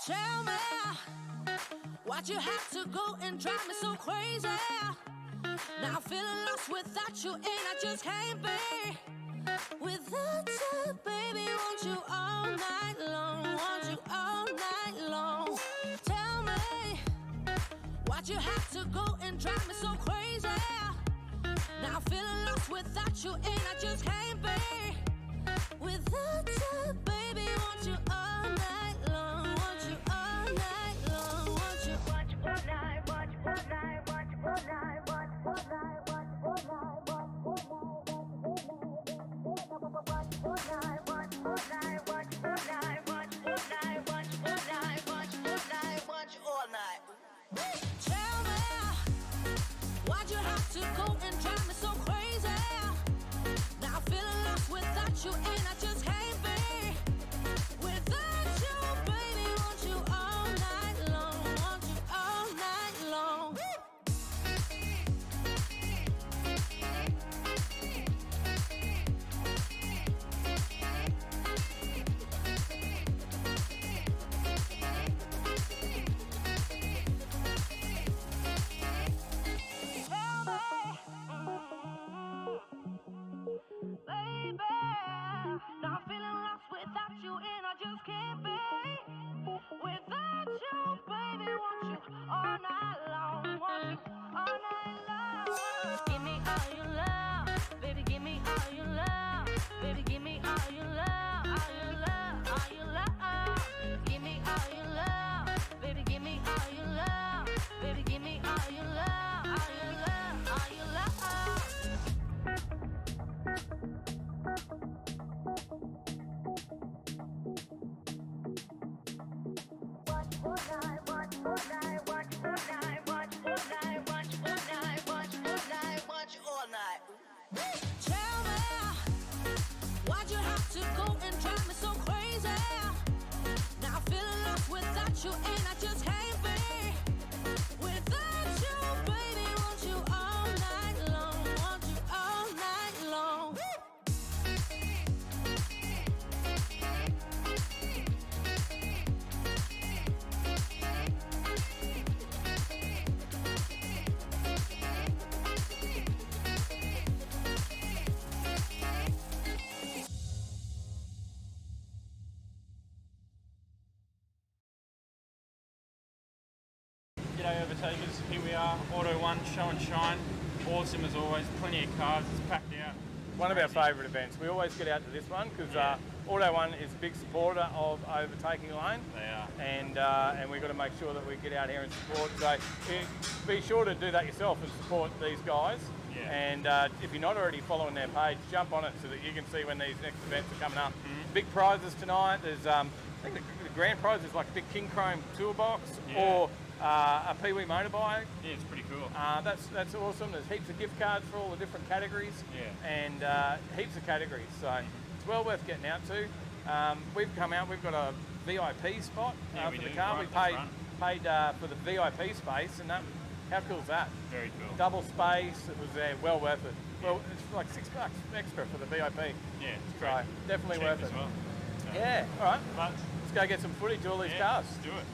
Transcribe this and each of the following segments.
Tell me, why'd you have to go and drive me so crazy? Now I'm feeling lost without you, and I just can't be without you, baby. Want you all night long, want you all night long. Tell me, why'd you have to go and drive me so crazy? Now I'm feeling lost without you, and I just can't be without you, baby. Want you all night long, want you all night long, want you all night, want you all night, want you all night, want you all night, want you all night, want you all night, want you all night, want you all night, want you all night, want you all night, want you all night, want you all night. Tell me, why'd you have to go and drive me so crazy? Now I'm feeling lost without you, and I just can't be without you, baby. Want you all night long, want you all night long. Baby, now I'm feeling lost without you, and I just can't be without you, baby. Want you all night long, want you all night long. Give me all your love, baby. Give me all your love, baby. Give me all your love, all your love, all your love. Give me all your love, baby. Give me all your love, baby. Give me all your love, all your love, all your love. Tell me, why'd you have to go and drive me so crazy? Now I'm feeling lost without you, and I just can't be without you, baby. Want you all night long, want you all night long. G'day Overtakers, here we are, Auto 1 Show and Shine. Awesome as always, plenty of cars, it's packed out. One of our favourite events. We always get out to this one because Auto 1 is a big supporter of Overtaking Lane. They are. And we've got to make sure that we get out here and support. So be sure to do that yourself and support these guys. Yeah. And if you're not already following their page, jump on it so that you can see when these next events are coming up. Big prizes tonight. There's I think the grand prize is like a big King Chrome toolbox or a Pee-wee motorbike. Yeah, it's pretty cool. That's awesome. There's heaps of gift cards for all the different categories. Yeah. And heaps of categories. So it's well worth getting out to. We've come out. We've got a VIP spot for the car. We paid for the VIP space, and how cool is that? Very cool. Double space. It was well worth it. Well, it's like $6 extra for the VIP. Yeah, it's so great. definitely Cheap worth as it. well. So, Yeah. All right. But Let's go get some footage of all these cars. let's do it.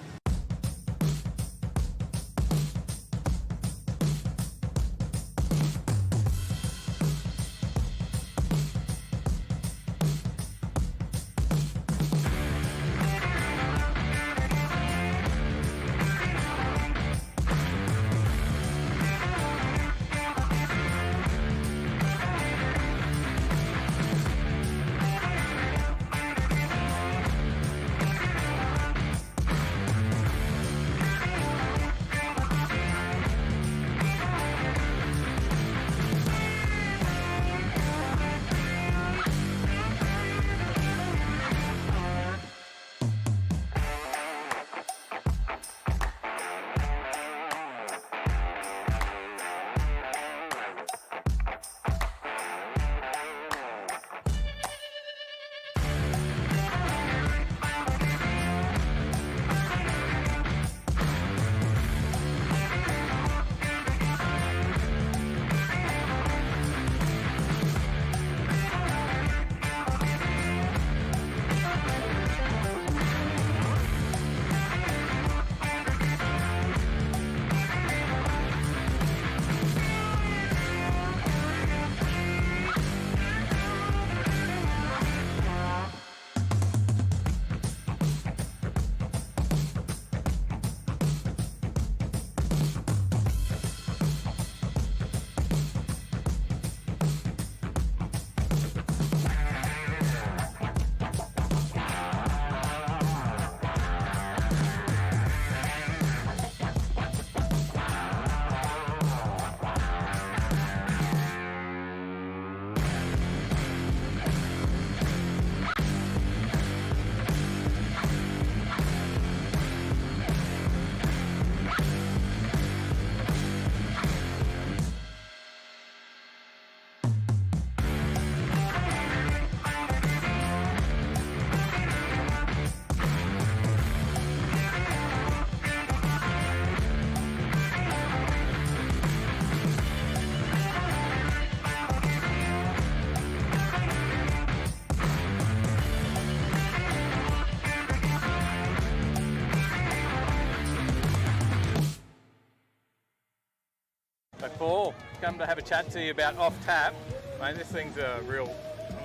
So Paul, come to have a chat to you about off tap. Mate, this thing's a real,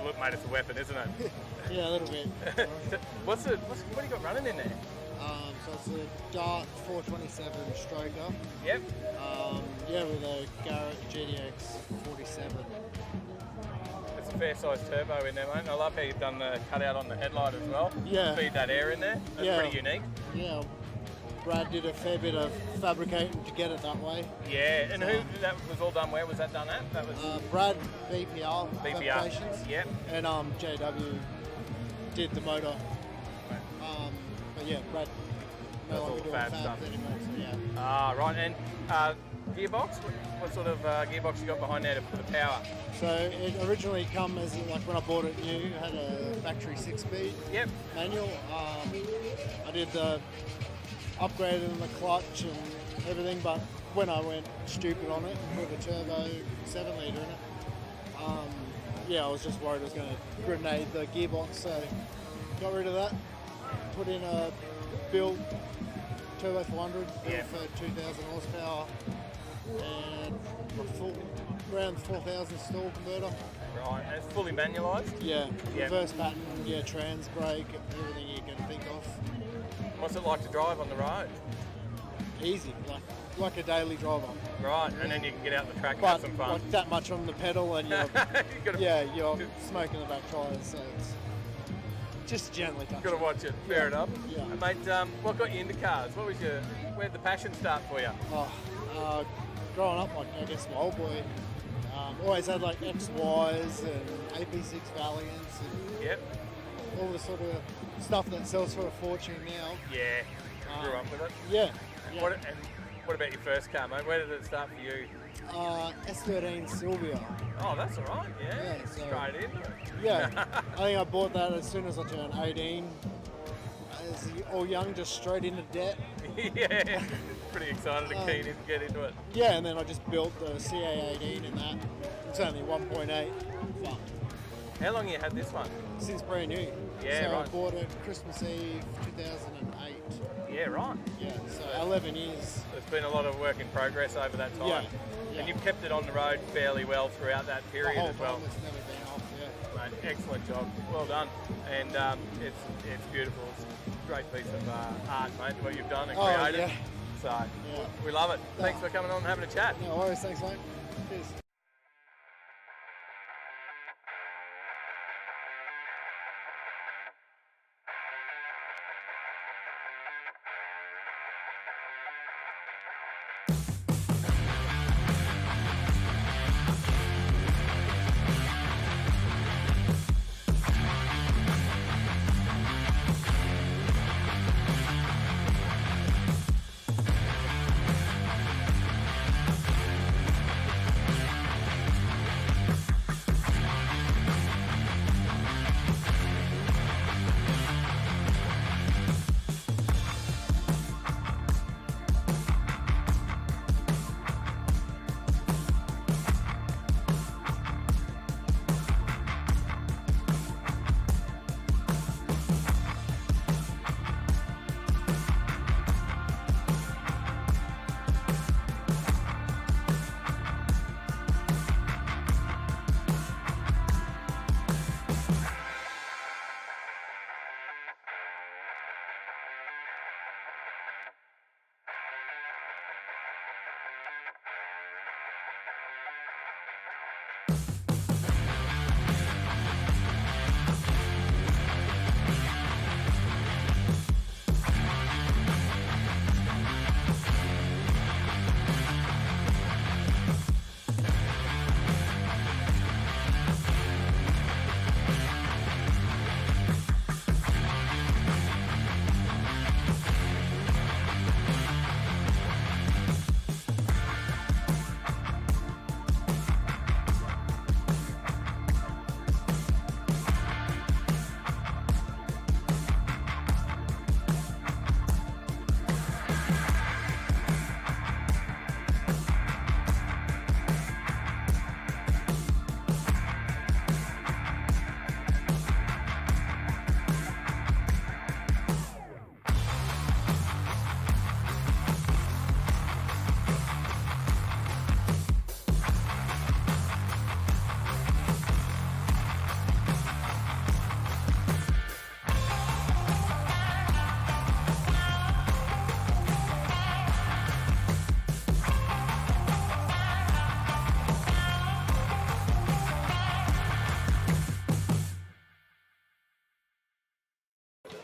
look mate, it's a weapon, isn't it? Yeah, a little bit. what do you got running in there? So it's a Dart 427 stroker. Yep. Yeah, with a Garrett GDX 47. It's a fair sized turbo in there, mate. And I love how you've done the cutout on the headlight as well. Yeah. Feed that air in there. That's pretty unique. Yeah. Brad did a fair bit of fabricating to get it that way. Yeah, and who that was all done? Where was that done at? That was Brad BPR. BPR. Fabrications. Yep. And JW did the motor. But yeah, Brad no longer doing fab fabs stuff anymore. So yeah. Ah, right. And gearbox? What sort of gearbox you got behind there for the power? So it originally come as like when I bought it new, it had a factory 6-speed Yep. manual. I did the upgraded in the clutch and everything, but when I went stupid on it and put a turbo 7 litre in it, yeah, I was just worried it was going to grenade the gearbox, so got rid of that. Put in a built turbo 400 for 2,000 horsepower and around 4,000 stall converter. Right, and it's fully manualised? Yeah, Yep. reverse pattern, yeah, trans brake, everything you can think of. What's it like to drive on the road? Easy, like a daily driver. Right, and then you can get out the track and But have some fun. like that much on the pedal and you're, you're smoking the back tyres, so it's just gently touching. Got to watch it. Fair enough. Yeah. And mate, what got you into cars? Where'd the passion start for you? Growing up, like I guess my old boy, always had like XYs and AP6 Valiants and Yep. all the sort of stuff that sells for a fortune now. Yeah. Grew up with it. Yeah. And what about your first car, mate? Where did it start for you? S13 Sylvia. Oh, that's all right. Yeah. Yeah, so- Straight in. Yeah, I think I bought that as soon as I turned 18. As all young, just straight into debt. Yeah. Pretty excited and keen to get into it. Yeah, and then I just built the CA18 in that. It's only 1.8. Fuck. How long you had this one? Since brand new. Yeah, so right. I bought it Christmas Eve 2008. Yeah, right. Yeah, so 11 years. There's been a lot of work in progress over that time. Yeah. And you've kept it on the road fairly well throughout that The period whole as well. time it's never been off, yeah. Mate, excellent job. Well done. And it's beautiful. It's a great piece of art, mate, what you've done and created. Yeah. So Yeah. we love it. Thanks for coming on and having a chat. No worries, thanks mate. Cheers.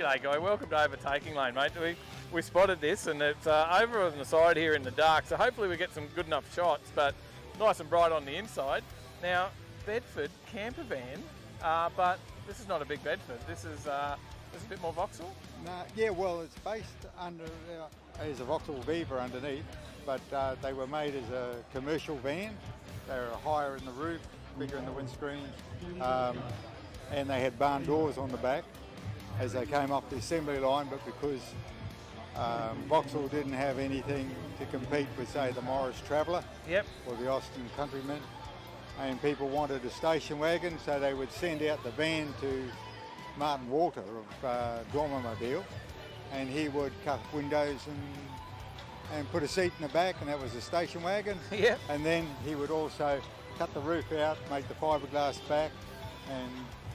G'day, Guy. Welcome to Overtaking Lane, mate. We spotted this, and it's over on the side here in the dark, so hopefully we get some good enough shots, but nice and bright on the inside. Now, Bedford camper van, but this is not a big Bedford. This is a bit more Vauxhall. No, yeah, well, it's based under as a Vauxhall Viva underneath, but they were made as a commercial van. They were higher in the roof, bigger in the windscreen, and they had barn doors on the back as they came off the assembly line, but because Vauxhall didn't have anything to compete with, say, the Morris Traveller or the Austin Countryman, and people wanted a station wagon, so they would send out the van to Martin Walter of Dormermobile, and he would cut windows and put a seat in the back, and that was a station wagon. And then he would also cut the roof out, make the fiberglass back, and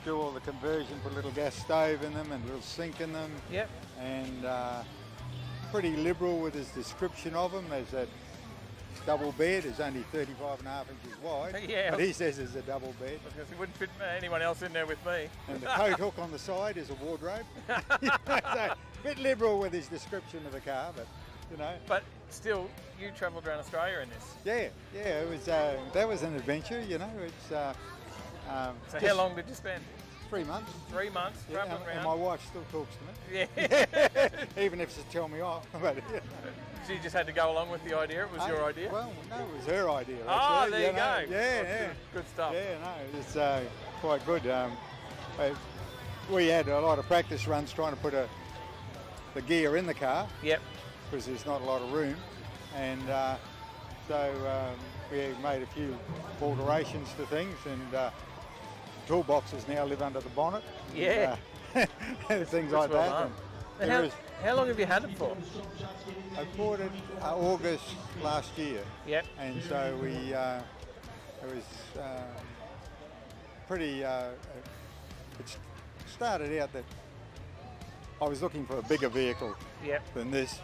do all the conversion, put a little gas stove in them and a little sink in them. And pretty liberal with his description of them, as that double bed is only 35.5 inches wide. But he says it's a double bed. Because he wouldn't fit anyone else in there with me. And the coat hook on the side is a wardrobe. So a bit liberal with his description of the car, but you know. But still, you travelled around Australia in this. Yeah, it was that was an adventure, you know. It's so how long did you spend? 3 months. 3 months travelling around. And my wife still talks to me. Yeah. Even if she tell me off. But She just had to go along with the idea. It was your idea. Well, no, it was her idea. Oh, there you go. Yeah. Good stuff. Yeah, no, it's quite good. We had a lot of practice runs trying to put the gear in the car. Because there's not a lot of room, and so we made a few alterations to things, and toolboxes now live under the bonnet. Things like that. And how long have you had it for? I bought it August last year. And so we it was pretty. It started out that I was looking for a bigger vehicle than this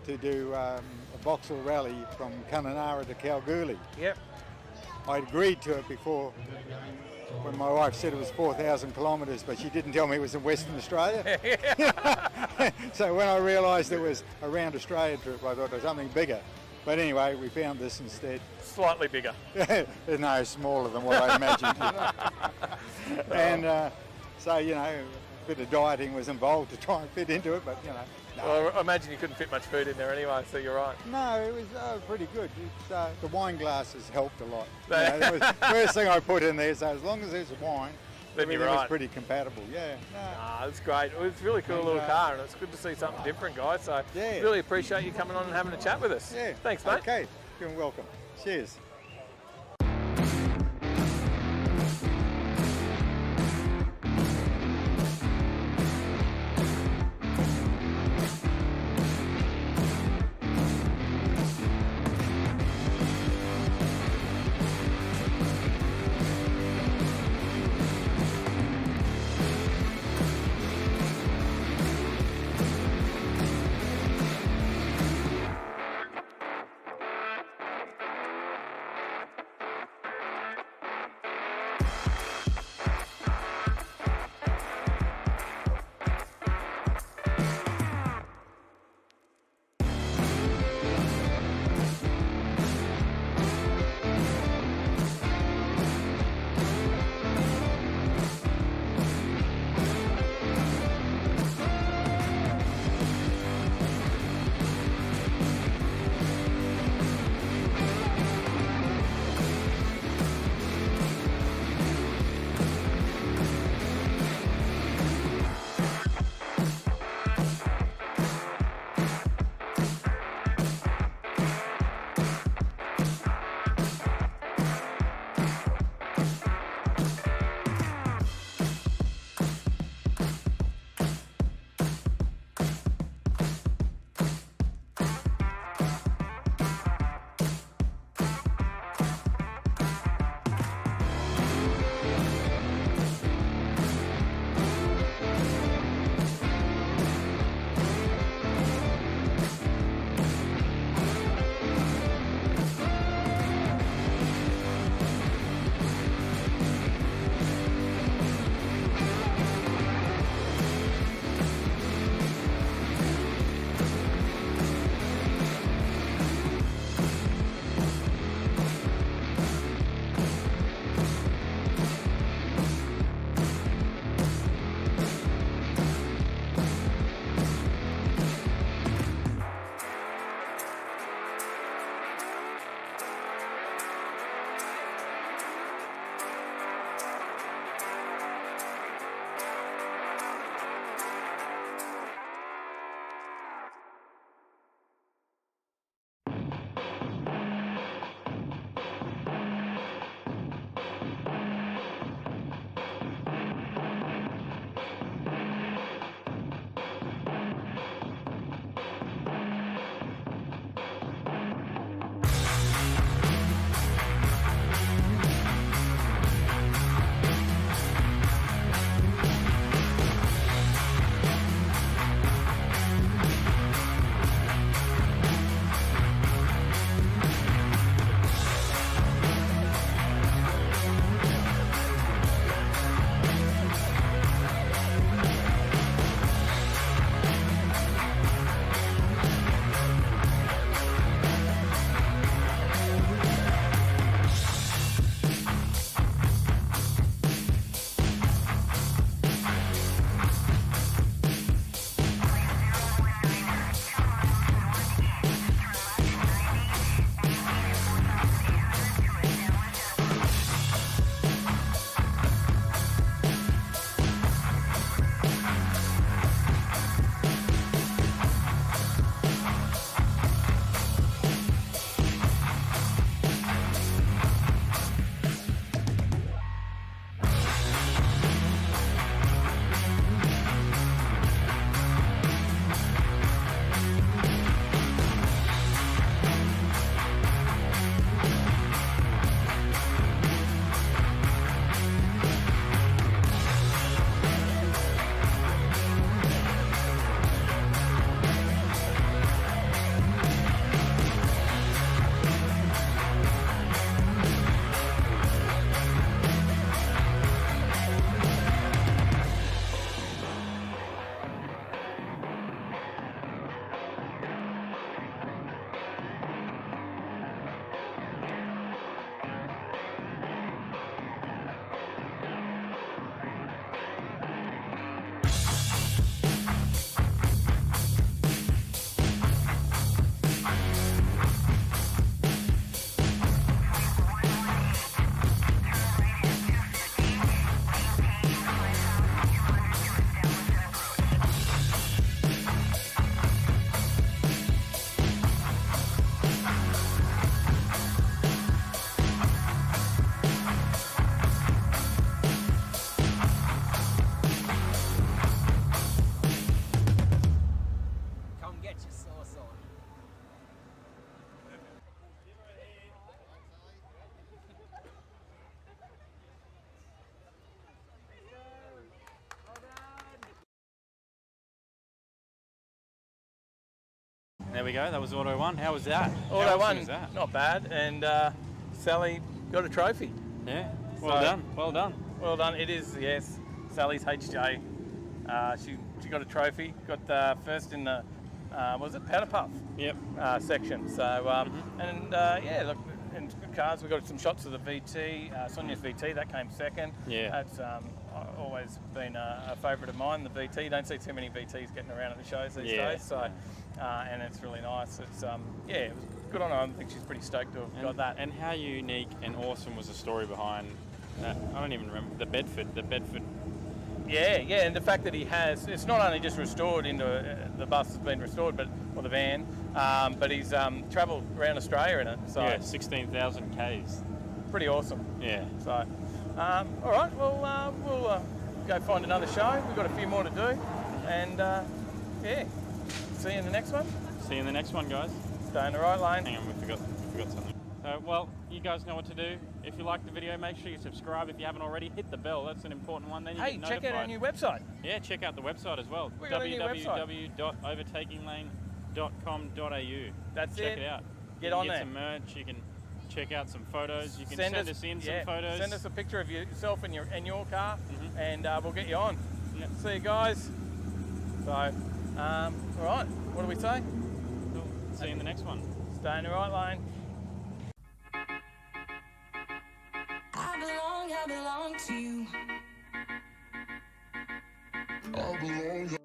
to do a Vauxhall rally from Kununurra to Kalgoorlie. I'd agreed to it before, when my wife said it was 4,000 kilometres, but she didn't tell me it was in Western Australia. So when I realised it was a round Australia trip, I thought it was something bigger. But anyway, we found this instead. Slightly bigger. No, smaller than what I imagined. And so, you know, a bit of dieting was involved to try and fit into it, but, you know. No. Well, I imagine you couldn't fit much food in there anyway, so you're right. No, it was pretty good. The wine glasses helped a lot. You know, that was the first thing I put in there, so as long as there's wine, everything was pretty compatible. That's great. It was a really cool little car, and it's good to see something different, guys. So really appreciate you coming on and having a chat with us. Thanks, mate. Okay, you're welcome. Cheers. There we go. That was Auto 1. How was that? Auto How 1, was that? not bad. And Sally got a trophy. Yeah. Well done. Well done. Well done. It is, yes. Sally's HJ. She got a trophy. Got first in the was it Powder Puff? Yep. Section. So and yeah, look, and good cars. We got some shots of the VT. Sonia's VT that came second. Yeah. That's always been a favourite of mine. The VT. You don't see too many VTs getting around at the shows these days. So and it's really nice. It's yeah, it was good on her. I think she's pretty stoked to have got that. And how unique and awesome was the story behind? I don't even remember the Bedford. Yeah, and the fact that he has, it's not only just restored into, the bus has been restored, or the van, but he's travelled around Australia in it. So yeah, 16,000 Ks. Pretty awesome. Yeah. So, all right, well, we'll go find another show. We've got a few more to do. And, yeah, see you in the next one. See you in the next one, guys. Stay in the right lane. Hang on, we forgot something. Well, you guys know what to do. If you like the video, make sure you subscribe. If you haven't already, hit the bell. That's an important one. Then you get notified. Check out our new website. Yeah, check out the website as well. We got a new website. www.overtakinglane.com.au. Check it out. Get on get there. Some merch. You can check out some photos. You can send us in some yeah, photos. Send us a picture of yourself and your car, and we'll get you on. Yep. See you guys. So, all right. What do we say? Cool. See you in the next one. Stay in the right lane. I belong to you. I belong.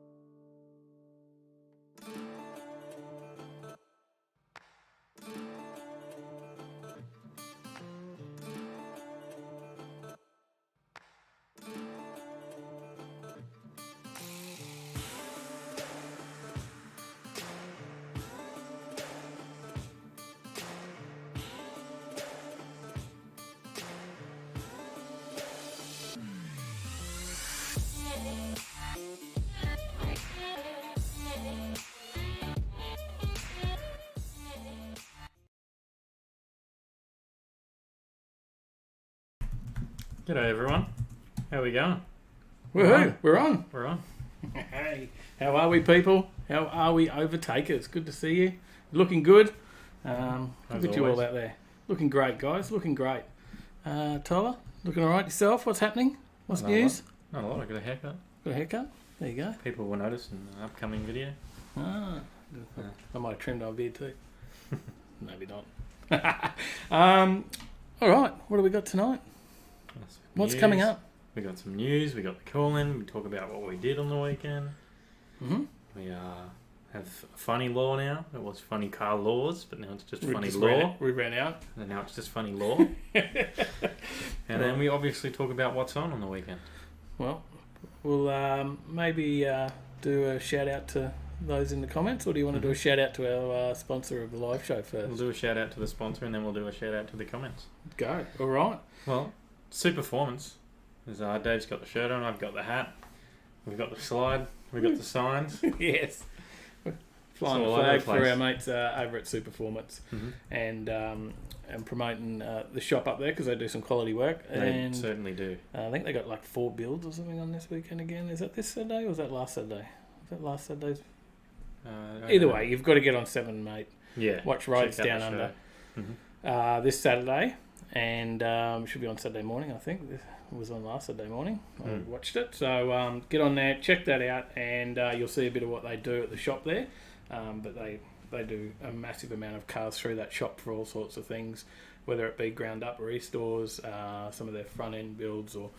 G'day everyone. How are we going? Woohoo! We're on. We're on. Hey, how are we, people? How are we, overtakers? Good to see you. Looking good. Look at you all out there. Looking great, guys. Looking great. Tyler, looking all right yourself? What's happening? What's news? Not a lot. I got a haircut. Got a haircut? There you go. People will notice in an upcoming video. I might have trimmed our beard too. Maybe not. All right. What do we got tonight? What's coming up? We got some news. We got the call-in. We talk about what we did on the weekend. Mm-hmm. We have funny law now. It was funny car laws, but now it's just funny law. We ran out. And now it's just funny law. And then we obviously talk about what's on the weekend. Well, we'll maybe do a shout out to those in the comments, or do you want to do a shout out to our sponsor of the live show first? We'll do a shout out to the sponsor, and then we'll do a shout out to the comments. Go. All right. Well, Superformance. Dave's got the shirt on. I've got the hat. We've got the slide. We've got the signs. Yes. Flying the flag for our mates over at Superformance, and promoting the shop up there because they do some quality work. They certainly do. I think they got like 4 builds or something on this weekend again. Is that this Saturday or was that last Saturday? Was that last Saturday's? Either way, you've got to get on 7, mate. Yeah. Watch Rides Down Under this Saturday, and should be on Saturday morning, I think. It was on last Saturday morning. I watched it. So get on there, check that out, and you'll see a bit of what they do at the shop there. But they do a massive amount of cars through that shop for all sorts of things, whether it be ground up restores, some of their front end builds or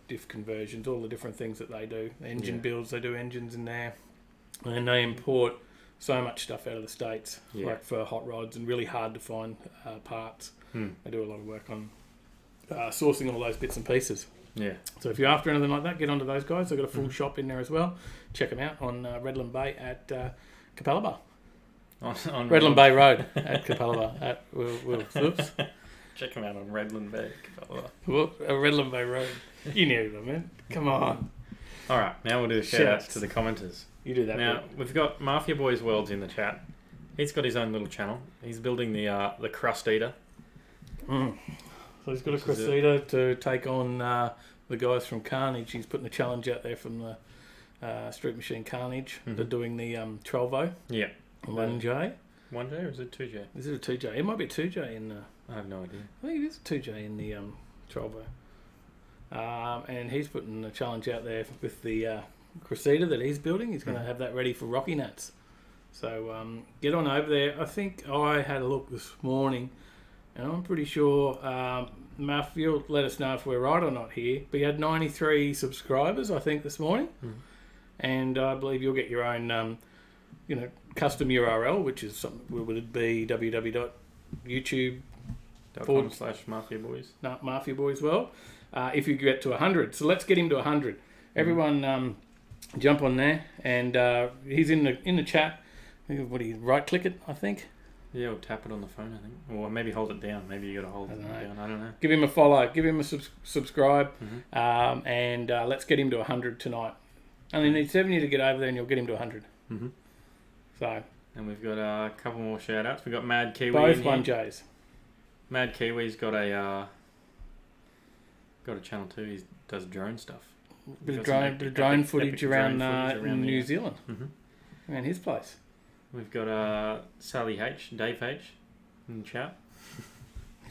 diff conversions, all the different things that they do. Engine builds, they do engines in there. And they import so much stuff out of the States, like for hot rods, and really hard to find parts. They do a lot of work on sourcing all those bits and pieces. Yeah. So if you're after anything like that, get onto those guys. They've got a full shop in there as well. Check them out on Redland Bay at Capalaba. On Redland Bay Road at Capalaba. Oops. Check them out on Redland Bay, Capalaba. Redland Bay Road. You knew what I meant. Come on. All right, now we'll do a shout out to the commenters. You do that. Now, we've got Mafia Boys Worlds in the chat. He's got his own little channel. He's building the Crust Eater. So he's got a Crust Eater to take on the guys from Carnage. He's putting a challenge out there from the Street Machine Carnage. They're doing the Trolvo. Yeah. 1J? 1J or is it 2J? Is it a 2J? It might be a 2J in... I have no idea. I think it is a 2J in the Trovo. And he's putting a challenge out there with the Crusader that he's building. He's going to have that ready for Rocky Nats. So get on over there. I think I had a look this morning, and I'm pretty sure Muff, you'll let us know if we're right or not here. But you had 93 subscribers, I think, this morning. And I believe you'll get your own, custom URL, which is something would be www.youtube.com/Mafia Boys. No, Mafia Boys World. If you get to 100. So let's get him to 100. Everyone jump on there. And he's in the chat. What do you right-click it, I think? Yeah, or tap it on the phone, I think. Or maybe hold it down. Maybe you got to hold it down. I don't know. Give him a follow. Give him a subscribe. And let's get him to 100 tonight. Only need 70 to get over there and you'll get him to 100. So. And we've got a couple more shout-outs. We've got Mad Kiwi both in 1Js. Mad Kiwi's got a channel too. He does drone stuff. Bit of drone footage around New Zealand. Around his place. We've got Sally H, Dave H in the chat.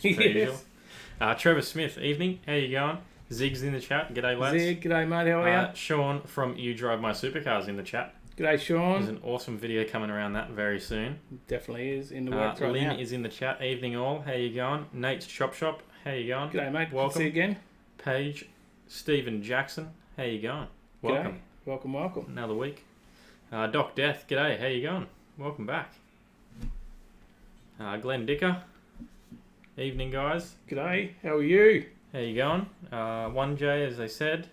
Yes. Trevor Smith, evening. How you going? Zig's in the chat. G'day, lads. Zig, g'day, mate. How are you? Sean from You Drive My Supercars in the chat. G'day, Sean. There's an awesome video coming around that very soon. Definitely is in the works right Lynn now. is in the chat. Evening all. How you going? Nate's Shop. How you going? G'day, mate. Welcome. See you again. Paige, Stephen Jackson. How you going? Welcome. G'day. Welcome. Another week. Doc Death. G'day. How you going? Welcome back. Glenn Dicker. Evening, guys. G'day. How are you? How you going? 1J, as I said.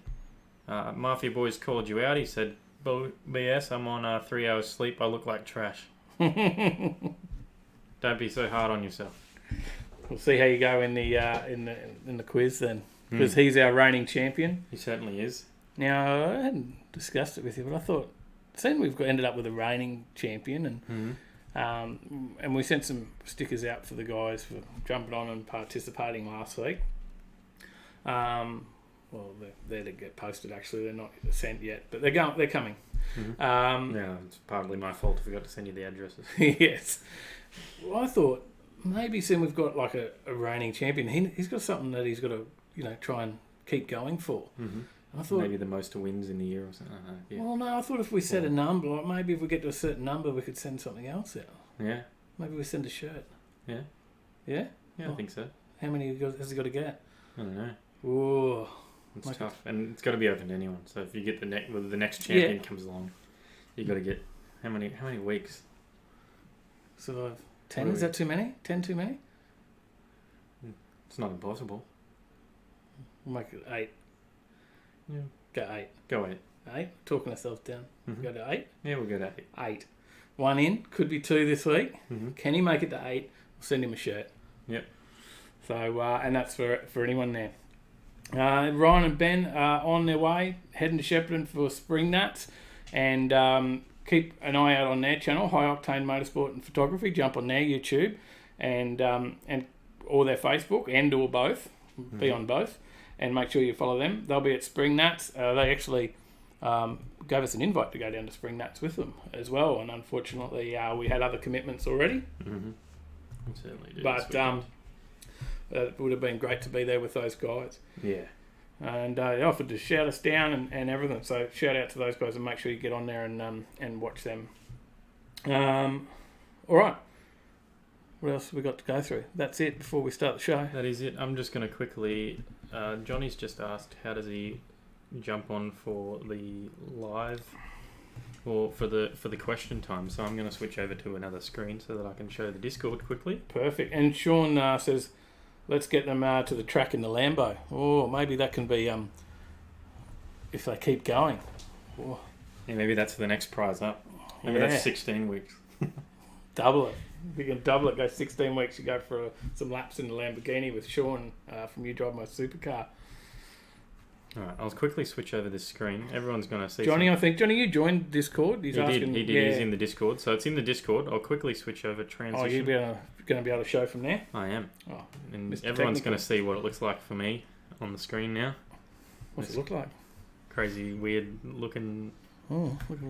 Mafia Boys called you out. He said, BS, I'm on 3 hours sleep. I look like trash. Don't be so hard on yourself. We'll see how you go in the quiz then, because he's our reigning champion. He certainly is. Now, I hadn't discussed it with you, but I thought, seeing we've ended up with a reigning champion, and we sent some stickers out for the guys for jumping on and participating last week. Well, they're to get posted. Actually, they're not sent yet, but they're coming. Yeah, it's partly my fault. I forgot to send you the addresses. Yes. Well, I thought maybe seeing we've got like a reigning champion, he's got something that he's got to try and keep going for. I thought maybe the most wins in the year or something. I don't know. Yeah. Well, no, I thought if we set a number, like maybe if we get to a certain number, we could send something else out. Yeah. Maybe we send a shirt. Yeah. Yeah. Yeah, I think so. How many has he got to get? I don't know. Whoa. It's tough, and it's got to be open to anyone. So if you get the next champion comes along, you got to get how many weeks? So 10 is that too many? 10 too many? It's not impossible. We'll make it 8. Yeah. Go 8. Go 8. 8. Talking ourselves down. Go to 8. Yeah, we'll go to 8. 8. 1 in. Could be 2 this week. Can he make it to 8? We'll send him a shirt. Yep. So and that's for anyone there. Ryan and Ben are on their way, heading to Shepparton for Spring Nats, and keep an eye out on their channel, High Octane Motorsport and Photography. Jump on their YouTube and or their Facebook, and or both. Be on both, and make sure you follow them. They'll be at Spring Nats. They actually gave us an invite to go down to Spring Nats with them as well, and unfortunately we had other commitments already. Certainly do. But it would have been great to be there with those guys. Yeah. And they offered to shout us down and everything. So shout out to those guys and make sure you get on there and watch them. All right. What else have we got to go through? That's it before we start the show. That is it. I'm just going to quickly... Johnny's just asked, how does he jump on for the live or for the question time? So I'm going to switch over to another screen so that I can show the Discord quickly. Perfect. And Sean says... Let's get them to the track in the Lambo. Oh, maybe that can be if they keep going. Oh. Yeah, maybe that's the next prize up. Maybe that's 16 weeks. Double it. If you can double it, go 16 weeks, you go for some laps in the Lamborghini with Sean from You Drive My Supercar. All right, I'll quickly switch over this screen. Everyone's going to see Johnny, I think. Johnny, you joined Discord. He did. He's in the Discord. So it's in the Discord. I'll quickly switch over transition. Oh, you're going to be able to show from there? I am. Oh, and Mr. everyone's going to see what it looks like for me on the screen now. What's it look like? Crazy, weird looking... Oh, look at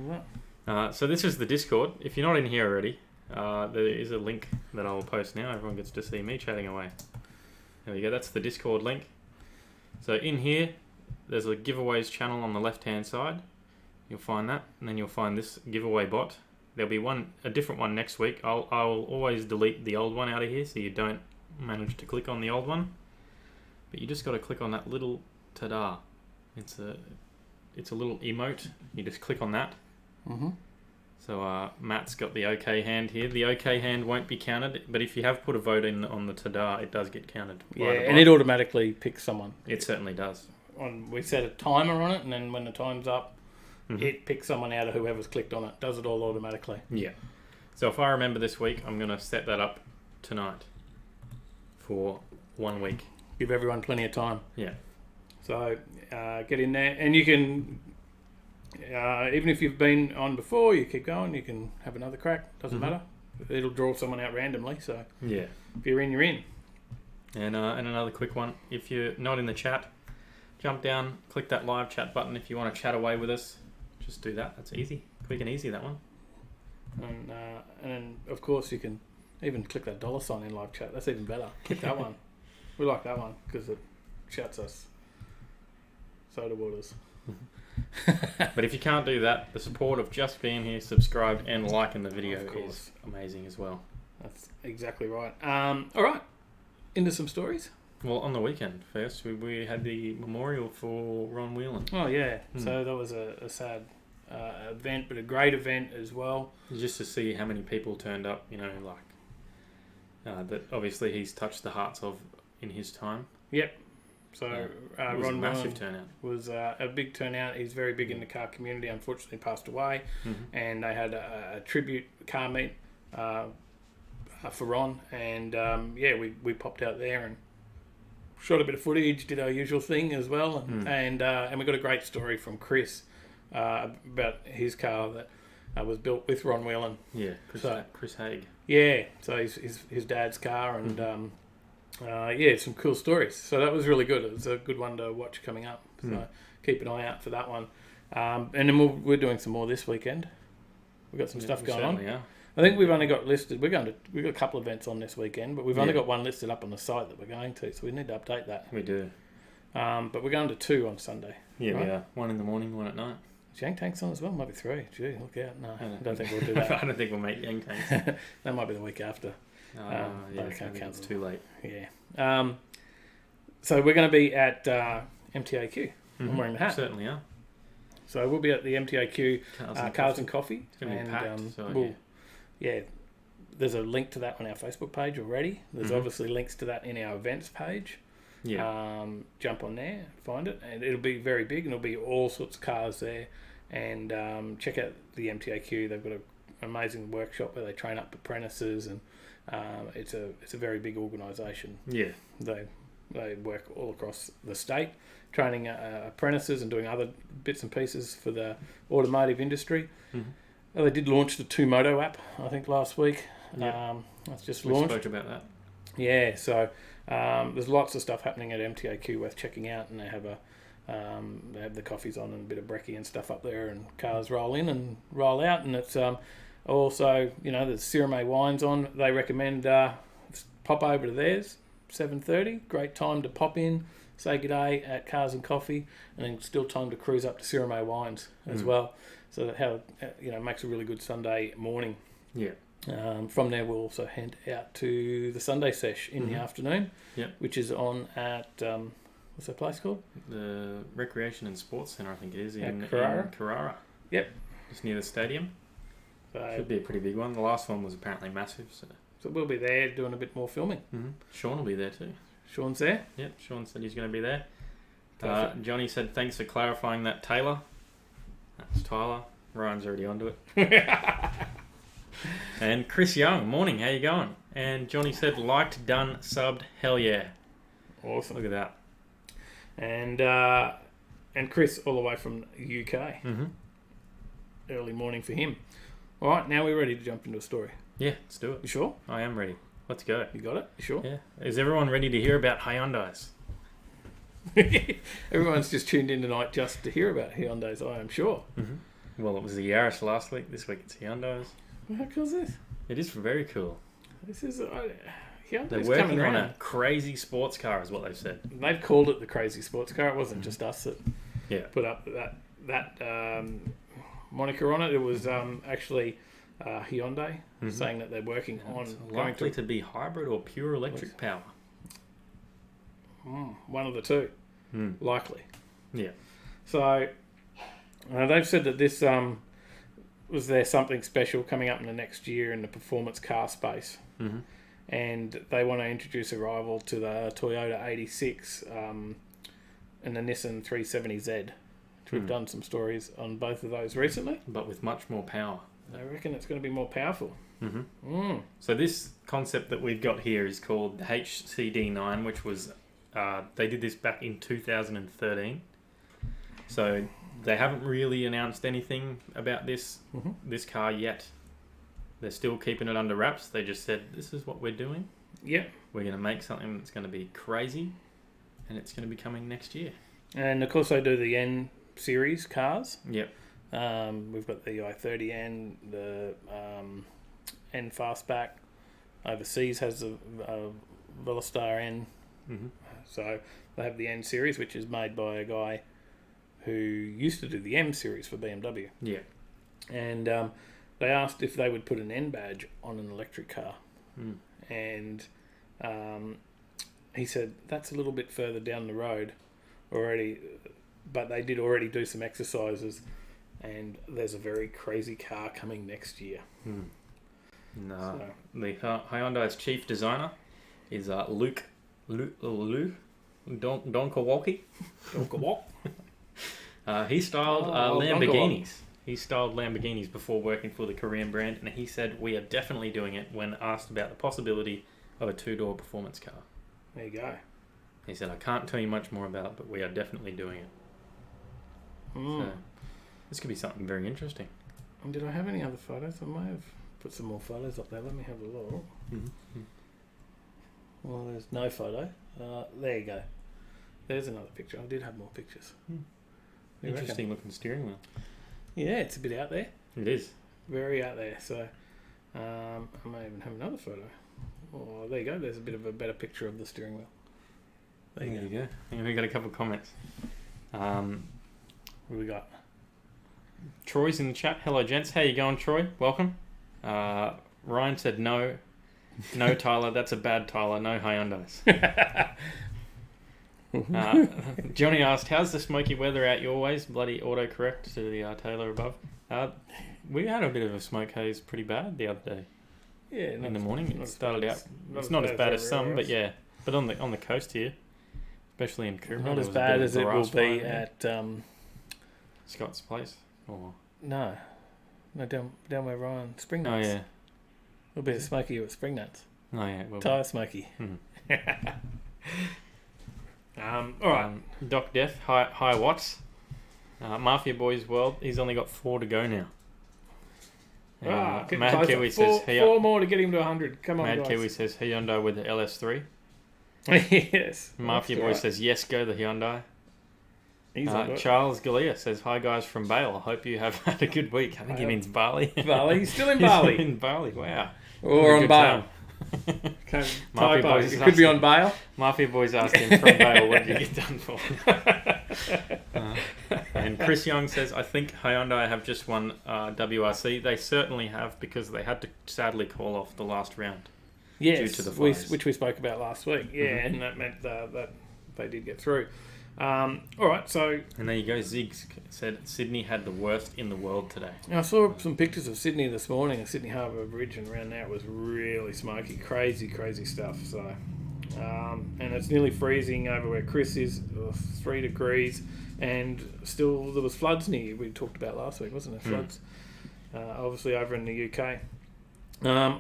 So this is the Discord. If you're not in here already, there is a link that I'll post now. Everyone gets to see me chatting away. There we go. That's the Discord link. So in here, there's a giveaways channel on the left-hand side. You'll find that, and then you'll find this giveaway bot. There'll be a different one next week. I'll always delete the old one out of here so you don't manage to click on the old one. But you just got to click on that little ta-da. It's a little emote. You just click on that. Mm-hmm. So Matt's got the OK hand here. The OK hand won't be counted, but if you have put a vote in on the ta-da, it does get counted. Yeah, and it automatically picks someone. It certainly does. We set a timer on it, and then when the time's up, it picks someone out of whoever's clicked on it. Does it all automatically. Yeah. So if I remember this week, I'm going to set that up tonight for 1 week. Give everyone plenty of time. Yeah. So get in there, and you can, even if you've been on before, you keep going, you can have another crack. Doesn't matter. It'll draw someone out randomly, so yeah, if you're in, you're in. And another quick one, if you're not in the chat, jump down, click that live chat button if you want to chat away with us. Just do that. That's easy. Quick and easy, that one. And then, of course, you can even click that $ in live chat. That's even better. Click that one. We like that one because it shouts us soda waters. But if you can't do that, the support of just being here, subscribed, and liking the video is amazing as well. That's exactly right. All right. Into some stories. Well, on the weekend first, we had the memorial for Ron Whelan. Oh, yeah. So that was a sad event, but a great event as well. Just to see how many people turned up, that obviously he's touched the hearts of in his time. Yep. So it was Ron a massive Whelan turnout. Was a big turnout. He's very big in the car community. Unfortunately, passed away, and they had a tribute car meet for Ron, and we popped out there and shot a bit of footage, did our usual thing as well, and we got a great story from Chris about his car that was built with Ron Whelan. Yeah, Chris Haig. Yeah, so his dad's car, and some cool stories. So that was really good. It was a good one to watch coming up. So keep an eye out for that one. And then we're doing some more this weekend. We've got some stuff going on. Yeah. I think we've only got listed. We've got a couple of events on this weekend, but we've only got one listed up on the site that we're going to. So we need to update that. We do. But we're going to 2 on Sunday. Yeah, right? We are. 1 in the morning, 1 at night. Is Yang Tanks on as well? Might be 3. Gee, look out. No, I don't think we'll do that. I don't think we'll make Yang Tanks. That might be the week after. I think it's too late. Yeah. So we're going to be at MTAQ. I'm wearing the hat. Certainly are. So we'll be at the MTAQ Cars and Coffee. It's going to be packed. There's a link to that on our Facebook page already. There's obviously links to that in our events page. Yeah. Jump on there, find it, and it'll be very big, and there'll be all sorts of cars there. And check out the MTAQ. They've got an amazing workshop where they train up apprentices, and it's a very big organisation. Yeah. They work all across the state, training apprentices and doing other bits and pieces for the automotive industry. They did launch the 2Moto app, I think, last week. That's just launched. We spoke about that. Yeah, so there's lots of stuff happening at MTAQ worth checking out, and they have the coffees on and a bit of brekkie and stuff up there, and cars roll in and roll out, and it's also, there's Sirame Wines on. They recommend pop over to theirs, 7:30. Great time to pop in, say good day at Cars and Coffee, and then still time to cruise up to Sirame Wines as well. So that makes a really good Sunday morning. Yeah. From there, we'll also head out to the Sunday sesh in the afternoon, which is on at what's that place called? The Recreation and Sports Centre, I think it is in Carrara. Yep, just near the stadium. So should be a pretty big one. The last one was apparently massive. So we'll be there doing a bit more filming. Sean will be there too. Sean's there. Yep, Sean said he's going to be there. Johnny said thanks for clarifying that, Taylor. That's Tyler. Ryan's already onto it. And Chris Young, morning, how you going? And Johnny said, liked, done, subbed, hell yeah. Awesome. Look at that. And Chris all the way from the UK. Early morning for him. All right, now we're ready to jump into a story. Yeah, let's do it. You sure? I am ready. Let's go. You got it? You sure? Yeah. Is everyone ready to hear about Hyundais? Everyone's just tuned in tonight just to hear about Hyundais, I am sure. Well, it was the Yaris last week. This week it's Hyundai's. How cool is this? It is very cool. This is They're Hyundai's working coming on around. a crazy sports car, is what they've said. They've called it the crazy sports car. It wasn't just us that Yeah. put up that moniker on it. It was actually Hyundai saying that they're working on going Likely to be hybrid or pure electric power. one of the two, likely. Yeah. So they've said that this was there something special coming up in the next year in the performance car space, and they want to introduce a rival to the Toyota 86 and the Nissan 370Z. Which we've done some stories on both of those recently. But with much more power. I reckon it's going to be more powerful. So this concept that we've got here is called the HCD9, which was they did this back in 2013. So they haven't really announced anything about this car yet. They're still keeping it under wraps. They just said, this is what we're doing. Yep. We're going to make something that's going to be crazy, and it's going to be coming next year. And of course they do the N series cars. Yep. We've got the i30N, the N Fastback. Overseas has the Veloster N. So they have the N series, which is made by a guy who used to do the M series for BMW. Yeah. And they asked if they would put an N badge on an electric car. And he said that's a little bit further down the road already, but they did already do some exercises, and there's a very crazy car coming next year. No, the Hyundai's chief designer is Luke Donkawalki. He styled Lamborghinis. He styled Lamborghinis before working for the Korean brand, and he said we are definitely doing it when asked about the possibility of a two-door performance car. There you go. He said, I can't tell you much more about it, but we are definitely doing it. So, this could be something very interesting. And did I have any other photos? I might have put some more photos up there. Let me have a look. Well, there's no photo. There you go. There's another picture. I did have more pictures. Interesting looking steering wheel. Yeah, it's a bit out there. It is. Very out there. So I may even have another photo. Oh, there you go. There's a bit of a better picture of the steering wheel. There you go. And we got a couple of comments. What have we got? Troy's in the chat. Hello, gents. How you going, Troy? Welcome. Ryan said no, Tyler. That's a bad Tyler. No Hyundais. Johnny asked, "How's the smoky weather out your ways?" Bloody autocorrect to the Taylor above. We had a bit of a smoke haze, pretty bad the other day. Yeah, in the morning. It started out. It's not as bad as some, but yeah. But on the coast here, especially in Coomera, not as bad as it will be at Scott's place. Or no, down where Ryan Spring Nuts. Oh yeah, it'll be smoky at Spring Nuts. Oh yeah, it will Tyre smoky. All right, Doc Death, hi Watts. Mafia Boys World. He's only got 4 to go now. Mad Kiwi says 4 more to get him to 100. Come on, Mad guys. Kiwi says Hyundai with the LS3. Yes. Mafia Boy says yes, go the Hyundai. He's Charles Galea says hi guys from Bale. I hope you have had a good week. I think he means Bali. Bali, he's still in Bali. He's in Bali. Wow. Or on bail. Mafia Boys it could be on bail. Mafia Boys asked him from Bale, what did you get done for? And Chris Young says, I think Hyundai have just won WRC. They certainly have, because they had to sadly call off the last round. Yes, due to the fires. which we spoke about last week. Yeah, and that meant that they did get through. All right, so... And there you go. Ziggs said Sydney had the worst in the world today. I saw some pictures of Sydney this morning, Sydney Harbour Bridge, and around there it was really smoky. Crazy stuff. So, and it's nearly freezing over where Chris is, 3 degrees, and still there was floods near you. We talked about last week, wasn't there? Floods, obviously over in the UK.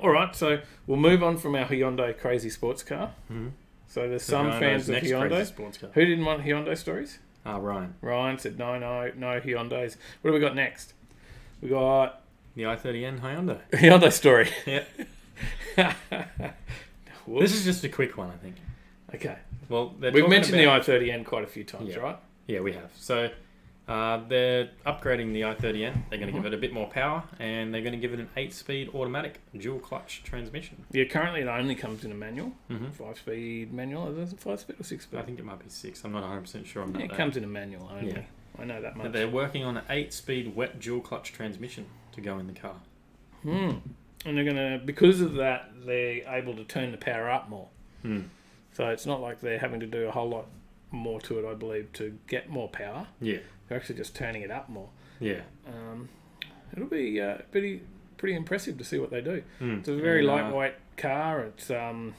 All right, so we'll move on from our Hyundai crazy sports car. So there's some fans of Hyundai. Who didn't want Hyundai stories? Ryan. Ryan said no Hyundais. What do we got next? We got the i30N Hyundai. Hyundai story. Yeah. This is just a quick one, I think. Okay. Well, we've mentioned the i30N quite a few times, right? Yeah, we have. So They're upgrading the i30N. They're going to give it a bit more power, and they're going to give it an 8-speed automatic dual clutch transmission. Yeah, currently it only comes in a manual, Mhm. 5-speed manual. Is it 5-speed or 6-speed? I think it might be 6. I'm not 100% sure on that. It comes in a manual only. Yeah. I know that much. But they're working on an 8-speed wet dual clutch transmission to go in the car. And they're gonna, because of that, they're able to turn the power up more. So it's not like they're having to do a whole lot more to it, I believe, to get more power. Yeah. They're actually just turning it up more. Yeah. It'll be pretty impressive to see what they do. It's a very lightweight car. It's has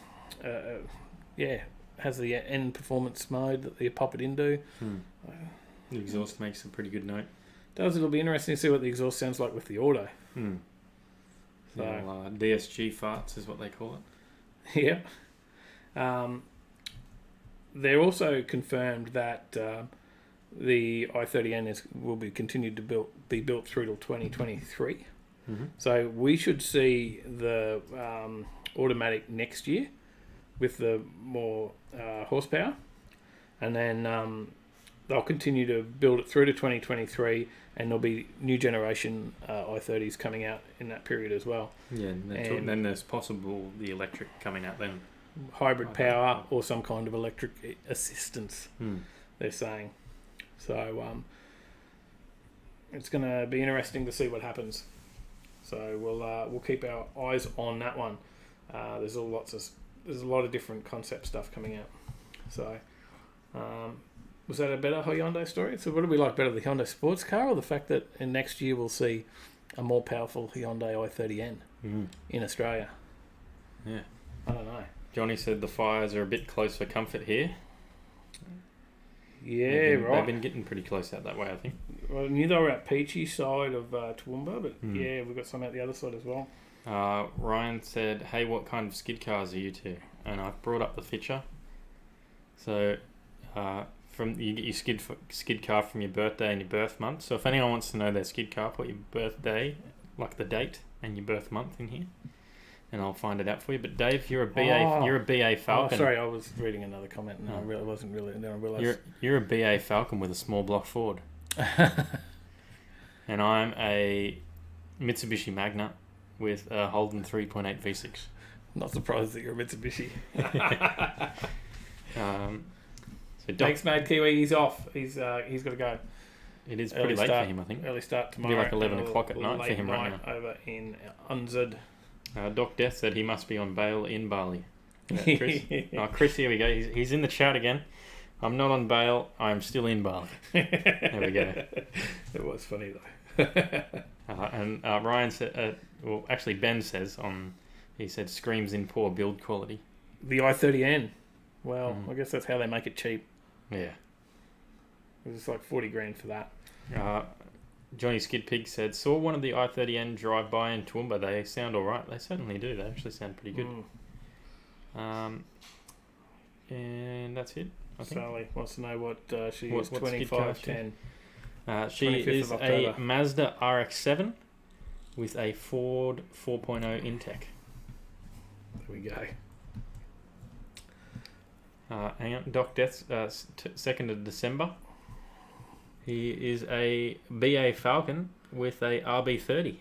the N performance mode that you pop it into. The exhaust makes a pretty good note. It'll be interesting to see what the exhaust sounds like with the auto. So, DSG farts is what they call it. yeah. They're also confirmed that the i30N will be continued to be built through till 2023. So we should see the automatic next year with the more horsepower, and then they'll continue to build it through to 2023, and there'll be new generation i30s coming out in that period as well. Yeah, and then there's possible the electric coming out then. Hybrid power or some kind of electric assistance, they're saying. So it's going to be interesting to see what happens. So we'll keep our eyes on that one. There's a lot of different concept stuff coming out. So was that a better Hyundai story? So what do we like better, the Hyundai sports car or the fact that in next year we'll see a more powerful Hyundai i30N in Australia? Yeah, I don't know. Johnny said the fires are a bit close for comfort here. Yeah, right. They've been getting pretty close out that way, I think. Well, I knew they were at Peachy side of Toowoomba, but yeah, we've got some out the other side as well. Ryan said, hey, what kind of skid cars are you two? And I've brought up the picture. So you get your skid car from your birthday and your birth month. So if anyone wants to know their skid car, put your birthday, like the date, and your birth month in here, and I'll find it out for you. But Dave, you're a BA Falcon. Oh, sorry, I was reading another comment. No, I really wasn't really. Then I realised you're a BA Falcon with a small block Ford, and I'm a Mitsubishi Magna with a Holden 3.8 V6. Not surprised that you're a Mitsubishi. Thanks, Mad Kiwi. He's off. He's got to go. It is pretty late for him, I think. Early start tomorrow. It'll be like 11 o'clock at night for him right now. Over in Unzud. Doc Death said he must be on bail in Bali. Chris? Chris, here we go. He's in the chat again. I'm not on bail. I'm still in Bali. There we go. It was funny though. And Ryan said, actually Ben says he said screams in poor build quality. The i30N. Well, I guess that's how they make it cheap. Yeah. It's like 40 grand for that. Johnny Skid Pig said, saw one of the i30N drive by in Toowoomba. They sound alright. They certainly do. They actually sound pretty good. And that's it, I think. Sally wants to know what she is, 2510. She is a Mazda RX-7 with a Ford 4.0 Intech. There we go. Hang on. Doc Death's 2nd of December. He is a BA Falcon with a RB30.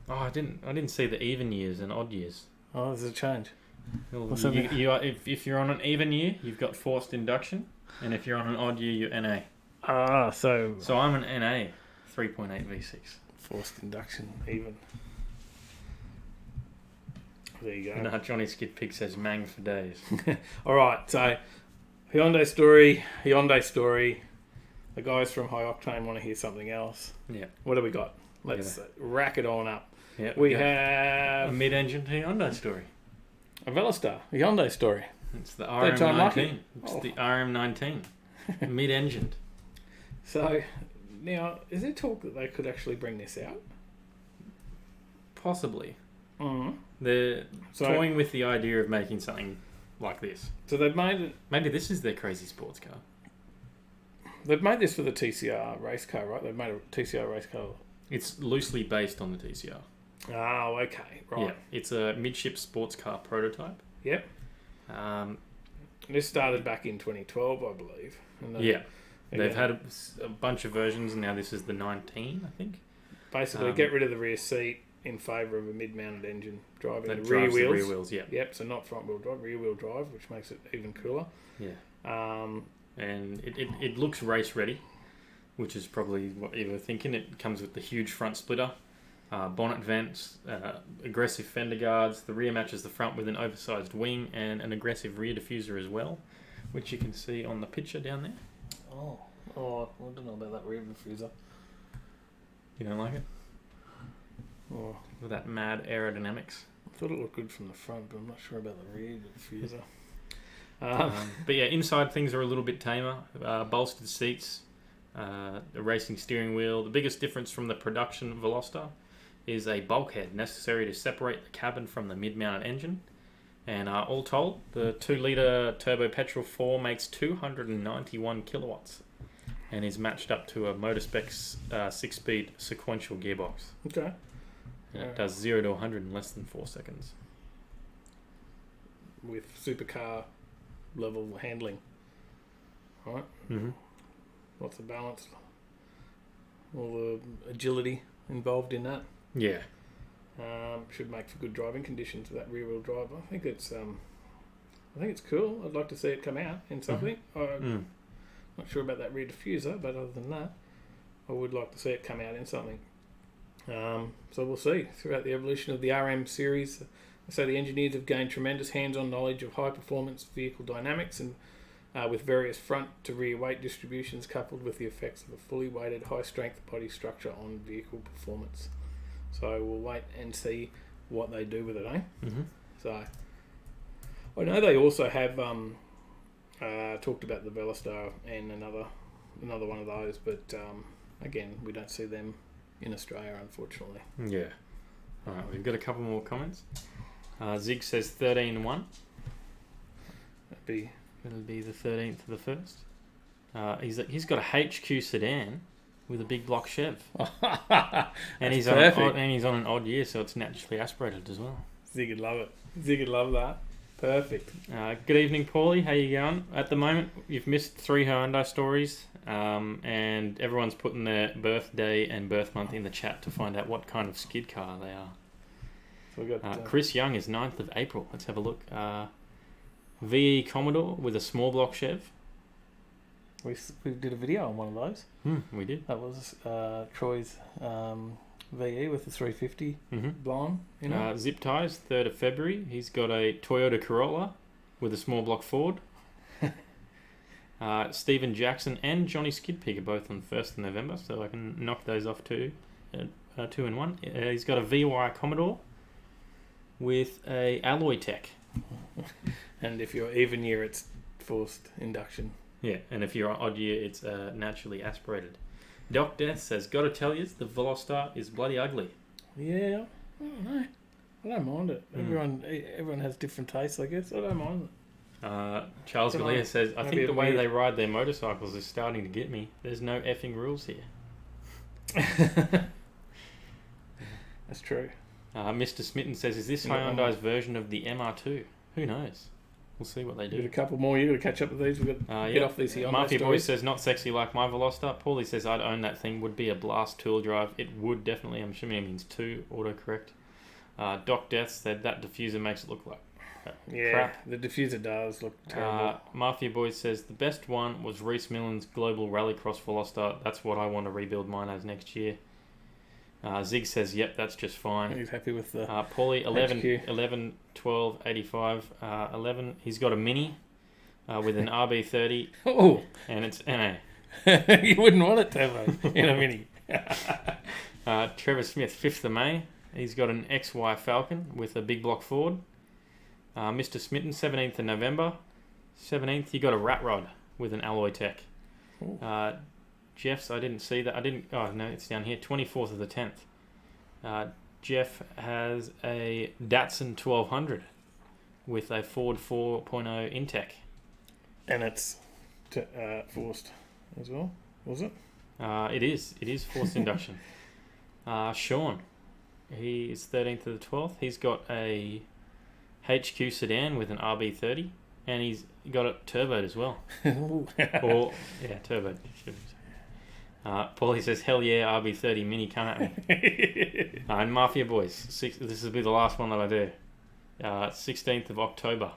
I didn't see the even years and odd years. Oh, there's a change. Well, if you're on an even year, you've got forced induction, and if you're on an odd year, you're NA. So I'm an NA 3.8 V6. Forced induction, even. There you go. No, Johnny Skid Pig says mang for days. All right, so Hyundai story. The guys from High Octane want to hear something else. Yeah. What do we got? Let's rack it on up. Yeah. We have a mid-engine Hyundai story. A Veloster, a Hyundai story. It's the RM19. It's the RM19. Mid-engined. So, now, is there talk that they could actually bring this out? Possibly. Mm-hmm. They're toying with the idea of making something like this. So they've made it... Maybe this is their crazy sports car. They've made this for the TCR race car, right? They've made a TCR race car. It's loosely based on the TCR. Oh, okay. Right. Yeah, it's a midship sports car prototype. Yep. This started back in 2012, I believe. And They've had a bunch of versions, and now this is the 19, I think. Basically, get rid of the rear seat in favour of a mid-mounted engine driving That the rear drives the wheels. rear wheels, yeah. Yep, so not front-wheel drive, rear-wheel drive, which makes it even cooler. Yeah. And it looks race-ready, which is probably what you were thinking. It comes with the huge front splitter, bonnet vents, aggressive fender guards. The rear matches the front with an oversized wing and an aggressive rear diffuser as well, which you can see on the picture down there. Oh, I don't know about that rear diffuser. You don't like it? Oh, With that mad aerodynamics. I thought it looked good from the front, but I'm not sure about the rear diffuser. But yeah, inside things are a little bit tamer. Bolstered seats, a racing steering wheel. The biggest difference from the production Veloster is a bulkhead necessary to separate the cabin from the mid-mounted engine. And all told, the 2-litre turbo petrol 4 makes 291 kilowatts and is matched up to a Motorspecs 6-speed sequential gearbox. Okay. And it does 0 to 100 in less than 4 seconds. With supercar level handling. Right? Mm-hmm. What's the balance? All the agility involved in that. Yeah. Should make for good driving conditions for that rear-wheel drive. I think it's cool. I'd like to see it come out in something. Not sure about that rear diffuser, but other than that, I would like to see it come out in something. So we'll see throughout the evolution of the RM series. So the engineers have gained tremendous hands-on knowledge of high-performance vehicle dynamics and with various front to rear weight distributions coupled with the effects of a fully weighted high-strength body structure on vehicle performance. So we'll wait and see what they do with it, eh? Mm-hmm. So I know they also have talked about the Veloster and another one of those, but again, we don't see them in Australia, unfortunately. Yeah. All right, we've got a couple more comments. Zig says 13-1. It'll be the 13th to the 1st. He's got a HQ sedan with a big block Chev. and he's on an odd year, so it's naturally aspirated as well. Zig would love it. Zig would love that. Perfect. Good evening, Paulie. How you going? At the moment, you've missed 3 Hyundai stories, and everyone's putting their birthday and birth month in the chat to find out what kind of skid car they are. So we got Chris Young is 9th of April. Let's have a look. VE Commodore with a small block Chev. We did a video on one of those. We did. That was Troy's VE with the 350 blonde. You know? Zip ties, 3rd of February. He's got a Toyota Corolla with a small block Ford. Stephen Jackson and Johnny Skidpig are both on 1st of November, so I can knock those off too. 2 in 1. He's got a VY Commodore with a Alloy Tech. And if you're even year, it's forced induction. Yeah, and if you're odd year, it's naturally aspirated. Doc Death says, "Gotta tell you, the Veloster is bloody ugly." Yeah, I don't know. I don't mind it. Everyone has different tastes, I guess. I don't mind it. Charles Galea says, "I think the way they ride their motorcycles is starting to get me. There's no effing rules here." That's true. Mr. Smitten says, "Is this Hyundai's version of the MR2? Who knows? We'll see what they do." Got a couple more. You got to catch up with these. We've got to get off these Hyundai Mafia stories. Boy says, "Not sexy like my Veloster." Paulie says, "I'd own that thing. Would be a blast tool drive. It would definitely." I'm assuming it means 2 autocorrect. Doc Death said that diffuser makes it look like crap. The diffuser does look terrible. Mafia Boy says the best one was Reese Millen's Global Rallycross Veloster. That's what I want to rebuild mine as next year. Zig says, "Yep, that's just fine." He's happy with the Paulie 11 12 85 11. He's got a Mini with an RB30. Oh, and it's NA. You wouldn't want it turbo in a Mini. Trevor Smith 5th of May. He's got an XY Falcon with a big block Ford. Mr. Smitten 17th of November. 17th, he got a Rat Rod with an Alloy Tech. Jeff's, I didn't see that. Oh, no, it's down here. 24th of the 10th. Jeff has a Datsun 1200 with a Ford 4.0 Intech. And it's forced as well, was it? It is forced induction. Sean, he is 13th to the 12th. He's got a HQ sedan with an RB30 and he's got it turboed as well. Or yeah, turboed. Paulie says, "Hell yeah, RB30 Mini coming at me." And Mafia Boys, this will be the last one that I do. 16th of October.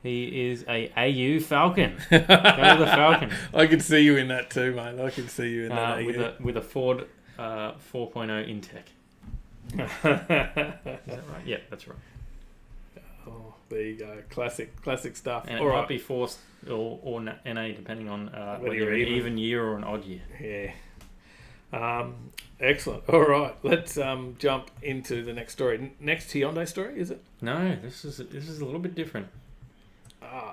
He is a AU Falcon. Go to the Falcon. I can see you in that too, mate. I can see you in that with a Ford 4.0 Intec. Is that right? Yeah, that's right. Oh, there you go. Classic stuff. And it might be forced or NA depending on whether you're an even year or an odd year. Yeah. Excellent. All right, let's jump into the next story. Next Hyundai story, is it? No, this is a little bit different.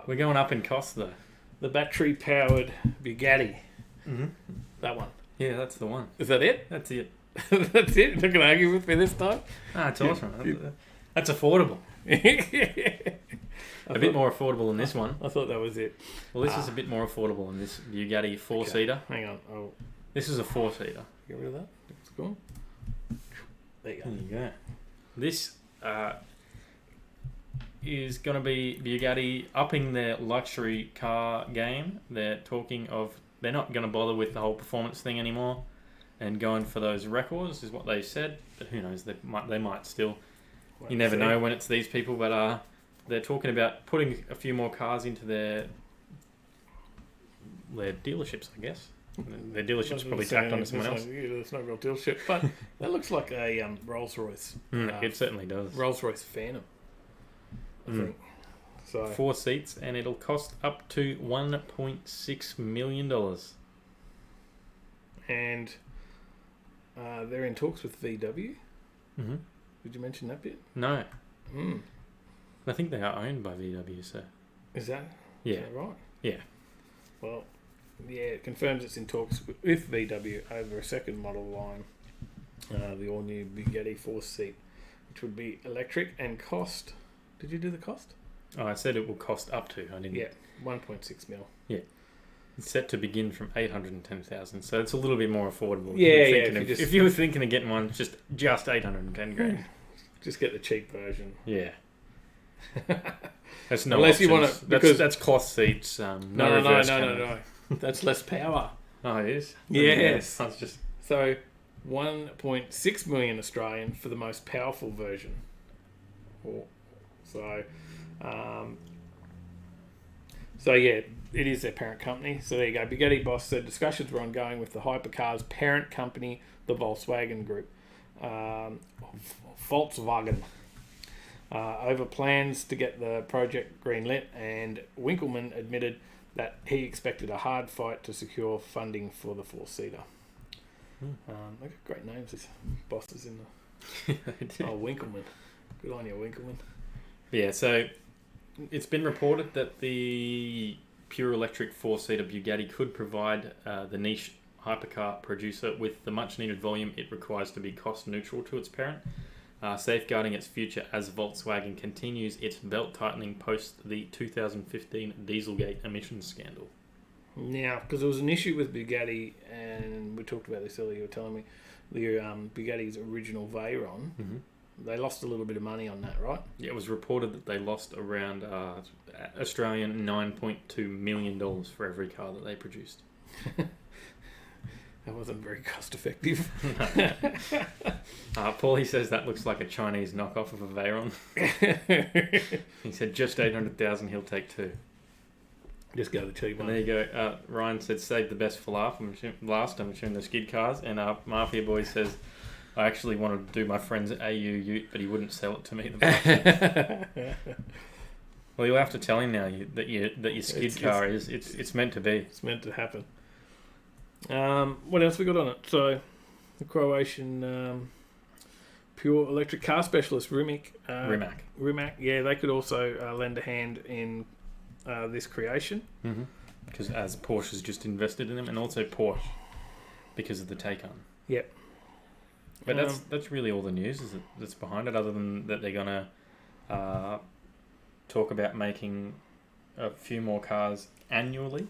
We're going up in cost though. The battery-powered Bugatti. Mm-hmm. That one. Yeah, that's the one. Is that it? That's it. That's it? You're not going to argue with me this time? It's awesome. That's affordable. A bit more affordable than this one. I thought that was it. Well, this is a bit more affordable than this Bugatti 4-seater. Hang on. Oh, This is a 4-seater. get rid of that. It's gone. There you go. There you go. This is going to be Bugatti upping their luxury car game. They're not going to bother with the whole performance thing anymore and going for those records is what they said. But who knows? They might still. You never know when it's these people, but they're talking about putting a few more cars into their dealerships, I guess. Their dealerships probably tacked onto someone else. It's not a real dealership, but that looks like a Rolls-Royce. It certainly does. Rolls-Royce Phantom, I think. So 4 seats, and it'll cost up to $1.6 million. And they're in talks with VW. Mm-hmm. Did you mention that bit? No. Mm. I think they are owned by VW, so... Is that right? Yeah. Well, yeah, it confirms it's in talks with VW over a second model line, the all-new Bugatti 4-seat, which would be electric and cost... Did you do the cost? Oh, I said it will cost up to. I didn't... Yeah, 1.6 mil. Yeah. It's set to begin from $810,000, so it's a little bit more affordable. If you were thinking of getting one, just $810,000. Just get the cheap version. Yeah. That's no Unless options. you want to, because that's cloth seats. No. That's less power. Oh, it is. Yes. That's just so 1.6 million Australian for the most powerful version. So yeah, it is their parent company. So there you go. Bugatti boss said discussions were ongoing with the hypercar's parent company, the Volkswagen Group, Volkswagen, over plans to get the project greenlit. And Winkleman admitted that he expected a hard fight to secure funding for the 4-seater. They've got great names, these bosses in the... Winkleman. Good on you, Winkleman. Yeah, so it's been reported that the pure electric 4-seater Bugatti could provide the niche hypercar producer with the much-needed volume it requires to be cost-neutral to its parent, safeguarding its future as Volkswagen continues its belt-tightening post the 2015 Dieselgate emissions scandal. Now, because there was an issue with Bugatti, and we talked about this earlier, you were telling me, the Bugatti's original Veyron, they lost a little bit of money on that, right? Yeah, it was reported that they lost around Australian $9.2 million for every car that they produced. That wasn't very cost effective. Paulie says that looks like a Chinese knockoff of a Veyron. He said just 800,000, he'll take 2. Just go the cheap one. And there you go. Ryan said save the best for last. I'm assuming the skid cars. And Mafia Boy says I actually wanted to do my friend's AU Ute, but he wouldn't sell it to me. Well, you'll have to tell him now that your skid car it's meant to be. It's meant to happen. What else we got on it? So, the Croatian pure electric car specialist Rimac. Yeah, they could also lend a hand in this creation. Because as Porsche's just invested in them, and also Porsche because of the Taycan. Yep. But that's really all the news that's behind it, other than that they're going to talk about making a few more cars annually.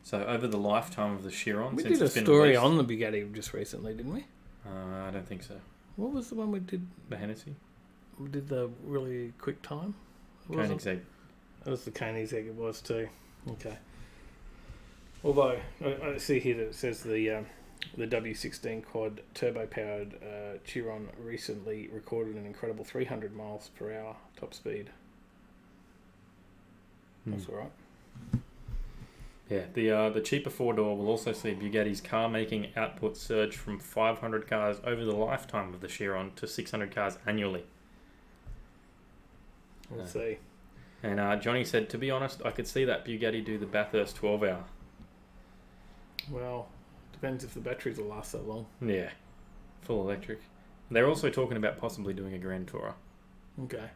So over the lifetime of the Chiron. We did a story on the Bugatti just recently, didn't we? I don't think so. What was the one we did? The Hennessy? We did the really quick time? Koenigsegg. That was the Koenigsegg it was too. Okay. Although I see here that it says the W16 quad turbo-powered Chiron recently recorded an incredible 300 miles per hour top speed. That's all right. Yeah, the cheaper four-door will also see Bugatti's car-making output surge from 500 cars over the lifetime of the Chiron to 600 cars annually. We'll see. And Johnny said, to be honest, I could see that Bugatti do the Bathurst 12-hour. Well, depends if the batteries will last that long. Yeah, full electric. They're also talking about possibly doing a Grand Tourer. Okay.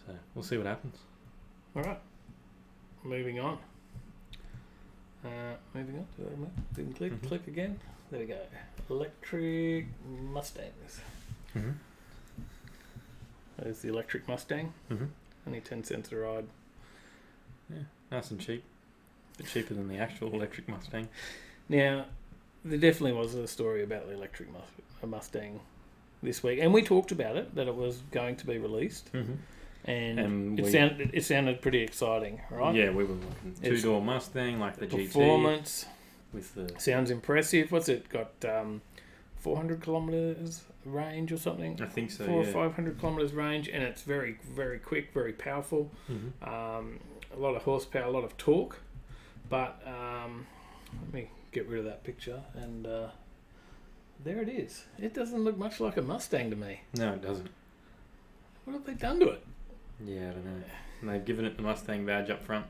So we'll see what happens. All right. Moving on. Didn't click again. There we go. Electric Mustangs. Mm-hmm. There's the electric Mustang. Mm-hmm. Only 10 cents a ride. Yeah, nice and cheap. A bit cheaper than the actual electric Mustang. Now, there definitely was a story about the electric Mustang this week, and we talked about it, that it was going to be released, and it sounded pretty exciting, right? Yeah, we were looking two-door Mustang like the performance GT. With the sounds impressive. What's it got? 400 kilometers range or something? I think so. 400 or 500 kilometers range, and it's very, very quick, very powerful. A lot of horsepower, a lot of torque. But let me get rid of that picture, and there it is. It doesn't look much like a Mustang to me. No, it doesn't. What have they done to it? Yeah, I don't know. And they've given it the Mustang badge up front.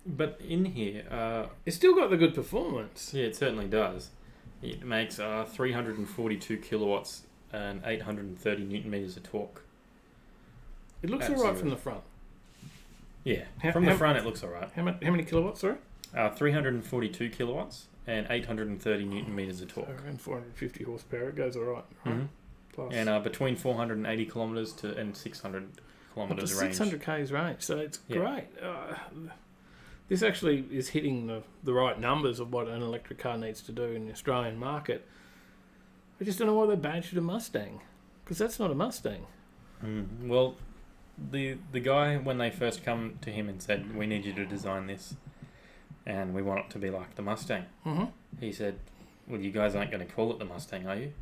But in here... it's still got the good performance. Yeah, it certainly does. It makes 342 kilowatts and 830 newton meters of torque. It looks alright from the front. Yeah, from the front it looks alright. How many kilowatts, sorry? 342 kilowatts and 830 newton meters of torque. So around 450 horsepower, it goes alright. Mm-hmm. Plus. And between 480 kilometres and 600 kilometres range. 600 k's range, so it's great. This actually is hitting the right numbers of what an electric car needs to do in the Australian market. I just don't know why they badged it a Mustang, because that's not a Mustang. Well, the guy, when they first come to him and said, we need you to design this and we want it to be like the Mustang, he said, well, you guys aren't going to call it the Mustang, are you?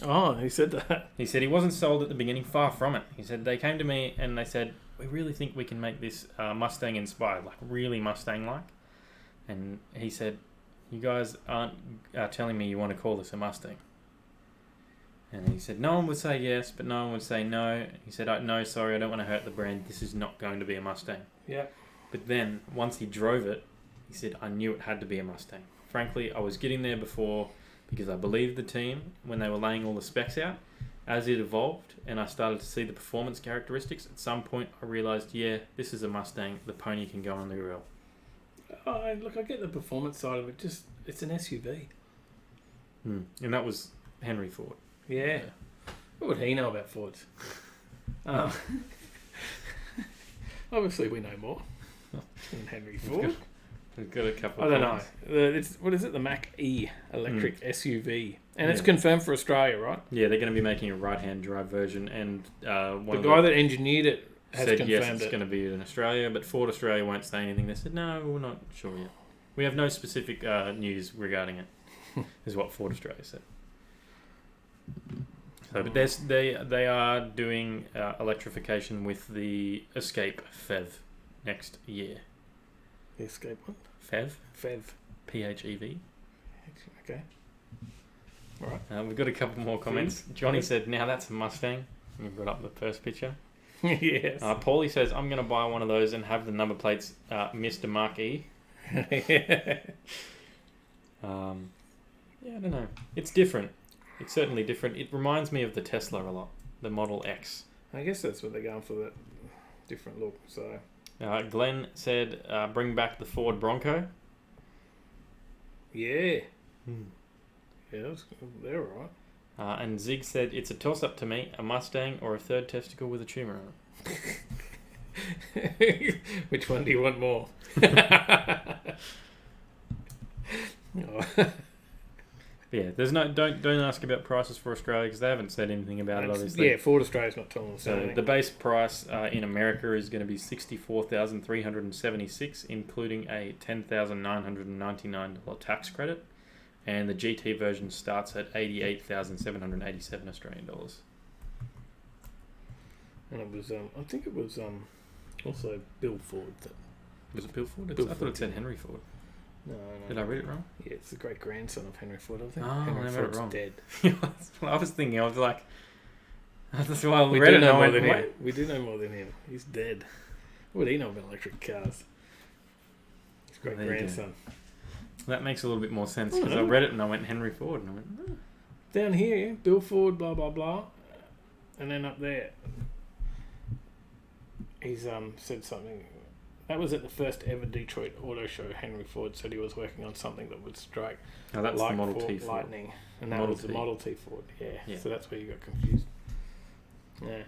Oh, he said that. He said he wasn't sold at the beginning, far from it. He said they came to me and they said, we really think we can make this Mustang inspired, like really Mustang-like. And he said, you guys aren't telling me you want to call this a Mustang. And he said, no one would say yes, but no one would say no. He said, no, sorry, I don't want to hurt the brand. This is not going to be a Mustang. Yeah. But then, once he drove it, he said, I knew it had to be a Mustang. Frankly, I was getting there before because I believed the team when they were laying all the specs out. As it evolved and I started to see the performance characteristics, at some point I realised, yeah, this is a Mustang. The pony can go on the grill. Oh, look, I get the performance side of it. Just, it's an SUV. And that was Henry Ford. Yeah. What would he know about Fords? Obviously, we know more than Henry Ford. We've got a couple. I don't know. What is it? The Mach-E electric SUV, and it's confirmed for Australia, right? Yeah, they're going to be making a right-hand drive version, and the guy that engineered it has said confirmed yes, it's going to be in Australia, but Ford Australia won't say anything. They said no, we're not sure yet. We have no specific news regarding it. Is what Ford Australia said. So, but they are doing electrification with the Escape PHEV next year. The Escape what? PHEV. PHEV. PHEV. Okay. All right. We've got a couple more comments. Johnny said, now that's a Mustang. You've got up the first picture. Yes. Paulie says, I'm going to buy one of those and have the number plates Mr. Mark-E. Yeah, I don't know. It's different. It's certainly different. It reminds me of the Tesla a lot, the Model X. I guess that's what they're going for, that different look. So, Glenn said, bring back the Ford Bronco. Yeah. Yeah, they're all right. And Zig said, it's a toss-up to me, a Mustang or a third testicle with a tumour on it. Which one do you want more? Yeah, there's no don't ask about prices for Australia because they haven't said anything about it. Obviously, Yeah, Ford Australia's not telling us so anything. the base price in America is going to be $64,376, including a $10,999 tax credit, and the GT version starts at $88,787 Australian dollars. And it was, I think it was also Bill Ford. Was it Bill Ford? Bill I thought Ford, it said yeah. Henry Ford. No. Did I read it wrong? Yeah, it's the great grandson of Henry Ford, I think. Oh, Henry I read it Ford's wrong. dead. That's what I was thinking. I was like, that's why I We read do it. know And I more went, than him. "Wait." We do know more than him. He's dead. What do he know about electric cars? His great There you go. grandson. That makes a little bit more sense because I read it and I went Henry Ford and I went, "Oh." Down here, Bill Ford, blah blah blah, and then up there, he's said something. That was at the first ever Detroit Auto Show. Henry Ford said he was working on something that would strike Oh, that's the Model Ford T Ford. lightning, and that Model was the T. Model T Ford. Yeah. Yeah. So that's where you got confused. Yeah.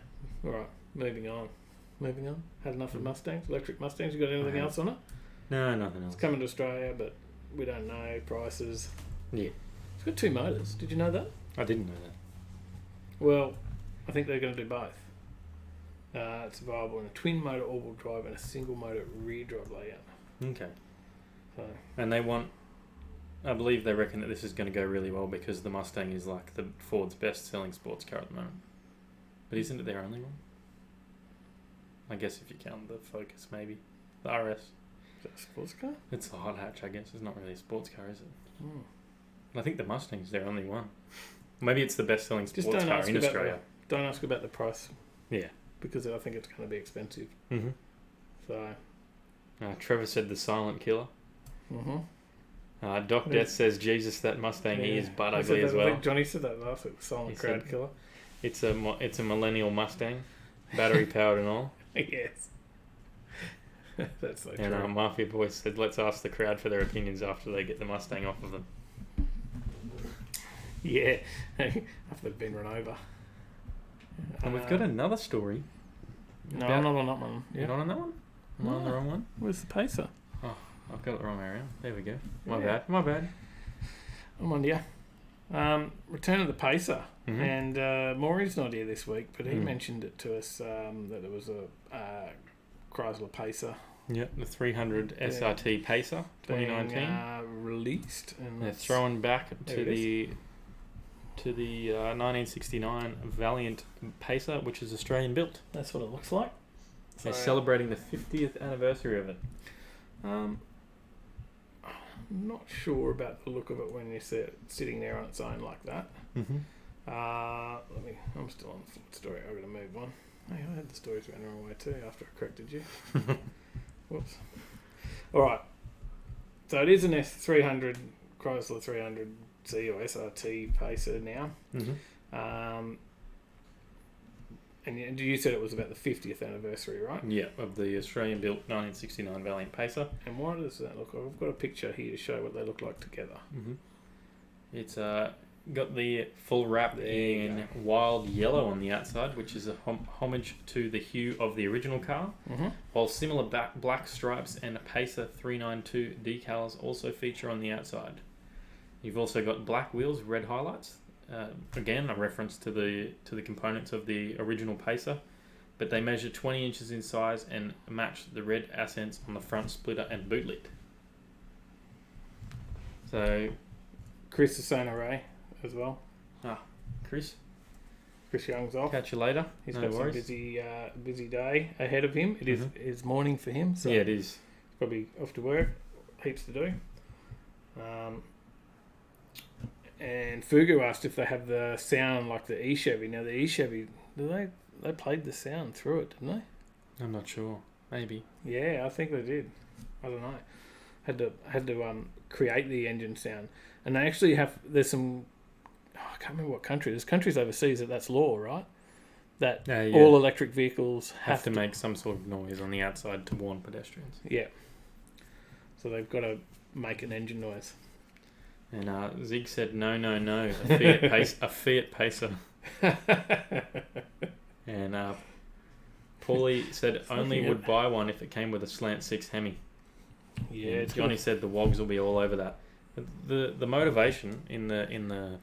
All right. Moving on. Had enough of Mustangs, electric Mustangs. You got anything else on it? No, nothing else. It's coming to Australia, but we don't know prices. Yeah, It's got 2 motors. Did you know that? I didn't know that. Well, I think they're going to do both. It's available in a twin motor all-wheel drive and a single motor rear drive layout. Okay. So And they want, I believe they reckon that this is going to go really well because the Mustang is like the Ford's best-selling sports car at the moment. But isn't it their only one? I guess if you count the Focus, maybe. The RS. is that a sports car? It's a hot hatch, I guess. It's not really a sports car, is it? Hmm. I think the Mustang's their only one. Maybe it's the best-selling Just sports don't car ask in about Australia. Don't ask about the price Yeah. because I think it's going to be expensive. Mm-hmm. So. Trevor said the silent killer. Mm-hmm. Doc Death says, Jesus, that Mustang is butt ugly as well. Johnny said that last week. The silent He crowd said- killer. It's a millennial Mustang, battery powered and all. Yes. That's so true. And Mafia Boy said, let's ask the crowd for their opinions after they get the Mustang off of them. Yeah. After they've been run over. And we've got another story. No, about- I'm not on that one. You're not on that one? Am I on the wrong one? Where's the Pacer? I've got it the wrong way around. There we go. My Yeah. bad. I'm on you. Return of the Pacer. Mhm. And Maury's not here this week, but he Mm. mentioned it to us that there was a Chrysler Pacer Yep, the 300 SRT Pacer, being 2019. released. And They're that's- throwing back There to it is. the 1969 Valiant Pacer, which is Australian built. That's what it looks like. They're So, celebrating the 50th anniversary of it. I'm not sure about the look of it when you see it sitting there on its own like that. Mm-hmm. I'm still on the Ford story. I've got to move on. Hey, I had the stories going the wrong way too after I corrected you. Whoops. All right. So it is an S300 Chrysler 300C or SRT Pacer now. Mm-hmm. And you said it was about the 50th anniversary, right? Yeah, of the Australian built 1969 Valiant Pacer. And what does that look like? I've got a picture here to show what they look like together. Mm-hmm. It's got the full wrap There you in wild yellow on the outside, which is a homage to the hue of the original car, Mm-hmm. while similar black stripes and Pacer 392 decals also feature on the outside. You've also got black wheels, red highlights. Again, a reference to the components of the original Pacer, but they measure 20 inches in size and match the red accents on the front splitter and boot lid. So, Chris is saying array as well. Chris, Chris Young's off. catch you later. He's No got worries. some busy day ahead of him. It is is morning for him, so Yeah, it is. he's probably off to work. Heaps to do. And Fugu asked if they have the sound like the E-Chevy. Now the E-Chevy, they played the sound through it, didn't I'm not sure. Maybe. they? Yeah, I think they did. I don't know. Had to create the engine sound, and they actually have. There's some. I can't remember what country. There's countries overseas that's law, right? That Yeah. all electric vehicles have to make some sort of noise on the outside to warn pedestrians. Yeah. So they've got to make an engine noise. And Zig said, no, a Fiat Pacer. And Paulie said only looking would at- buy one if it came with a slant 6 Hemi. Yeah, And it's Johnny said the wogs will be all over that. The motivation in the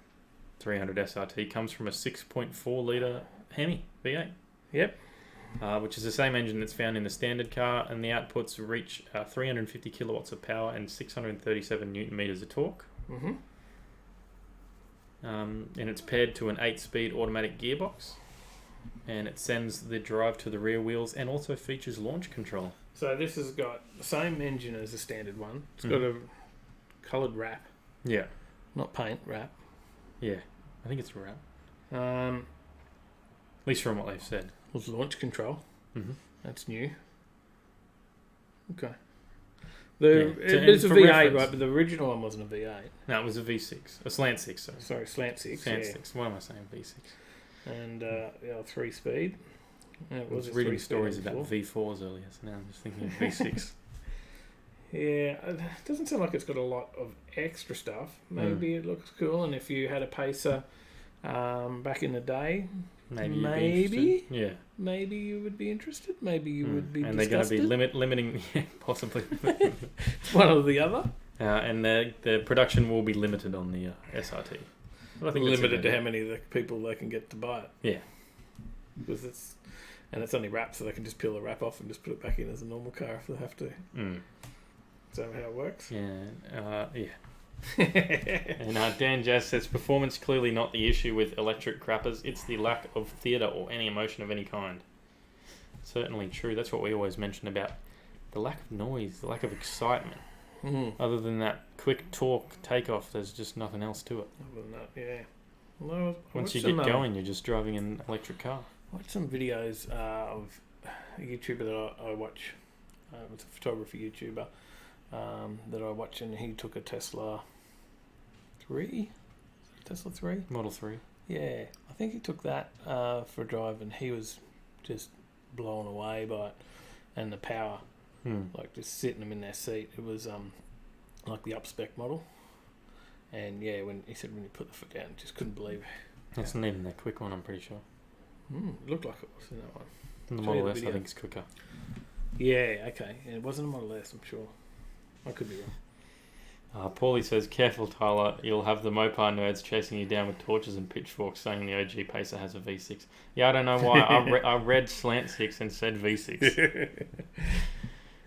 300 SRT comes from a 6.4 litre Hemi V8. Yep. Which is the same engine that's found in the standard car, and the outputs reach 350 kilowatts of power and 637 newton meters of torque. Mm-hmm. And it's paired to an 8-speed automatic gearbox, and it sends the drive to the rear wheels and also features launch control. So this has got the same engine as the standard one. It's got a coloured wrap. Yeah. Not paint, wrap. Yeah. I think it's a wrap. At least from what they've said. Was launch control. Mm-hmm. That's new. Okay. It's a for V8, reference. right? But the original one wasn't a V8. No, it was a V6. A slant 6, sorry. Sorry, slant 6. Slant yeah. 6. What am I saying? V6. And 3-speed. I was reading stories about V4s earlier, so now I'm just thinking of V6. Yeah, it doesn't sound like it's got a lot of extra stuff. Maybe it looks cool, and if you had a pacer back in the day, maybe. Yeah. Maybe you would be interested. Maybe you would be. And disgusted. they're going to be limiting, possibly. One or the other. And the production will be limited on the SRT. Well, I think limited to how many of the people they can get to buy it. Yeah. Because it's only wrapped, so they can just peel the wrap off and just put it back in as a normal car if they have to. Is that how it works? Yeah. And Dan Jazz says, performance clearly not the issue with electric crappers. It's the lack of theatre or any emotion of any kind. Certainly true. That's what we always mention about the lack of noise, the lack of excitement. Other than that quick torque takeoff, there's just nothing else to it. Other than that, yeah. Well, once you get going, you're just driving an electric car. I watched some videos of a YouTuber that I watch. It's a photography YouTuber that I watch, and he took a Tesla 3? Tesla 3? Model 3. Yeah, I think he took that for a drive, and he was just blown away by it and the power. Like just sitting them in their seat. It was like the up-spec model. And yeah, when he said when you put the foot down, just couldn't believe it. It's not even that quick one, I'm pretty sure. It looked like it was in that one. And the Model S, I think, is quicker. Yeah, okay. It wasn't a Model S, I'm sure. I could be wrong. Paulie says, careful, Tyler. You'll have the Mopar nerds chasing you down with torches and pitchforks saying the OG Pacer has a V6. Yeah, I don't know why. I read Slant 6 and said V6.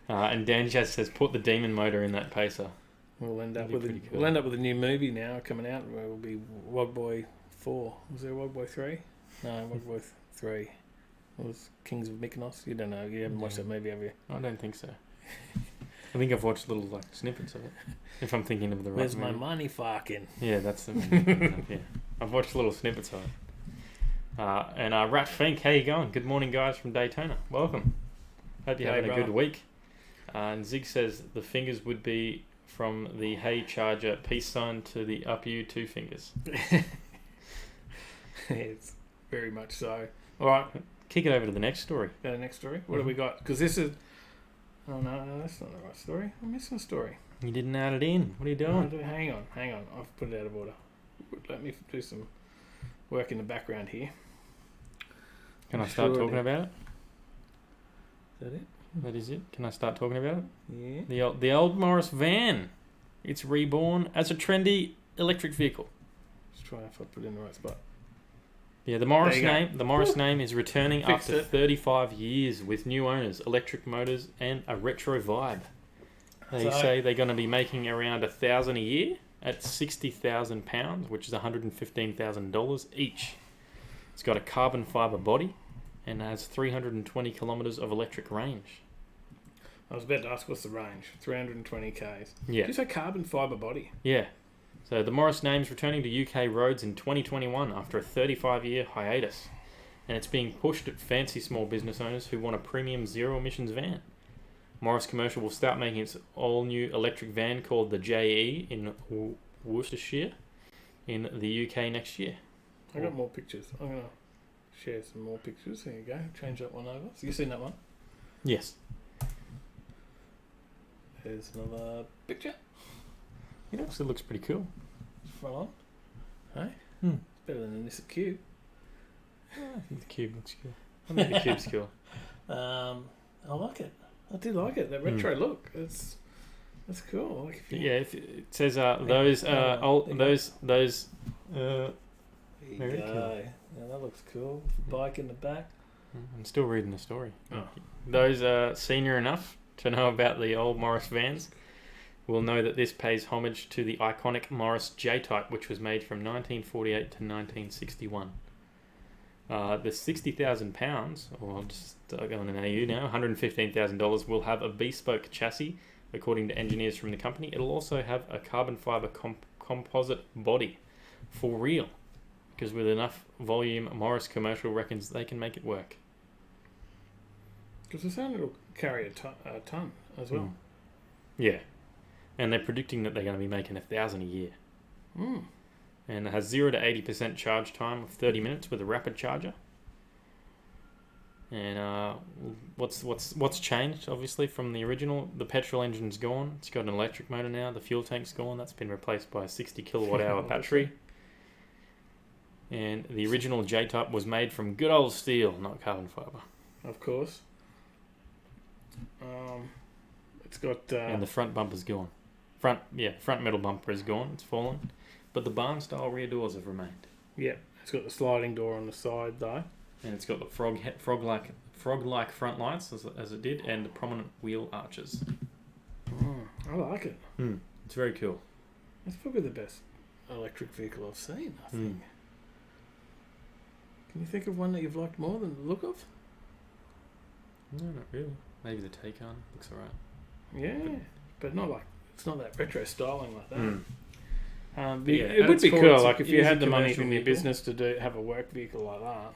And Dan Jazz says, put the Demon motor in that Pacer. We'll end up with a new movie now coming out where it will be Wogboy 4. Was there Wogboy 3? No, Wogboy 3. It was Kings of Mykonos. You don't know. You haven't watched that movie, have you? I don't think so. I think I've watched little snippets of it. If I'm thinking of the right Where's movie. my money fucking? Yeah, that's the movie. Yeah, I've watched little snippets of it. And Rat Fink, how you going? Good morning, guys from Daytona. Welcome. Hope you're having a good week. And Zig says the fingers would be from the Hey Charger peace sign to the up you 2 fingers. It's very much so. All right, kick it over to the next story. Go to the next story. What do we got? Because this is... Oh, no, that's not the right story. I'm missing a story. You didn't add it in. What are you doing? No, hang on. I've put it out of order. Let me do some work in the background here. Can I start talking about it? Is that it? That is it. Can I start talking about it? Yeah. The old Morris van. It's reborn as a trendy electric vehicle. Let's try if I put it in the right spot. Yeah, the Morris name is returning after 35 years with new owners, electric motors, and a retro vibe. They say they're going to be making around $1,000 a year at £60,000, which is $115,000 each. It's got a carbon fibre body and has 320 kilometres of electric range. I was about to ask what's the range. 320 k's. Yeah. Did you say carbon fibre body? Yeah. So the Morris name's returning to UK roads in 2021 after a 35-year hiatus. And it's being pushed at fancy small business owners who want a premium zero-emissions van. Morris Commercial will start making its all-new electric van called the JE in Worcestershire in the UK next year. I got more pictures. I'm going to share some more pictures. There you go. Change that one over. So you've seen that one? Yes. There's another picture. It actually looks pretty cool. Front on. Hey? It's better than this Cube. I think the Cube looks cool. I think the Cube's cool. I like it. I do like it. That retro look. It's That's cool. Like if you, Yeah, if it says there very you go. cool. Yeah, that looks cool. Bike in the back. I'm still reading the story. Oh. Those senior enough to know about the old Morris vans will know that this pays homage to the iconic Morris J-Type, which was made from 1948 to 1961. The £60,000, or I'll just go on an AU now, $115,000 will have a bespoke chassis, according to engineers from the company. It'll also have a carbon fibre composite body for real, because with enough volume, Morris Commercial reckons they can make it work. Because the sound it'll carry a ton as well. Yeah. And they're predicting that they're going to be making 1,000 a year. And it has 0 to 80% charge time of 30 minutes with a rapid charger. And what's changed, obviously, from the original? The petrol engine's gone. It's got an electric motor now. The fuel tank's gone. That's been replaced by a 60 kilowatt hour battery. And the original J-Type was made from good old steel, not carbon fibre. Of course. It's got... and the front bumper's gone. Front metal bumper is gone. It's fallen. But the barn-style rear doors have remained. Yeah, it's got the sliding door on the side, though. And it's got the frog-like front lights, as it did, and the prominent wheel arches. I like it. It's very cool. It's probably the best electric vehicle I've seen, I think. Can you think of one that you've liked more than the look of? No, not really. Maybe the Taycan looks alright. Yeah, but not like it's not that retro styling like that. Yeah, it would be cool, like if you had the money commercial from your vehicle. business to have a work vehicle like that.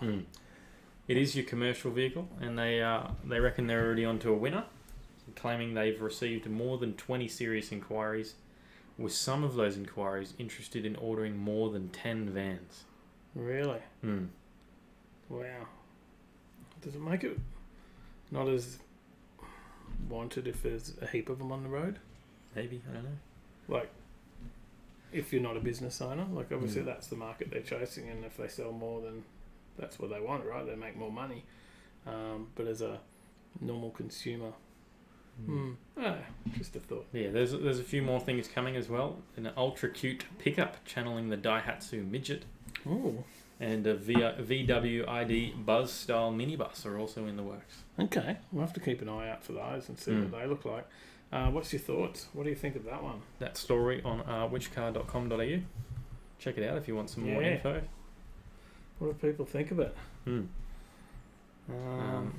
It is your commercial vehicle, and they reckon they're already onto a winner, claiming they've received more than 20 serious inquiries, with some of those inquiries interested in ordering more than 10 vans. Really? Wow. Does it make it not as wanted if there's a heap of them on the road? Maybe, I don't know. Like, if you're not a business owner, like obviously that's the market they're chasing, and if they sell more, then that's what they want, right? They make more money. But as a normal consumer, just a thought. Yeah, there's a few more things coming as well. An ultra cute pickup channeling the Daihatsu Midget. Ooh. And a VW ID Buzz style minibus are also in the works. Okay, we'll have to keep an eye out for those and see what they look like. What's your thoughts? What do you think of that one? That story on whichcar.com.au. Check it out if you want some more info. What do people think of it? We've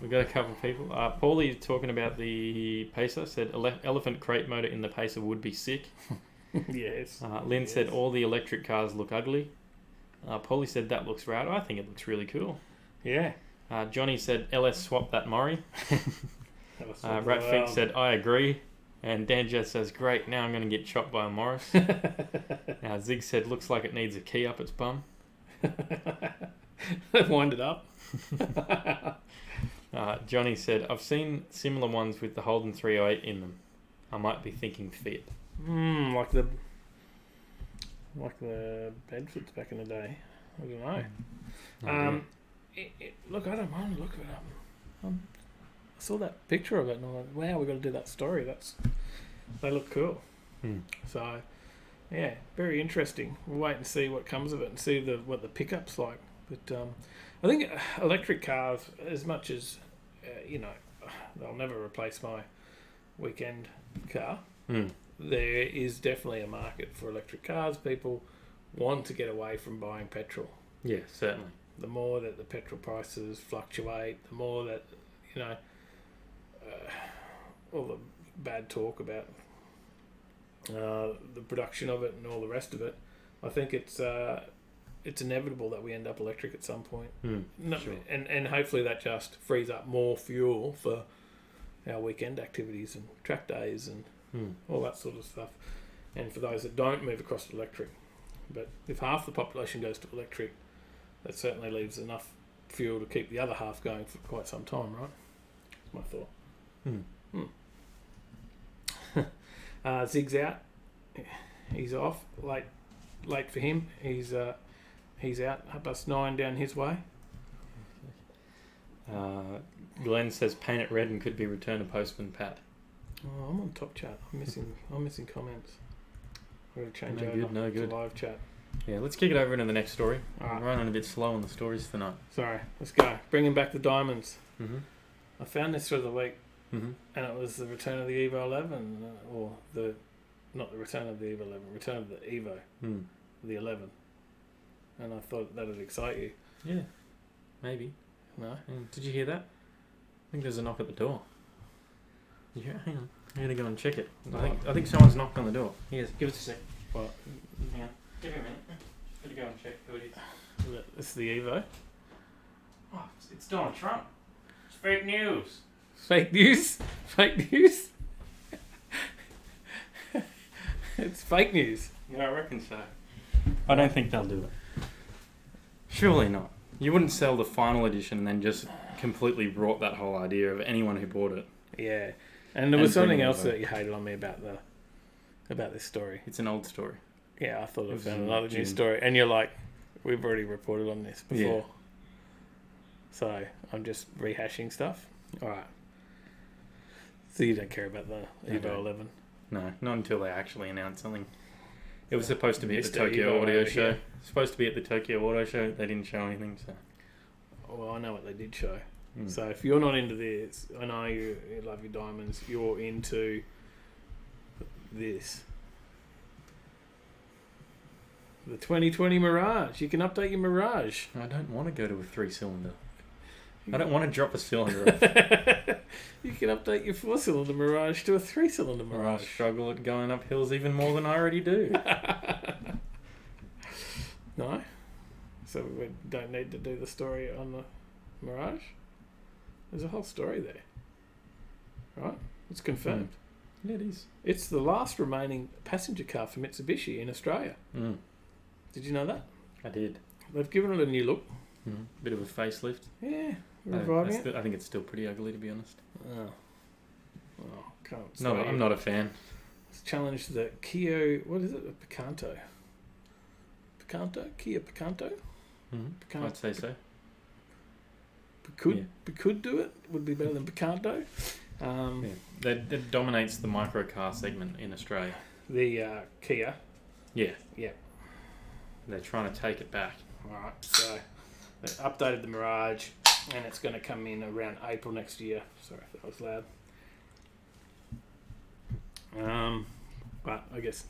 got a couple of people. Paulie talking about the Pacer said elephant crate motor in the Pacer would be sick. Yes. Lynn said all the electric cars look ugly. Paulie said that looks rad. I think it looks really cool. Yeah. Johnny said LS swap that Murray. Ratfink said I agree. And Danjet says great, now I'm going to get chopped by a Morris. Zig said looks like it needs a key up its bum. Wind it up. Johnny said I've seen similar ones with the Holden 308 in them. I might be thinking Fiat. Like the Bedfords back in the day. I don't know. Look, I don't mind. Look at it up. I saw that picture of it and I'm like, wow, we've got to do that story. They look cool. So, yeah, very interesting. We'll wait and see what comes of it and see what the pickup's like. But I think electric cars, as much as, they'll never replace my weekend car. There is definitely a market for electric cars. People want to get away from buying petrol. Yeah, certainly. The more that the petrol prices fluctuate, the more that, all the bad talk about the production of it and all the rest of it, I think it's inevitable that we end up electric at some point. Sure. And hopefully that just frees up more fuel for our weekend activities and track days and all that sort of stuff. And for those that don't move across to electric. But if half the population goes to electric, that certainly leaves enough fuel to keep the other half going for quite some time, right? That's my thought. Zig's out. He's off. Late for him. He's out 9:30 down his way. Glenn says paint it red and could be return to postman Pat. Oh, I'm on top chat. I'm missing comments. I'm going to change No over good, no good. to live chat. Yeah, let's kick it over into the next story. Alright. I'm running a bit slow on the stories tonight. Sorry, let's go. Bringing back the diamonds. Mm-hmm. I found this through the week, Mm-hmm. and it was the return of the Evo 11, not the return of the Evo 11, return of the Evo, Mm. the 11. And I thought that would excite you. Yeah, maybe. No? Did you hear that? I think there's a knock at the door. Yeah, hang on. I'm gonna go and check it. I think someone's knocked on the door. Yes, give us a sec. What? Hang on. Give me a minute. Gotta go and check who it is. This is the Evo. Oh, it's Donald Trump. It's fake news. Fake news? Fake news? It's fake news. Yeah, I reckon so. I don't think they'll do it. Surely not. You wouldn't sell the final edition and then just completely rot that whole idea of anyone who bought it. Yeah. And there was bring something it else over. that you hated on me about this story. It's an old story. Yeah, I thought It I was found in another new June. story. And you're like, we've already reported on this before. Yeah. So I'm just rehashing stuff. Alright. So you don't care about the Evo Okay. 11? No, not until they actually announce something. It was supposed to be at the Mr. Tokyo Evo Audio over Show. here. Supposed to be at the Tokyo Auto Show. They didn't show anything, so. Well, I know what they did show. Mm. So if you're not into this, I know you love your diamonds, you're into this. The 2020 Mirage. You can update your Mirage. I don't want to go to a 3-cylinder. I don't want to drop a cylinder off. You can update your 4-cylinder Mirage to a 3-cylinder I Mirage. struggle at going up hills even more than I already do. No? So we don't need to do the story on the Mirage? There's a whole story there. Right? It's confirmed. Yeah, it is. It's the last remaining passenger car for Mitsubishi in Australia. Mm. Did you know that? I did. They've given it a new look. Bit of a facelift. Yeah, I reviving it. I think it's still pretty ugly, to be honest. Oh. Oh, can't No, sway I'm you. not a fan. It's challenged the Kia, what is it? A Picanto. Kia Picanto? Picanto. I'd say so. Could do it. Would be better than Picanto. That dominates the microcar segment in Australia. The Kia. Yeah. Yeah. They're trying to take it back. Alright, so they updated the Mirage and it's going to come in around April next year. Sorry if that was loud. But I guess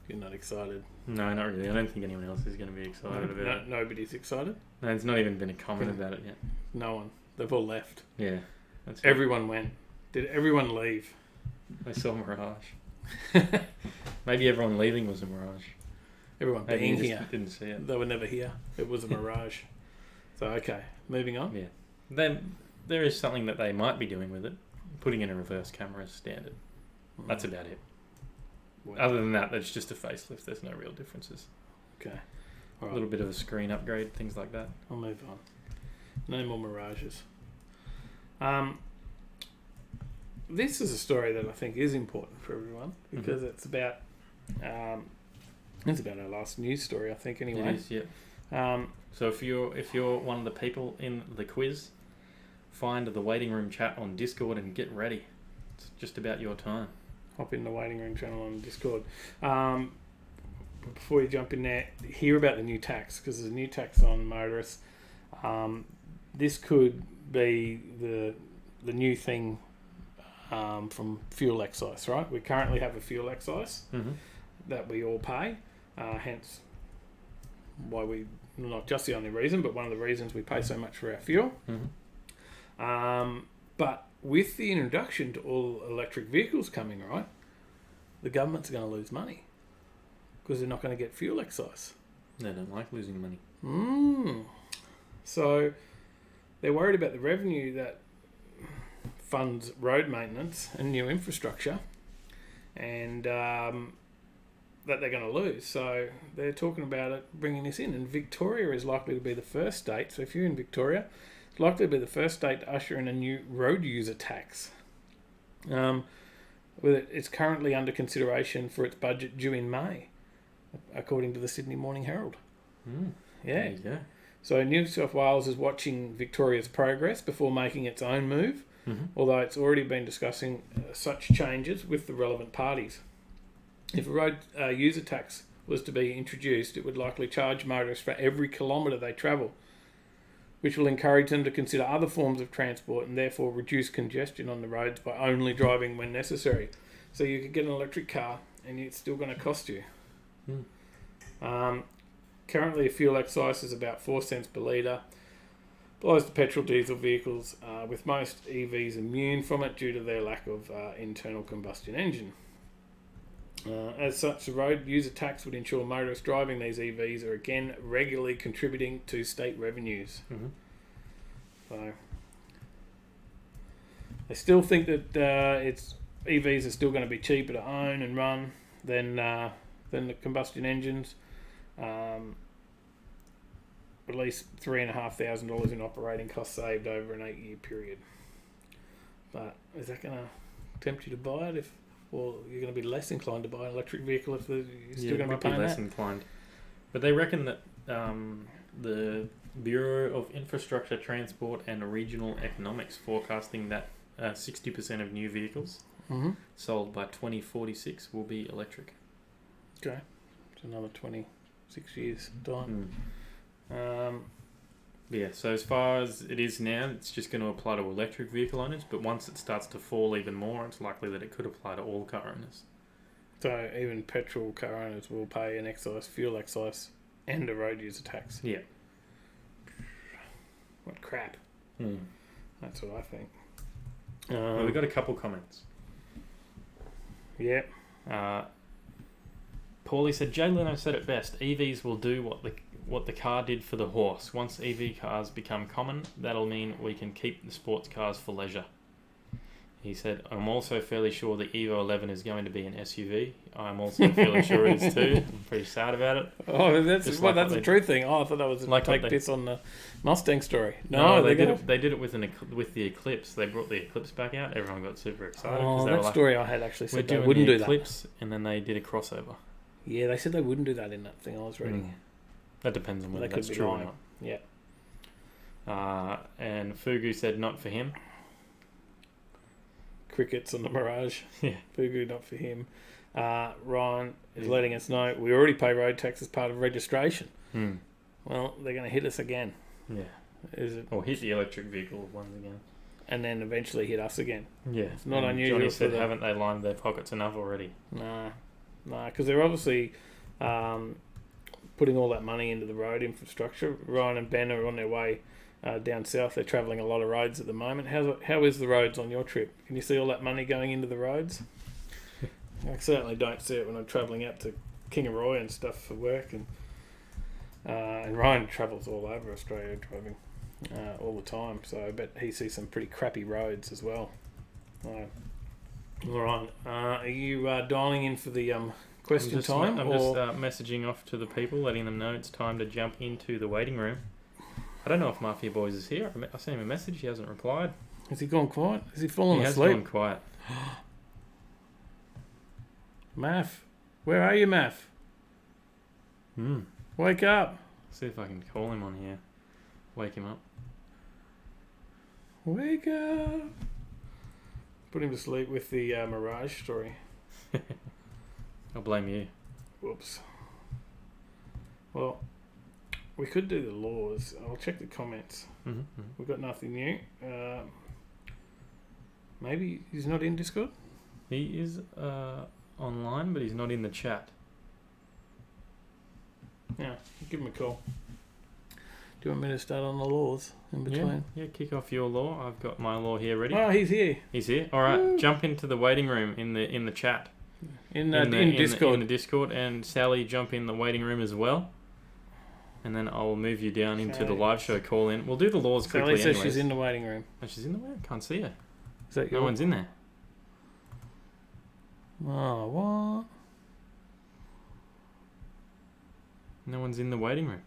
you're not excited. No, not really. I don't think anyone else is going to be excited about it. Nobody's excited. No, there's not even been a comment about it yet. No one. They've all left. Yeah. That's right. Everyone went. Did everyone leave? They saw Mirage. Maybe everyone leaving was a Mirage. Everyone Maybe being you just here. didn't see it. They were never here. It was a mirage. So, okay. Moving on. Yeah. Then there is something that they might be doing with it. Putting in a reverse camera as standard. That's about it. Well, Other than that, it's just a facelift. There's no real differences. okay. A All right. little bit of a screen upgrade, things like that. I'll move on. No more mirages. This is a story that I think is important for everyone because it's about our last news story, I think. Anyway, It is, yeah. So if you're one of the people in the quiz, find the waiting room chat on Discord and get ready. It's just about your time. hop in the waiting room channel on Discord. Before you jump in there, hear about the new tax because there's a new tax on motorists. This could be the new thing from fuel excise, right? We currently have a fuel excise that we all pay, hence why we, not just the only reason, but one of the reasons we pay so much for our fuel. But with the introduction to all electric vehicles coming, right, the government's going to lose money because they're not going to get fuel excise. They don't like losing money. So they're worried about the revenue that funds road maintenance and new infrastructure, and that they're going to lose. So they're talking about it, bringing this in. And Victoria is likely to be the first state. So if you're in Victoria, it's likely to be the first state to usher in a new road user tax. It's currently under consideration for its budget due in May, according to the Sydney Morning Herald. Yeah. There you go. So New South Wales is watching Victoria's progress before making its own move. although it's already been discussing such changes with the relevant parties. If a road user tax was to be introduced, it would likely charge motorists for every kilometre they travel, which will encourage them to consider other forms of transport and therefore reduce congestion on the roads by only driving when necessary. So you could get an electric car and it's still going to cost you. Currently, a fuel excise is about 4 cents per litre. Applies to petrol diesel vehicles, with most EVs immune from it due to their lack of internal combustion engine. As such, the road user tax would ensure motorists driving these EVs are again regularly contributing to state revenues. So they still think that EVs are still going to be cheaper to own and run than the combustion engines. At least $3,500 in operating costs saved over an 8-year period. But is that going to tempt you to buy it? Or you're going to be less inclined to buy an electric vehicle if you're still going to be paying less that? inclined. But they reckon that the Bureau of Infrastructure, Transport and Regional Economics forecasting that 60% of new vehicles sold by 2046 will be electric. Okay. It's another 26 years time. Yeah, so as far as it is now, it's just going to apply to electric vehicle owners, but once it starts to fall even more, it's likely that it could apply to all car owners. So even petrol car owners will pay an excise, fuel excise, and a road user tax. Yeah. What crap. That's what I think. Well, we've got a couple comments. Yeah. Paulie said, Jay Leno said it best, EVs will do what the car did for the horse. Once EV cars become common, that'll mean we can keep the sports cars for leisure. He said, I'm also fairly sure the Evo 11 is going to be an SUV. I'm also fairly sure it is too. I'm pretty sad about it. Oh, that's a true thing. Oh, I thought that was a take piss on the Mustang story. No, they did it with the Eclipse. They brought the Eclipse back out. Everyone got super excited. Oh, that story I had actually said they wouldn't do the that. Eclipse, and then they did a crossover. Yeah, they said they wouldn't do that in that thing I was reading. That depends on whether that's true or not. Yeah. And Fugu said not for him. Crickets on the Mirage. Yeah. Fugu, not for him. Ryan is letting us know we already pay road tax as part of registration. Well, they're going to hit us again. Yeah. Or hit the electric vehicle ones again. And then eventually hit us again. Yeah. It's not unusual. Johnny said, haven't they lined their pockets enough already? Nah, because they're obviously putting all that money into the road infrastructure. Ryan and Ben are on their way down south. They're travelling a lot of roads at the moment. How is the roads on your trip? Can you see all that money going into the roads? I certainly don't see it when I'm travelling out to Kingaroy and stuff for work. And Ryan travels all over Australia driving all the time. So I bet he sees some pretty crappy roads as well. All right. Are you dialing in for the question time? I'm just messaging off to the people, letting them know it's time to jump into the waiting room. I don't know if Mafia Boys is here. I sent him a message. He hasn't replied. Has he gone quiet? Has he fallen asleep? He has gone quiet. Math. Where are you, Math? Wake up. See if I can call him on here. Wake him up. Wake up. Put him to sleep with the Mirage story. I'll blame you. Whoops. Well, we could do the laws. I'll check the comments. We've got nothing new. Maybe he's not in Discord? He is online, but he's not in the chat. Yeah, give him a call. Do you want me to start on the laws in between? Yeah, kick off your law. I've got my law here ready. Oh, he's here. He's here. All right, Woo. Jump into the waiting room in the chat. In Discord. In the Discord, and Sally, jump in the waiting room as well. And then I'll move you down into the live show call in. We'll do the laws quickly. Sally says she's in the waiting room. Oh, she's in the waiting room? Can't see her. Is that no one's in there. Oh, what? No one's in the waiting room.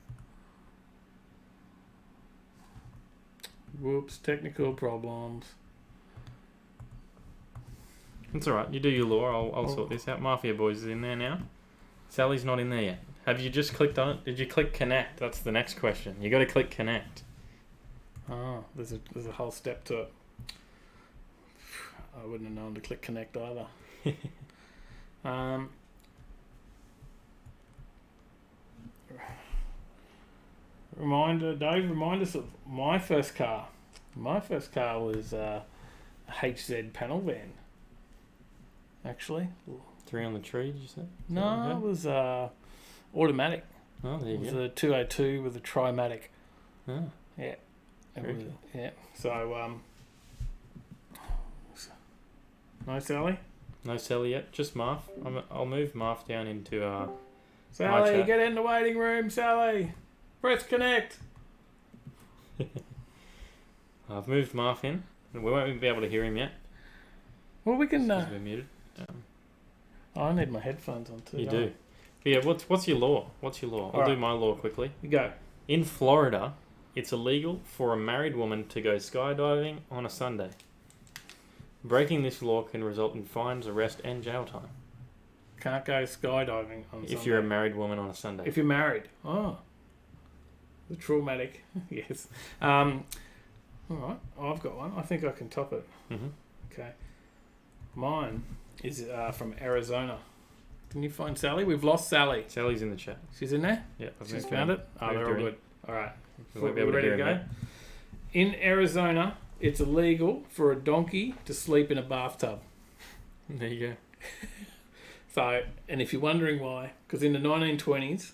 Whoops, technical problems. It's alright, you do your law, I'll sort this out. Mafia Boys is in there now. Sally's not in there yet. Have you just clicked on it? Did you click connect? That's the next question. You got to click connect. Oh, there's a whole step to it. I wouldn't have known to click connect either. Dave, remind us of my first car. My first car was a HZ panel van. Actually, 3 on the tree, did you say? no, it was automatic. Oh, there It you was go. a 202 with a Trimatic. Oh, Yeah. It Very was- cool. Yeah. So, no, Sally? no Sally yet. Just Marv. I'll move Marv down into Sally, chat. get in the waiting room, Sally. Press connect. I've moved Marv in. We won't be able to hear him yet. Well, we can. Because we're muted. I need my headphones on too. You don't do. But yeah, what's your law? What's your law? I'll do Alright. my law quickly. You go. In Florida, it's illegal for a married woman to go skydiving on a Sunday. Breaking this law can result in fines, arrest, and jail time. Can't go skydiving on If Sunday. you're a married woman on a Sunday. If you're married. Oh. The traumatic. Yes. All right. I've got one. I think I can top it. Mm-hmm. Okay. Mine is from Arizona. Can you find Sally? We've lost Sally. Sally's in the chat. She's in there? Yeah, I've She's moved found her it? Oh, Moved they're her all in. good. All right. We won't be able We're to ready to hear go? him In Arizona, it's illegal for a donkey to sleep in a bathtub. yet. There you go. So, and if you're wondering why, because in the 1920s,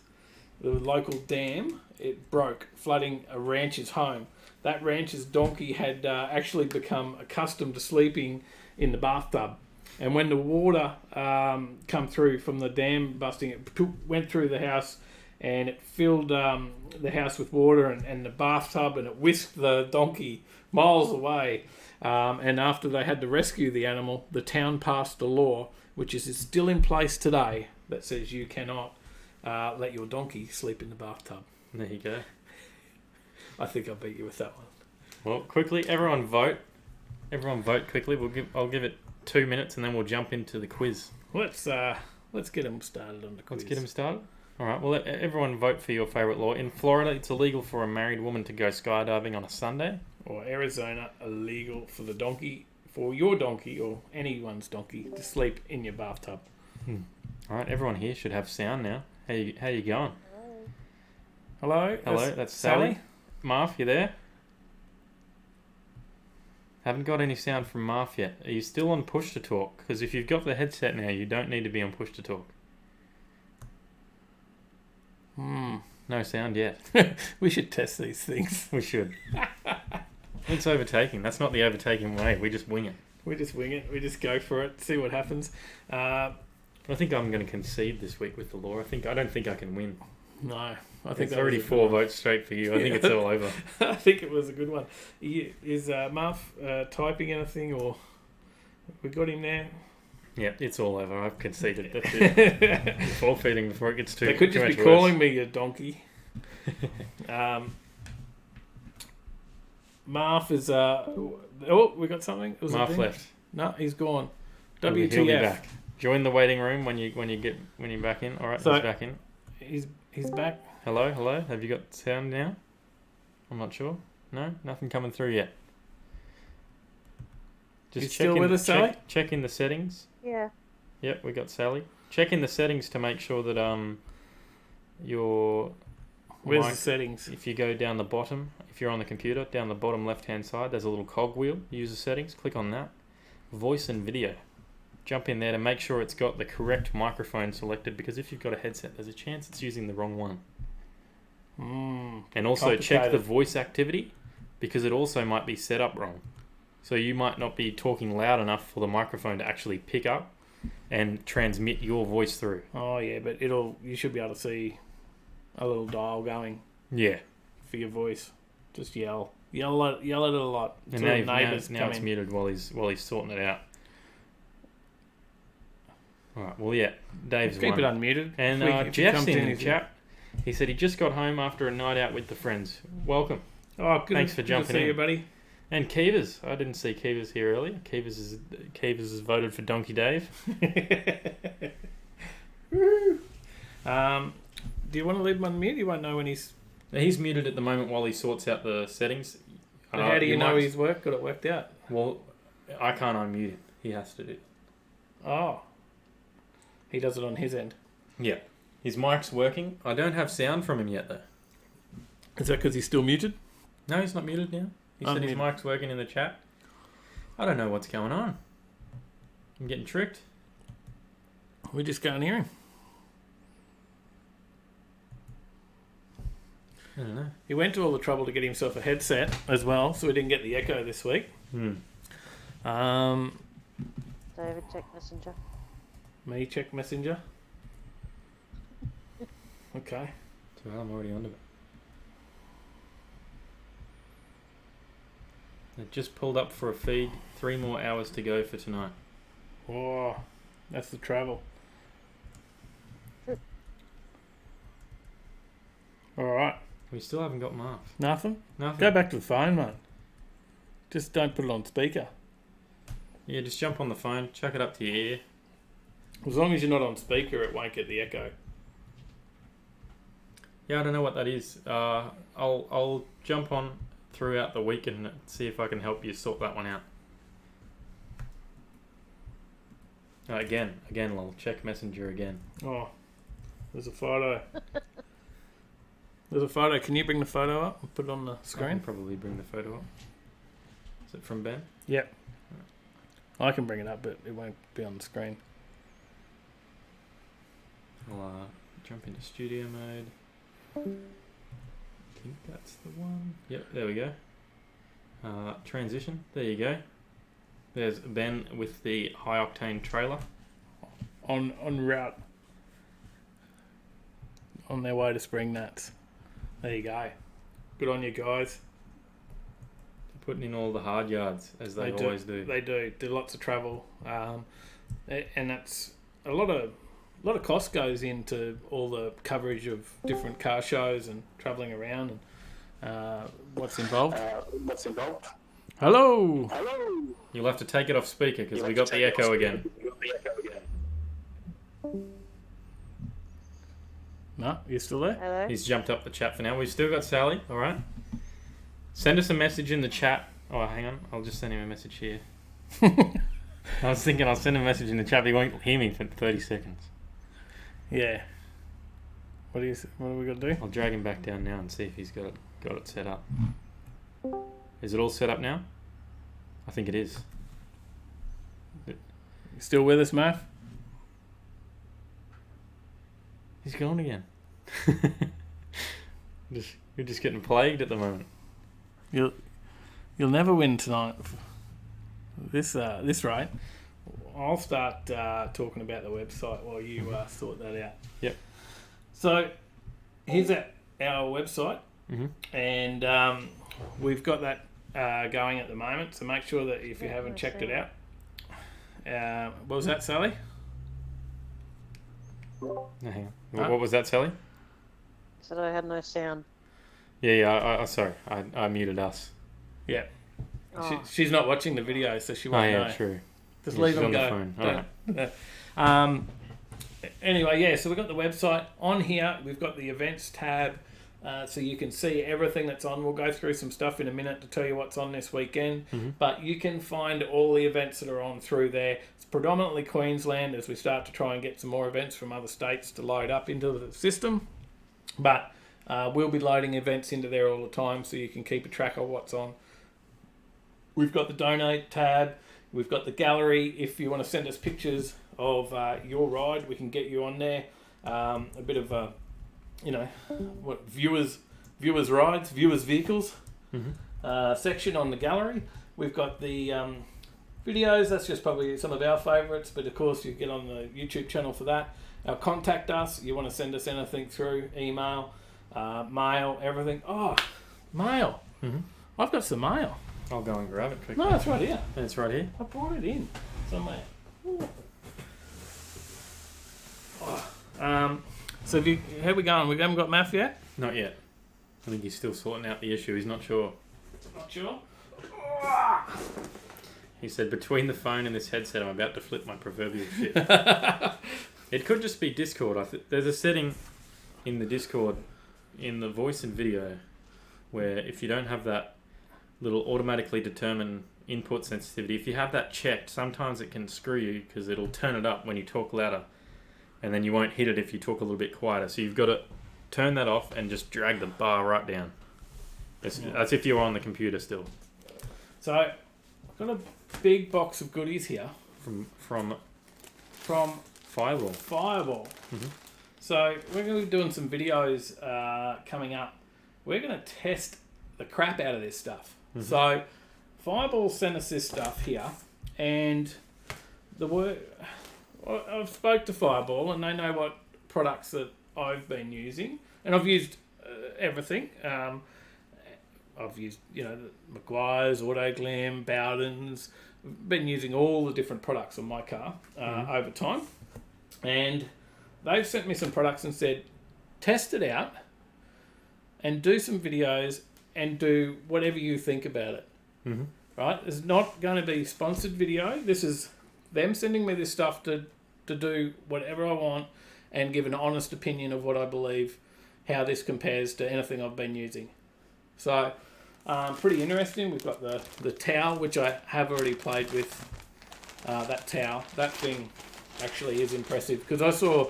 the local dam, it broke, flooding a rancher's home. That rancher's donkey had actually become accustomed to sleeping in the bathtub. And when the water come through from the dam busting, it went through the house and it filled the house with water and the bathtub, and it whisked the donkey miles away. And after they had to rescue the animal, the town passed a law, which is still in place today, that says you cannot let your donkey sleep in the bathtub. There you go. I think I beat you with that one. Well, quickly, everyone vote. Everyone vote quickly. I'll give it 2 minutes and then we'll jump into the quiz. Let's get them started on the quiz. Let's get them started. All right. Well, everyone vote for your favourite law. In Florida, it's illegal for a married woman to go skydiving on a Sunday. Or Arizona, illegal for your donkey or anyone's donkey to sleep in your bathtub. All right. Everyone here should have sound now. How you going? Hello. Hello. That's Sally. Marv, you there? Haven't got any sound from Marv yet. Are you still on push to talk? Because if you've got the headset now, you don't need to be on push to talk. No sound yet. We should test these things. We should. It's overtaking. That's not the overtaking way. We just wing it. We just wing it. We just go for it. See what happens. I think I'm going to concede this week with the law. I don't think I can win. No, I think It's that already was a good 4 one. votes straight for you. I think it's all over. I think it was a good one. Is Marv typing anything, or we got him there? Yeah, it's all over. I've conceded. That's it. I'm forfeiting before it gets too. They could too just be much calling me a donkey. Marv is we got something. It was a Marv thing? left. No, he's gone. He'll be WTF? back. Join the waiting room when you're back in. All right, So- he's back in. He's back. Hello. Have you got sound now? I'm not sure. No, nothing coming through yet. You still with us, Sally? Check in the settings. Yeah. Yep, we got Sally. Check in the settings to make sure that your Where's mic, the settings? if you go down the bottom, if you're on the computer, down the bottom left-hand side, there's a little cog wheel. User settings. Click on that. Voice and video. Jump in there to make sure it's got the correct microphone selected, because if you've got a headset, there's a chance it's using the wrong one. And also check the complicated. voice activity, because it also might be set up wrong. So you might not be talking loud enough for the microphone to actually pick up and transmit your voice through. Oh yeah, but you should be able to see a little dial going Yeah. for your voice. Just yell at it a lot. And Till now, neighbours now come it's in. muted while he's sorting it out. All right. Well, yeah. Dave's Keep won. it unmuted. And If he Jeff's comes in the he's chat. He said he just got home after a night out with the friends. Welcome. Oh, good. Thanks for good jumping to see in. you, buddy. And Keevers. I didn't see Keevers here earlier. Keevers has voted for Donkey Dave. Do you want to leave him on mute? You won't know when he's. He's muted at the moment while he sorts out the settings. How do you know might- he's got it worked out? Well, I can't unmute him. he has to do. Oh. He does it on his end. Yeah. His mic's working. I don't have sound from him yet, though. Is that because he's still muted? No, he's not muted now. He said his Unmuted. mic's working in the chat. I don't know what's going on. I'm getting tricked. We just can't hear him. I don't know. He went to all the trouble to get himself a headset as well, so we didn't get the echo this week. Hmm. David, check Messenger. Me check Messenger. Okay. So I'm already onto it. It just pulled up for a feed. 3 more hours to go for tonight. Oh, that's the travel. All right. We still haven't got Marv. Nothing? Nothing. Go back to the phone, mate. Just don't put it on speaker. Yeah, just jump on the phone, chuck it up to your ear. As long as you're not on speaker, it won't get the echo. Yeah, I don't know what that is. I'll jump on throughout the week and see if I can help you sort that one out. Again, lol. Check Messenger again. Oh, there's a photo. There's a photo. Can you bring the photo up and put it on the I can screen? probably bring the photo up. Is it from Ben? Yep. I can bring it up, but it won't be on the screen. I'll jump into studio mode. I think that's the one. Yep, there we go. Transition. There you go. There's Ben with the high octane trailer. On route. On their way to Spring Nuts. There you go. Good on you guys. Putting in all the hard yards, as they always do. They do. Do lots of travel. And that's a lot of cost goes into all the coverage of different car shows and travelling around and what's involved. Hello. You'll have to take it off speaker because we got the echo again. No, you still there? Hello? He's jumped up the chat for now. We've still got Sally, alright? Send us a message in the chat. Oh, hang on. I'll just send him a message here. I was thinking I'll send him a message in the chat, but he won't hear me for 30 seconds. Yeah. What are we got to do? I'll drag him back down now and see if he's got it set up. Is it all set up now? I think it is. You still with us, Matt? He's gone again. You're just getting plagued at the moment. You'll never win tonight. This rate. I'll start talking about the website while you sort that out. Yep. So here's our website, and we've got that going at the moment. So make sure that if you haven't checked it out, what was that, Sally? No, hang on. What was that, Sally? Said I had no sound. Yeah. Sorry, I muted us. Yeah. Oh. She's not watching the video, so she won't know. True. Just Yeah, leave she's them on go. the phone. All right. Anyway, yeah, so we've got the website on here. We've got the events tab, so you can see everything that's on. We'll go through some stuff in a minute to tell you what's on this weekend. But you can find all the events that are on through there. It's predominantly Queensland as we start to try and get some more events from other states to load up into the system. But we'll be loading events into there all the time so you can keep a track of what's on. We've got the donate tab. We've got the gallery. If you want to send us pictures of your ride, we can get you on there. A bit of viewers rides, viewers vehicles section on the gallery. We've got the videos. That's just probably some of our favourites, but of course you get on the YouTube channel for that. Contact us. You want to send us anything through email, mail, everything. Oh, mail. I've got some mail. I'll go and grab it quickly. No, it's right here. It's right here. I brought it in somewhere. So how we going? We haven't got Math yet? Not yet. I think he's still sorting out the issue. He's not sure. Not sure. He said, between the phone and this headset, I'm about to flip my proverbial shit. It could just be Discord. There's a setting in the Discord, in the voice and video, where if you don't have that little automatically determine input sensitivity. If you have that checked, sometimes it can screw you because it'll turn it up when you talk louder, and then you won't hit it if you talk a little bit quieter. So you've got to turn that off and just drag the bar right down. As if you were on the computer still. So I've got a big box of goodies here From Fireball. Mm-hmm. So we're going to be doing some videos coming up. We're going to test the crap out of this stuff. Mm-hmm. So Fireball sent us this stuff here, and I've spoke to Fireball, and they know what products that I've been using, and I've used everything. I've used, the Maguire's, Autoglim, Bowden's. I've been using all the different products on my car over time. And they've sent me some products and said, test it out and do some videos and do whatever you think about it. Mm-hmm. Right? It's not going to be a sponsored video. This is them sending me this stuff to do whatever I want and give an honest opinion of what I believe, how this compares to anything I've been using. So, pretty interesting. We've got the towel, which I have already played with. That towel. That thing actually is impressive because I saw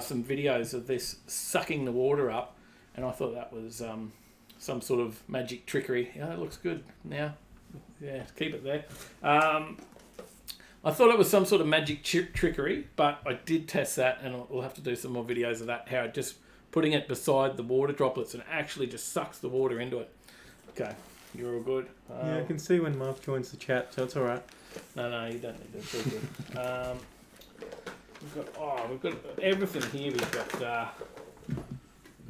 some videos of this sucking the water up, and I thought that was some sort of magic trickery. Yeah, it looks good now. Yeah, keep it there. I thought it was some sort of magic trickery, but I did test that, and we'll have to do some more videos of that, how just putting it beside the water droplets and actually just sucks the water into it. Okay, you're all good. Yeah, I can see when Mark joins the chat, so it's all right. No, you don't need to. It's all good. We've got everything here. We've got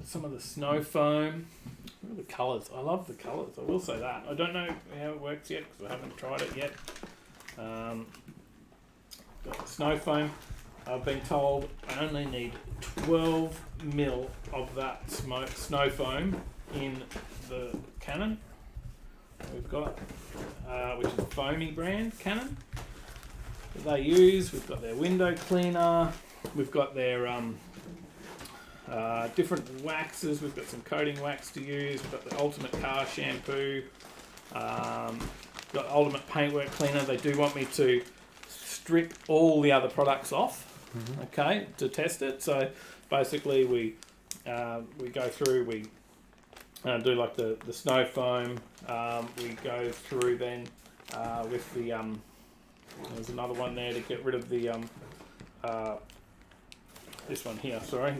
some of the snow foam. Look at the colours. I love the colours. I will say that. I don't know how it works yet because I haven't tried it yet. Got the snow foam. I've been told I only need 12 mil of that snow foam in the cannon. We've got, which is a foamy brand cannon that they use. We've got their window cleaner. We've got their different waxes. We've got some coating wax to use. We've got the ultimate car shampoo. Got ultimate paintwork cleaner. They do want me to strip all the other products off. Mm-hmm. Okay, to test it. So basically we go through, we do like the snow foam. We go through then with the there's another one there to get rid of the this one here, sorry,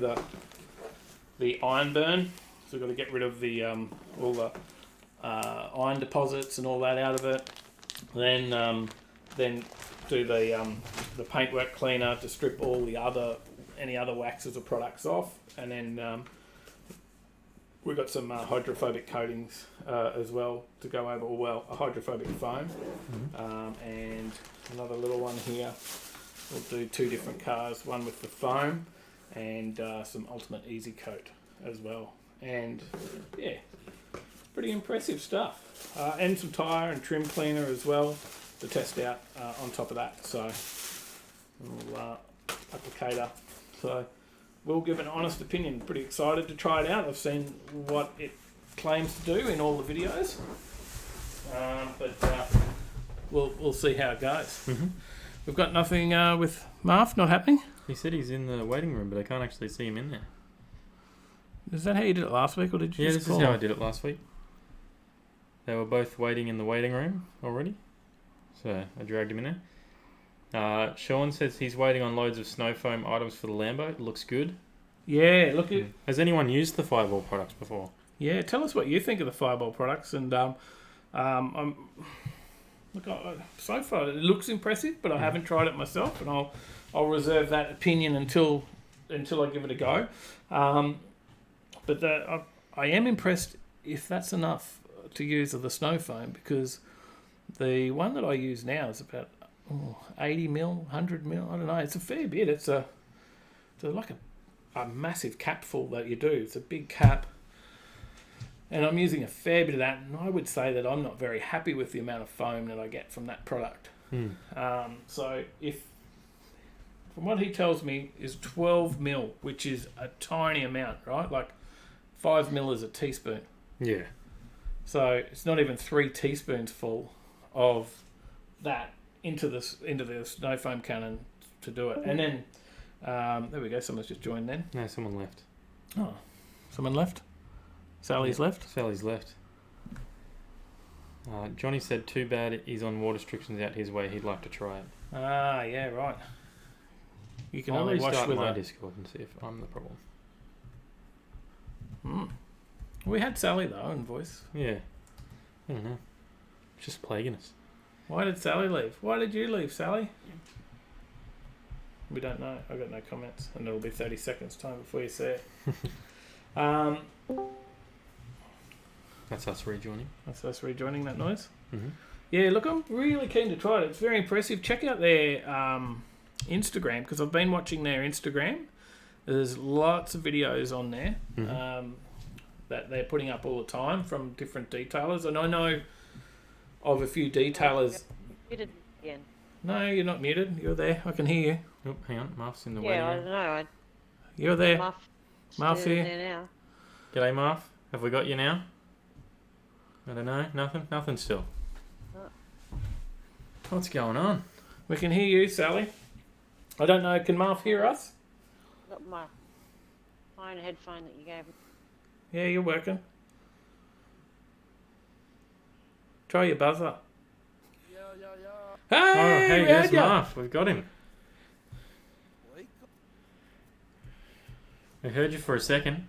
the iron burn. So we've got to get rid of the all the iron deposits and all that out of it. Then do the paintwork cleaner to strip all the any other waxes or products off, and then we've got some hydrophobic coatings as well to go over, or well, a hydrophobic foam, and another little one here. We'll do two different cars, one with the foam and some ultimate easy coat as well, and yeah, pretty impressive stuff, and some tyre and trim cleaner as well to test out on top of that. So we'll applicator. So we'll give an honest opinion. Pretty excited to try it out. I've seen what it claims to do in all the videos, but we'll see how it goes. Mm-hmm. We've got nothing with Marv, not happening. He said he's in the waiting room, but I can't actually see him in there. Is that how you did it last week, or did you? Yeah, just this is how I did it last week. They were both waiting in the waiting room already, so I dragged him in there. Sean says he's waiting on loads of snow foam items for the Lambo. It looks good. Yeah, look at. Has anyone used the Fireball products before? Yeah, tell us what you think of the Fireball products, and so far it looks impressive, but I haven't tried it myself, and I'll reserve that opinion until I give it a go. But I am impressed if that's enough to use of the snow foam, because the one that I use now is about 80 mil, 100 mil. I don't know. It's a fair bit. It's like a massive capful that you do. It's a big cap. And I'm using a fair bit of that, and I would say that I'm not very happy with the amount of foam that I get from that product. So if, from what he tells me, is 12 mil, which is a tiny amount, right? Like 5 mil is a teaspoon. Yeah. So it's not even 3 teaspoons full of that into the snow foam cannon to do it. And then there we go. Someone's just joined. Then No, someone left. oh, someone left. Sally's left. Sally's left. Johnny said, too bad he's on water restrictions out his way. He'd like to try it. Ah, yeah, right. You can I'll only wash restart with my a... Discord and see if I'm the problem. We had Sally, though, in voice. Yeah. I don't know. It's just plaguing us. Why did Sally leave? Why did you leave, Sally? We don't know. I've got no comments. And it'll be 30 seconds time before you see it. That's us rejoining. That's us rejoining that noise. Mm-hmm. Yeah, look, I'm really keen to try it. It's very impressive. Check out their Instagram, because I've been watching their Instagram. There's lots of videos on there that they're putting up all the time from different detailers. And I know of a few detailers... Muted again. No, you're not muted. You're there. I can hear you. Oh, hang on. Marf's in the Yeah, I waiting don't room. know. You're there. Marf's still here. there now. G'day, Marf. Have we got you now? I don't know. Nothing? Nothing still. What's going on? We can hear you, Sally. I don't know. Can Marf hear us? Got my phone headphone that you gave me. Yeah, you're working. Try your buzzer. Hey, Oh, hey, we there's had ya. Marf. We've got him. I heard you for a second.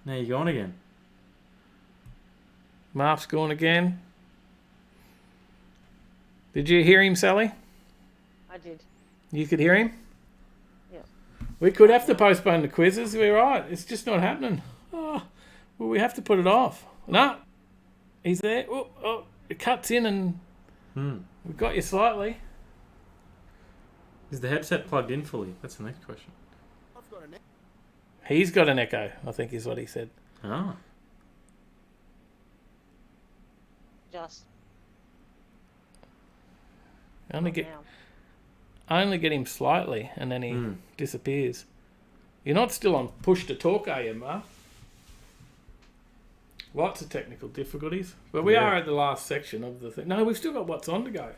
Now you're gone again. Marf's gone again. Did you hear him, Sally? I did. You could hear him? Yeah. We could have to postpone the quizzes. We're right. It's just not happening. Oh, well, we have to put it off. No. He's there. Oh, it cuts in and we've got you slightly. Is the headset plugged in fully? That's the next question. He's got an echo, I think is what he said. Oh. Just Only get him slightly and then he disappears. You're not still on push to talk, are you, Mark? Lots of technical difficulties. But we are at the last section of the thing. No, we've still got what's on to go.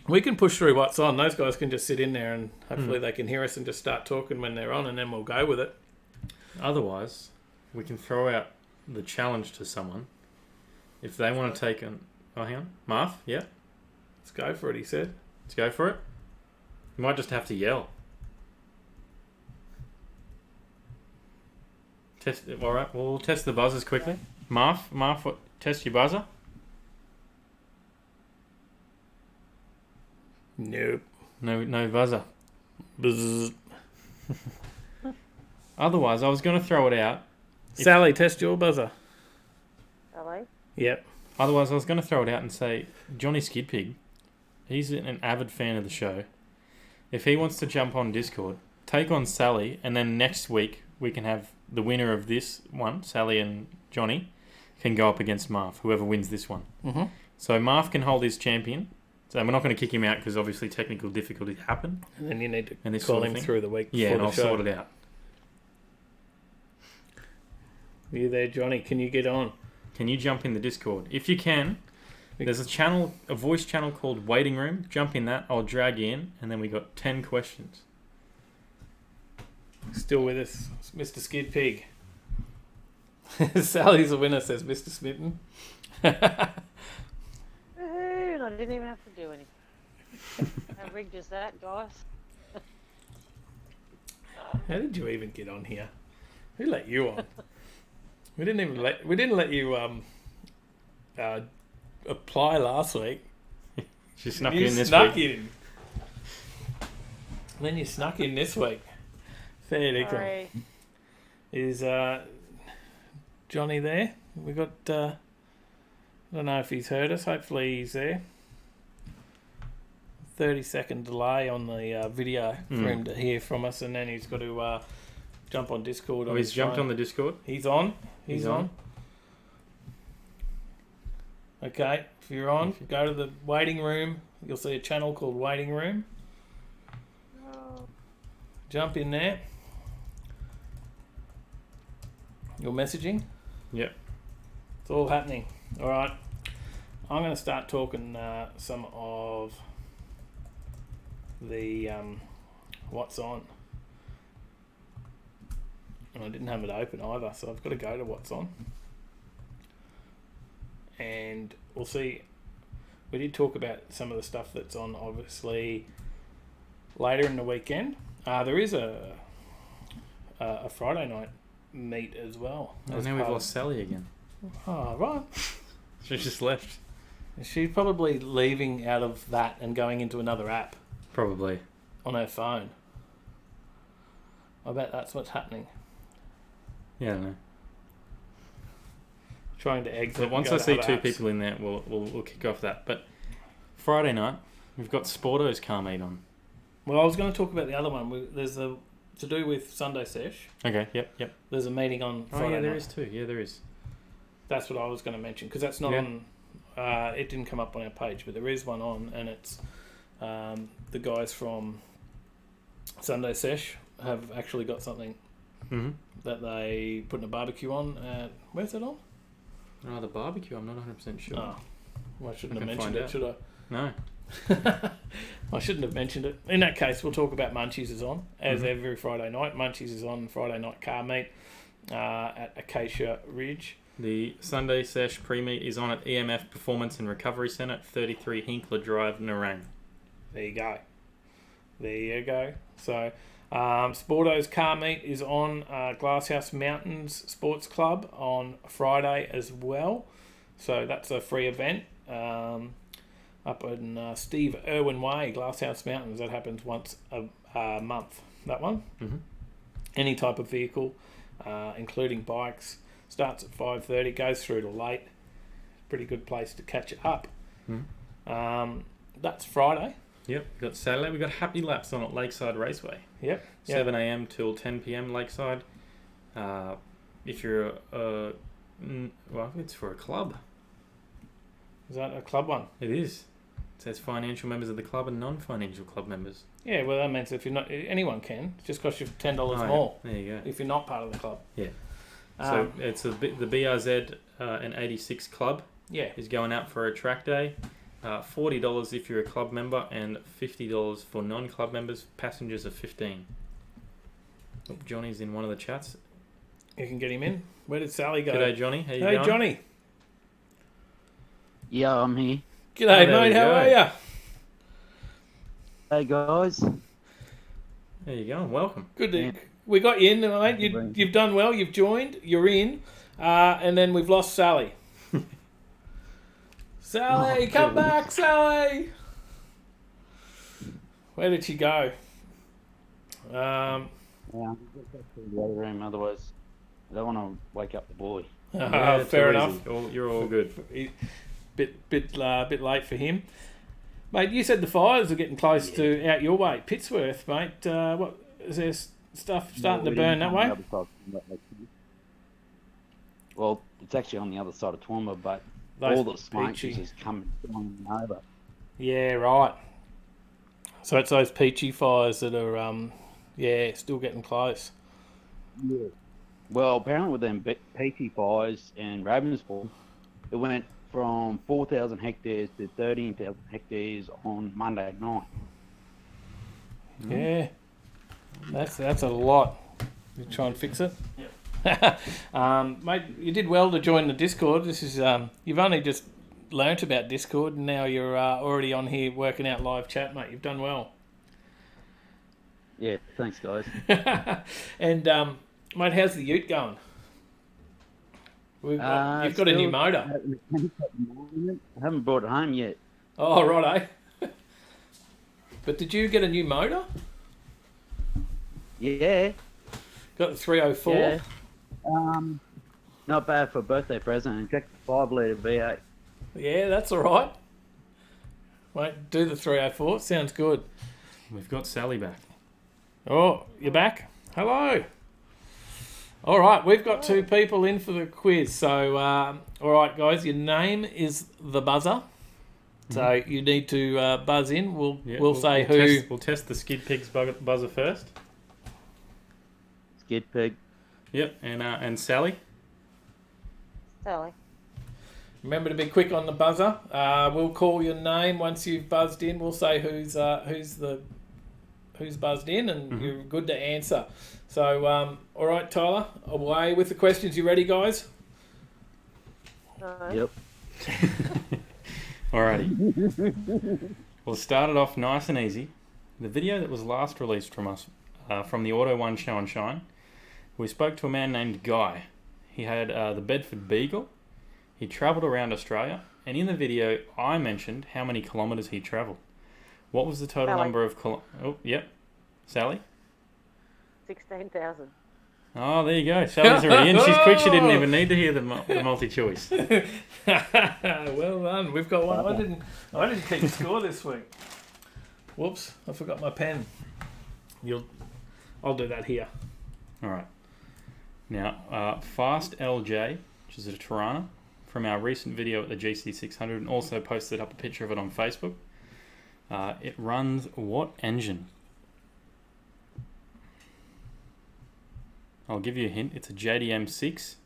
We can push through what's on. Those guys can just sit in there and hopefully they can hear us and just start talking when they're on and then we'll go with it. Otherwise, we can throw out the challenge to someone. If they want to take an... Oh, hang on. Marf, yeah? Let's go for it, he said. Let's go for it. You might just have to yell. Test it. All right, we'll test the buzzers quickly. Marf, what, test your buzzer. Nope. No buzzer. Buzz. Otherwise, I was going to throw it out. Sally, test your buzzer. hello. Yep. Otherwise, I was going to throw it out and say, Johnny Skidpig, he's an avid fan of the show. If he wants to jump on Discord, take on Sally, and then next week we can have the winner of this one, Sally and Johnny, can go up against Marf, whoever wins this one. Mm-hmm. So Marf can hold his champion. So we're not going to kick him out because obviously technical difficulties happen. And then you need to And this call sort of him thing. through the week Yeah, before and the I'll show. sort it out. Are you there, Johnny? Can you get on? Can you jump in the Discord? If you can, there's a voice channel called Waiting Room. Jump in that. I'll drag you in, and then we got 10 questions. Still with us, Mr. Skid Pig. Sally's the winner, says Mr. Smitten. Woohoo! And I didn't even have to do anything. How rigged is that, guys? How did you even get on here? Who let you on? We didn't let you apply last week. She snuck You in this snuck week. in. Then you snuck in this week. Fair dinkum. Sorry. Is Johnny there? We got. I don't know if he's heard us. Hopefully he's there. 30-second delay on the video for him to hear from us, and then he's got to jump on Discord. Oh, he's jumped on the Discord? He's on. He's on. Okay, if you're on, go to the waiting room. You'll see a channel called Waiting Room. Jump in there. Your messaging? Yep. It's all happening. All right. I'm going to start talking some of the what's on. And I didn't have it open either, so I've got to go to what's on. And we'll see. We did talk about some of the stuff that's on, obviously, later in the weekend. There is a Friday night meet as well. And now we've lost Sally again. Oh, right. She just left. She's probably leaving out of that and going into another app Probably. on her phone. I bet that's what's happening. Yeah, I don't know. Trying to exit. But once and I go to see other two apps. people in there, we'll kick off that. But Friday night, we've got Sporto's car meet on. Well, I was going to talk about the other one. There's a to do with Sunday Sesh. Okay, yep. There's a meeting on Friday Oh, yeah, there night. is too. Yeah, there is. That's what I was going to mention because that's not Yeah. on. It didn't come up on our page, but there is one on, and it's the guys from Sunday Sesh have actually got something Mm-hmm. that they put in a barbecue on. Where's it on? Oh, the barbecue, I'm not 100% sure. Oh, well, I shouldn't I have can mentioned find it, out. should I? No. I shouldn't have mentioned it. In that case, we'll talk about Munchies is on, as Mhm. every Friday night. Munchies is on Friday night car meet at Acacia Ridge. The Sunday Sesh pre-meet is on at EMF Performance and Recovery Centre, 33 Hinkler Drive, Nerang. There you go. There you go. So, Sporto's car meet is on Glasshouse Mountains Sports Club on Friday as well. So that's a free event up in Steve Irwin Way, Glasshouse Mountains. That happens once a month. That one. Mm-hmm. Any type of vehicle, including bikes, starts at 5:30, goes through to late. Pretty good place to catch it up. Mm-hmm. That's Friday. Yep, we've got Saturday. We've got Happy Laps on at Lakeside Raceway. Yep. 7 a.m. till 10 p.m. Lakeside. If you're well, it's for a club. Is that a club one? It is. It says financial members of the club and non-financial club members. Yeah, well, that means if you're not, anyone can. It just costs you $10 Oh, more There you go. if you're not part of the club. Yeah. So it's the BRZ and 86 club Yeah. is going out for a track day. $40 if you're a club member and $50 for non-club members. Passengers are $15. Oh, Johnny's in one of the chats. You can get him in. Where did Sally go? G'day, Johnny. How you Hey, going? Johnny. Yeah, I'm here. G'day, there we mate. How go. are you? Hey guys. There you go. Welcome. Good. To, Yeah. We got you in, mate. You've done well. You've joined. You're in. And then we've lost Sally. Sally, come back, Sally. Where did she go? Yeah, I'm just back to the other room, otherwise I don't want to wake up the boy. Yeah, it's fair all enough. easy. You're all good. Bit late for him, mate. You said the fires are getting close to out your way, Pittsworth, mate. What is there stuff starting to burn that way? Well, it's actually on the other side of Toowoomba, but Those all the smoke peachy. is just coming over. Yeah, right. So it's those peachy fires that are, still getting close. Yeah. Well, apparently with them peachy fires in Ravensbourne, it went from 4,000 hectares to 13,000 hectares on Monday night. Yeah, that's a lot. You try and fix it. Mate, you did well to join the Discord. This is you've only just learnt about Discord, and now you're already on here working out live chat, mate. You've done well. Yeah, thanks guys. And mate, how's the Ute going? You've got a Still new motor. at the mechanic at the moment. I haven't brought it home yet. Oh, right, eh? But did you get a new motor? Yeah. Got the 304? Yeah. Not bad for a birthday present. And check the 5-litre V8. Yeah, that's all right. Wait, do the 304. Sounds good. We've got Sally back. Oh, you're back? Hello. All right, we've got two people in for the quiz. So, all right, guys, your name is the buzzer. So you need to buzz in. We'll say who. We'll test the Skid Pig's buzzer first. Skid Pig. Yep, and Sally. Sally. Remember to be quick on the buzzer. We'll call your name once you've buzzed in. We'll say who's buzzed in, and you're good to answer. So, all right, Tyler, away with the questions. You ready, guys? No. Yep. Alrighty. We'll start it off nice and easy. The video that was last released from us, from the Auto One Show and Shine, we spoke to a man named Guy. He had the Bedford Beagle. He travelled around Australia, and in the video, I mentioned how many kilometres he travelled. What was the total Sally. number of Oh, yep. Sally? 16,000. Oh, there you go. Sally's already in. She's quick. She didn't even need to hear the multi-choice. Well done. We've got one. I didn't keep score this week. Whoops! I forgot my pen. I'll do that here. All right. Now, Fast LJ, which is a Tirana, from our recent video at the GC600, and also posted up a picture of it on Facebook. It runs what engine? I'll give you a hint. It's a JDM 6.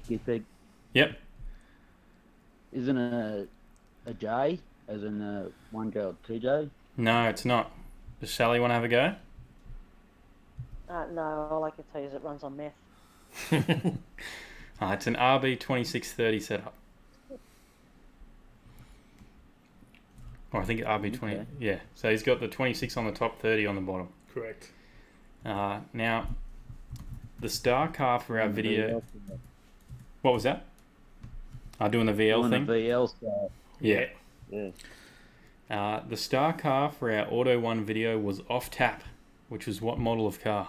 Get big. Yep. Isn't a J, as in a 1J or 2J? No, it's not. Does Sally want to have a go? No, all I can tell you is it runs on meth. It's an RB2630 setup. Or I think RB20. Okay. Yeah. So he's got the 26 on the top, 30 on the bottom. Correct. Now, the star car for our video. What was that? Doing the VL thing? The VL star. Yeah. Yeah. The star car for our Auto One video was Off Tap, which was what model of car?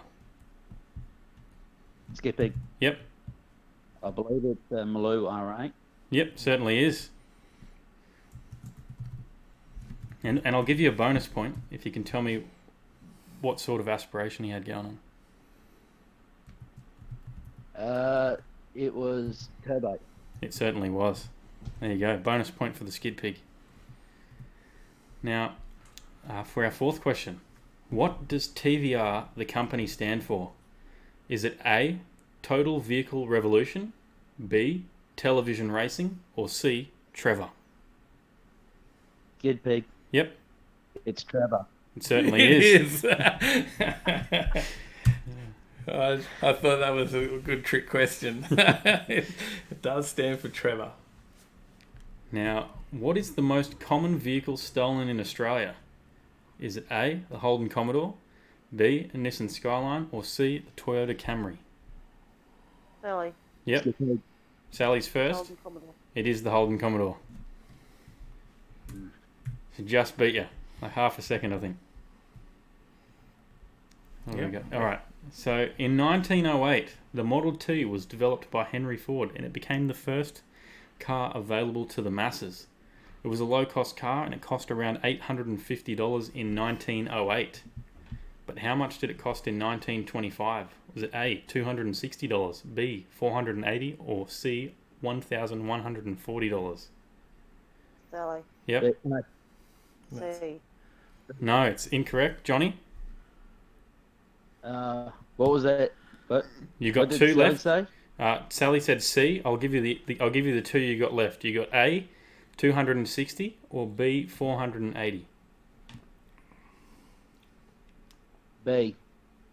Skippy. Yep. I believe it's Maloo R8. Yep, certainly is. And I'll give you a bonus point if you can tell me what sort of aspiration he had going on. It was turbo. It certainly was. There you go. Bonus point for the skid pig. Now, for our fourth question, what does TVR, the company, stand for? Is it A, Total Vehicle Revolution, B, Television Racing, or C, Trevor? Skid pig. Yep, It's Trevor. it certainly It is. is. I thought that was a good trick question. It does stand for Trevor. Now, what is the most common vehicle stolen in Australia? Is it A, the Holden Commodore, B, a Nissan Skyline, or C, the Toyota Camry? Sally. Yep, Skid pig. Sally's first. Golden Commodore. It is the Holden Commodore. She just beat you. Like half a second, I think. There we go. All right. So, in 1908, the Model T was developed by Henry Ford, and it became the first car available to the masses. It was a low-cost car, and it cost around $850 in 1908. But how much did it cost in 1925? Was it A, $260, B, $480, or C, $1,140? Sally. Yep. C. No, it's incorrect. Johnny, What was that? But you got what did two Sally left. say? Sally said C. I'll give you the two you got left. You got A, 260, or B, 480. B.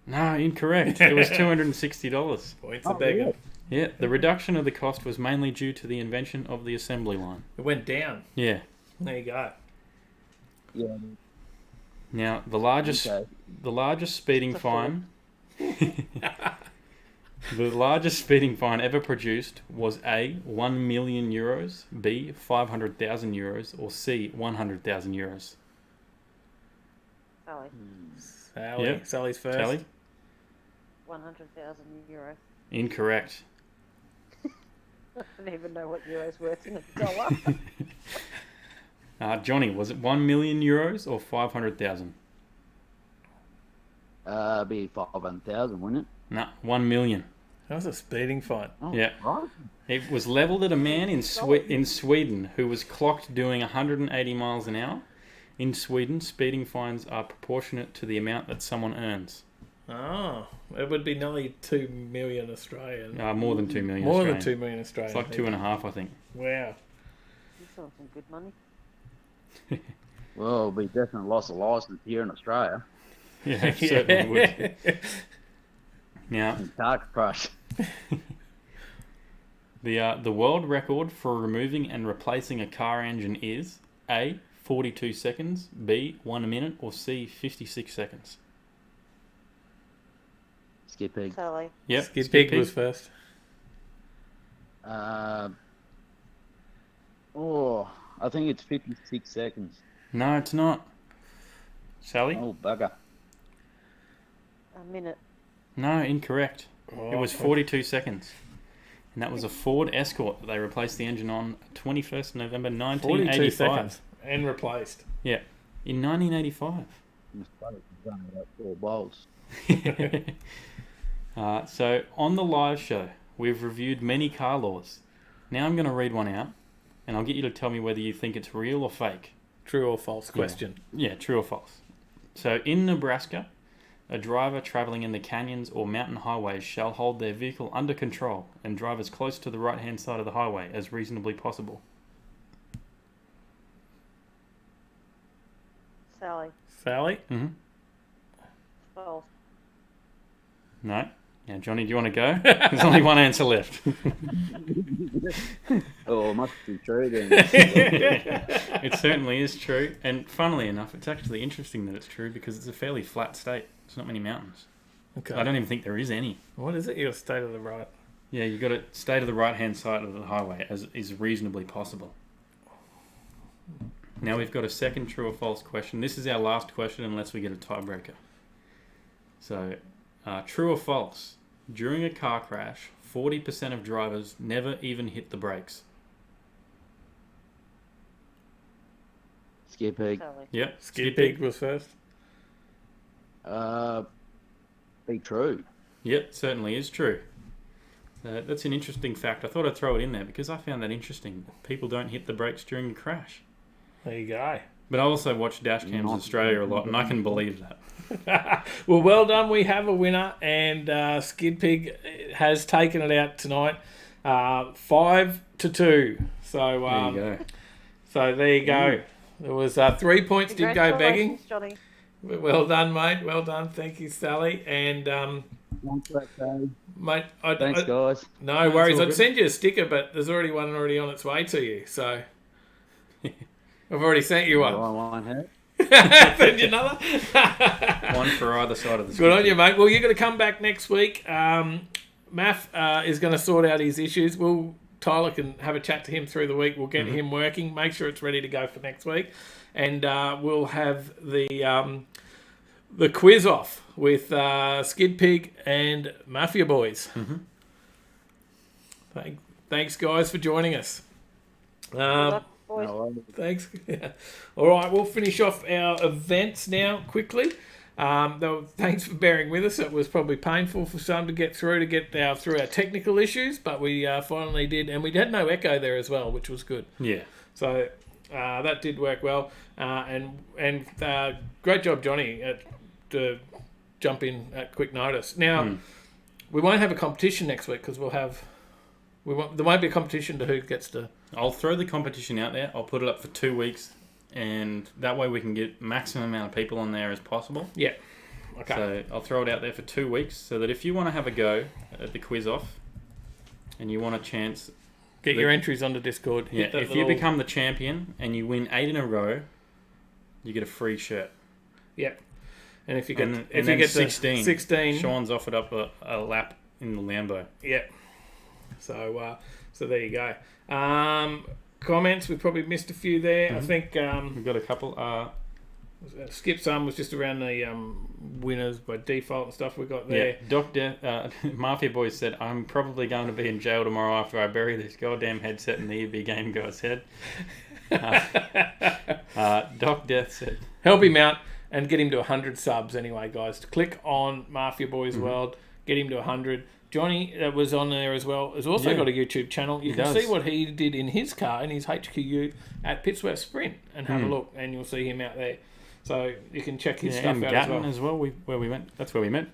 No, incorrect. It was $260. Points are begging. Yeah, the reduction of the cost was mainly due to the invention of the assembly line. It went down. Yeah. There you go. Yeah. Now, the largest speeding fine the largest speeding fine ever produced was A, 1 million euros, B, 500,000 euros, or C, 100,000 euros. Sally. Sally. Yep. Sally's first. Sally? 100,000 euros. Incorrect. I don't even know what euros worth in a dollar. Johnny, was it 1 million euros or 500,000? Be 500,000, wouldn't it? No, 1 million. That was a speeding fine. Oh, Yeah. Right. It was levelled at a man in Sweden who was clocked doing 180 miles an hour. In Sweden, speeding fines are proportionate to the amount that someone earns. Oh, it would be nearly 2 million Australian. More than 2 million. More Australian. than 2 million Australian. It's like 2.5, I think. Wow. He's on some good money. Well, it'll be definitely lost of license here in Australia. Yeah, it certainly would. Now, Dark crush. the world record for removing and replacing a car engine is A, 42 seconds, B, 1 minute, or C, 56 seconds. Skip Pig. Sally. Yep, Skid Pig was first. I think it's 56 seconds. No, it's not. Sally? Oh, bugger. A minute. No, incorrect. Oh, It was 42 seconds. And that was a Ford Escort that they replaced the engine on 21st November 42 1985. seconds. And replaced. Yeah, in 1985. About 4 bolts. So, on the live show, we've reviewed many car laws. Now I'm going to read one out, and I'll get you to tell me whether you think it's real or fake. True or false question. Yeah, true or false. So, in Nebraska, a driver travelling in the canyons or mountain highways shall hold their vehicle under control and drive as close to the right-hand side of the highway as reasonably possible. Sally. Sally? Mm-hmm. False. No? Yeah, Johnny, do you want to go? There's only one answer left. Oh, it must be true then. It certainly is true. And funnily enough, it's actually interesting that it's true because it's a fairly flat state. There's not many mountains. Okay. I don't even think there is any. What is it? Your state of the right. Yeah, you've got to stay to the right-hand side of the highway as is reasonably possible. Now we've got a second true or false question. This is our last question unless we get a tiebreaker. So, true or false? During a car crash, 40% of drivers never even hit the brakes. Skip Pig. Sally. Yep. Skid Pig was first. Be true. Yep, certainly is true. That's an interesting fact. I thought I'd throw it in there because I found that interesting. People don't hit the brakes during a crash. There you go. But I also watch Dashcams Australia a lot, and I can believe that. Well done. We have a winner, and Skid Pig has taken it out tonight, 5-2. So There you go. So there you go. There was 3 points did go begging. Congratulations, Johnny. Well done, mate. Well done. Thank you, Sally. And Thanks for that, Dave. mate, Thanks, guys. no worries. all I'd good. send you a sticker, but there's already one on its way to you. So I've already sent you one. I won't have. Send you another. One for either side of the Good on screen. you, mate. Well, you're going to come back next week. Math is going to sort out his issues. Tyler can have a chat to him through the week. We'll get him working. Make sure it's ready to go for next week, and we'll have the quiz off with Skid Pig and Mafia Boys. Thanks, guys, for joining us. Good luck, boys. No worries. Thanks. All right, we'll finish off our events now quickly. Though, thanks for bearing with us. It was probably painful for some to get through through our technical issues, but we finally did, and we had no echo there as well, which was good. Yeah. So that did work well, and great job, Johnny, to jump in at quick notice. Now we won't have a competition next week because there won't be a competition to who gets to. I'll throw the competition out there. I'll put it up for 2 weeks, and that way we can get maximum amount of people on there as possible. Yeah. Okay. So I'll throw it out there for 2 weeks so that if you want to have a go at the quiz off and you want a chance... Get your entries onto Discord. Yeah, Hit that if you little- become the champion and you win 8 in a row, you get a free shirt. Yeah. And if you get And if then you get 16, to 16, Sean's offered up a lap in the Lambo. yeah. So there you go. Comments, we probably missed a few there. I think We've got a couple. Skip's was just around the winners by default and stuff we got there. Yeah, Mafia Boy said, I'm probably going to be in jail tomorrow after I bury this goddamn headset in the EB game guy's head. Doc Death said, Help him out and get him to 100 subs anyway, guys. Click on Mafia Boys World, get him to 100. Johnny was on there as well. Has also got a YouTube channel. You can see what he did in his car, in his HQU at Pittsworth Sprint, and have a look, and you'll see him out there. So you can check his Yeah, stuff and out Gatton as well. where we went. That's where we met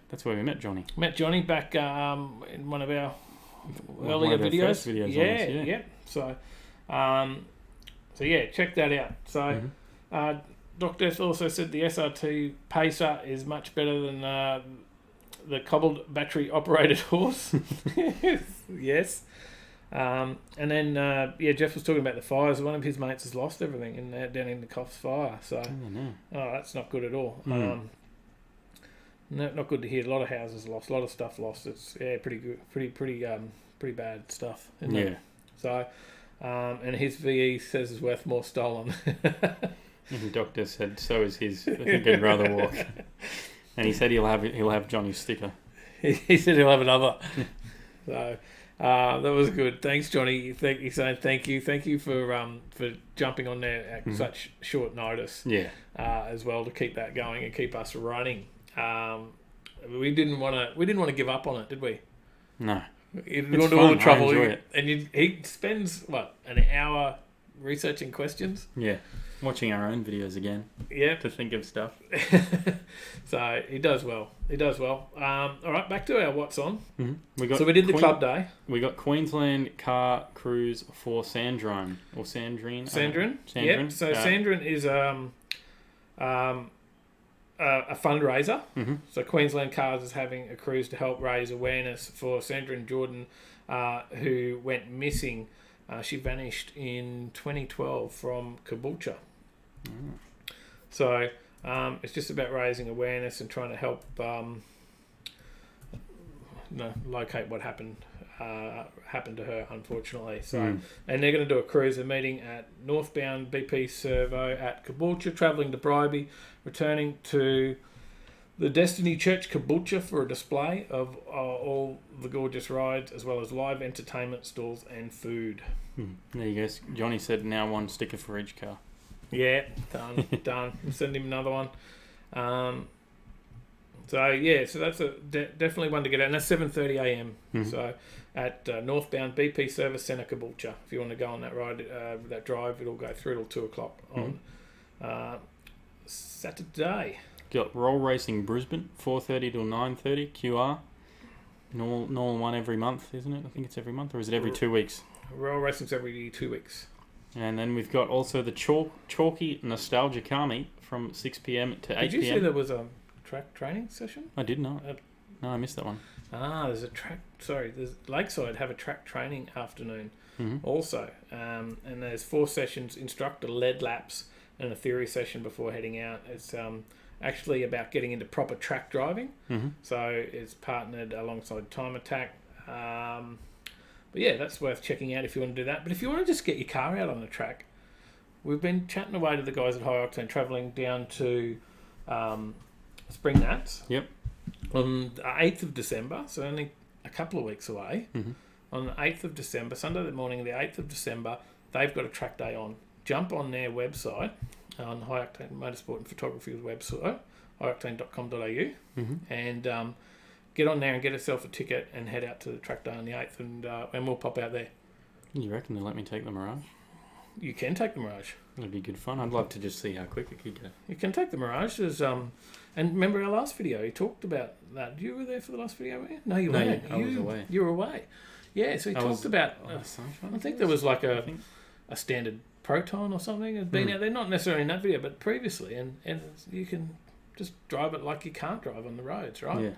Johnny. Met Johnny back in one of our One earlier of our videos. first videos on this, yeah. So yeah, check that out. So Doc Death also said the SRT Pacer is much better than the cobbled battery operated horse. Yes. And then Jeff was talking about the fires. One of his mates has lost everything down in the Coffs fire. So that's not good at all. Not good to hear. A lot of houses lost, a lot of stuff lost. It's pretty good, pretty bad stuff. Isn't it? So, and his VE says is worth more stolen. And the doctor said so is his. I think he'd rather walk. And he said he'll have Johnny's sticker. He said he'll have another. So that was good. Thanks, Johnny. Thank you for jumping on there at such short notice. Yeah. As well to keep that going and keep us running. We didn't want to give up on it, did we? No. He didn't want to do all the trouble. I enjoy it. And he spends an hour researching questions. Yeah. Watching our own videos again. Yeah. To think of stuff. So he does well. All right, back to our what's on. Mm-hmm. We did the club day. We got Queensland Car Cruise for Sandrine or Sandrine. Sandrine. Sandrine. Yep. So Sandrine is a fundraiser. Mm-hmm. So Queensland Cars is having a cruise to help raise awareness for Sandrine Jordan, who went missing. She vanished in 2012 from Caboolture. So it's just about raising awareness and trying to help locate what happened to her, unfortunately. So, and they're going to do a cruiser meeting at northbound BP Servo at Caboolture, travelling to Bribie, returning to the Destiny Church Caboolture for a display of all the gorgeous rides, as well as live entertainment stalls and food. There you go. Johnny said now one sticker for each car. Yeah, done. We'll send him another one. So that's definitely one to get out. And that's 7:30 a.m. So at northbound BP Service Centre Caboolture. If you want to go on that ride, that drive, it'll go through till 2 o'clock on Saturday. Got Roll Racing Brisbane 4:30 till 9:30 QR. Normal one every month, isn't it? I think it's every month, or is it every 2 weeks? Roll Racing's every 2 weeks. And then we've got also the Chalky Nostalgia Car Meet from 6 p.m. to 8 p.m. Did you see there was a track training session? I did not. No, I missed that one. There's a track. Sorry, there's Lakeside have a track training afternoon also, and there's 4 sessions, instructor-led laps, and a theory session before heading out. It's actually about getting into proper track driving. So it's partnered alongside Time Attack. But yeah, that's worth checking out if you want to do that. But if you want to just get your car out on the track, we've been chatting away to the guys at High Octane, travelling down to Spring Nats. Yep. On the 8th of December, so only a couple of weeks away. On the 8th of December, Sunday morning, the 8th of December, they've got a track day on. Jump on their website, on High Octane Motorsport and Photography's website, highoctane.com.au, and get on there and get yourself a ticket and head out to the track day on the 8th, and we'll pop out there. You reckon they'll let me take the Mirage? You can take the Mirage. That'd be good fun. I'd love to just see how quick it could go. You can take the Mirage. And remember our last video, he talked about that. You were there for the last video, were you? No, you weren't. I was away. You were away. Yeah, so he talked about, I think there was like a standard Proton or something had been out there, not necessarily in that video, but previously, and you can just drive it like you can't drive on the roads, right? Yeah.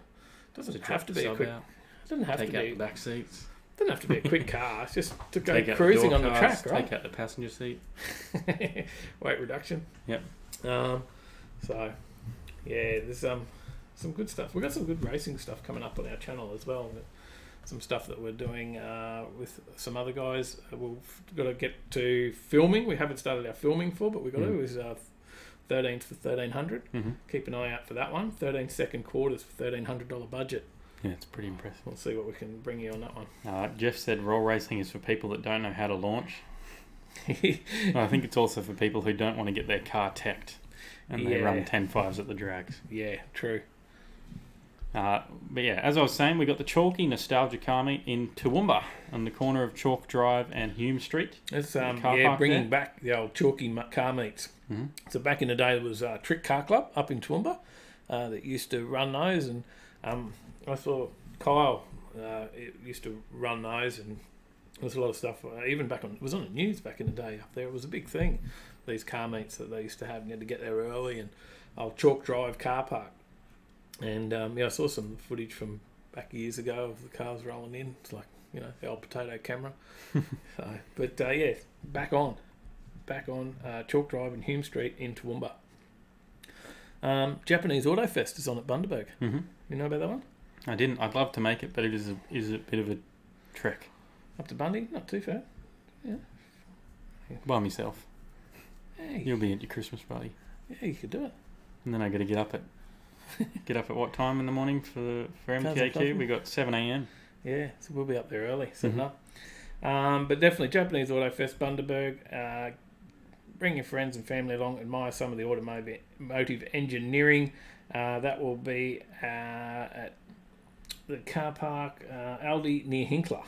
Doesn't have to be a quick. Doesn't have to be the back seats. Doesn't have to be a quick car. It's just to go cruising on the track, right? Take out the passenger seat. Weight reduction. Yep. So, yeah, there's some good stuff. We've got some good racing stuff coming up on our channel as well. Some stuff that we're doing with some other guys. We've got to get to filming. We haven't started our filming for, but we've got to. Is 13th for 1300. Keep an eye out for that one. 13 second quarters for $1,300 budget. Yeah, it's pretty impressive. We'll see what we can bring you on that one. Jeff said roll racing is for people that don't know how to launch. I think it's also for people who don't want to get their car teched and they run 10.5s at the drags. Yeah, true. But yeah, as I was saying, we got the Chalky Nostalgia Car Meet in Toowoomba on the corner of Chalk Drive and Hume Street. It's park bringing there. back the old Chalky car meets. Mm-hmm. So back in the day, there was Trick Car Club up in Toowoomba that used to run those, and I saw Kyle used to run those, and there was a lot of stuff. Even back on, it was on the news back in the day up there. It was a big thing. These car meets that they used to have, and you had to get there early, and old Chalk Drive car park. And I saw some footage from back years ago of the cars rolling in. It's like, the old potato camera. Back on Chalk Drive and Hume Street in Toowoomba. Japanese Auto Fest is on at Bundaberg. Mm-hmm. You know about that one? I didn't. I'd love to make it, but it is a bit of a trek. Up to Bundy? Not too far. Yeah. By myself. Hey. You'll be at your Christmas party. Yeah, you could do it. And then I got to get up at what time in the morning for MTAQ? We got 7 a.m. Yeah, so we'll be up there early, setting up. But definitely Japanese Auto Fest, Bundaberg. Bring your friends and family along. Admire some of the automotive engineering. That will be at the car park, Aldi near Hinkler.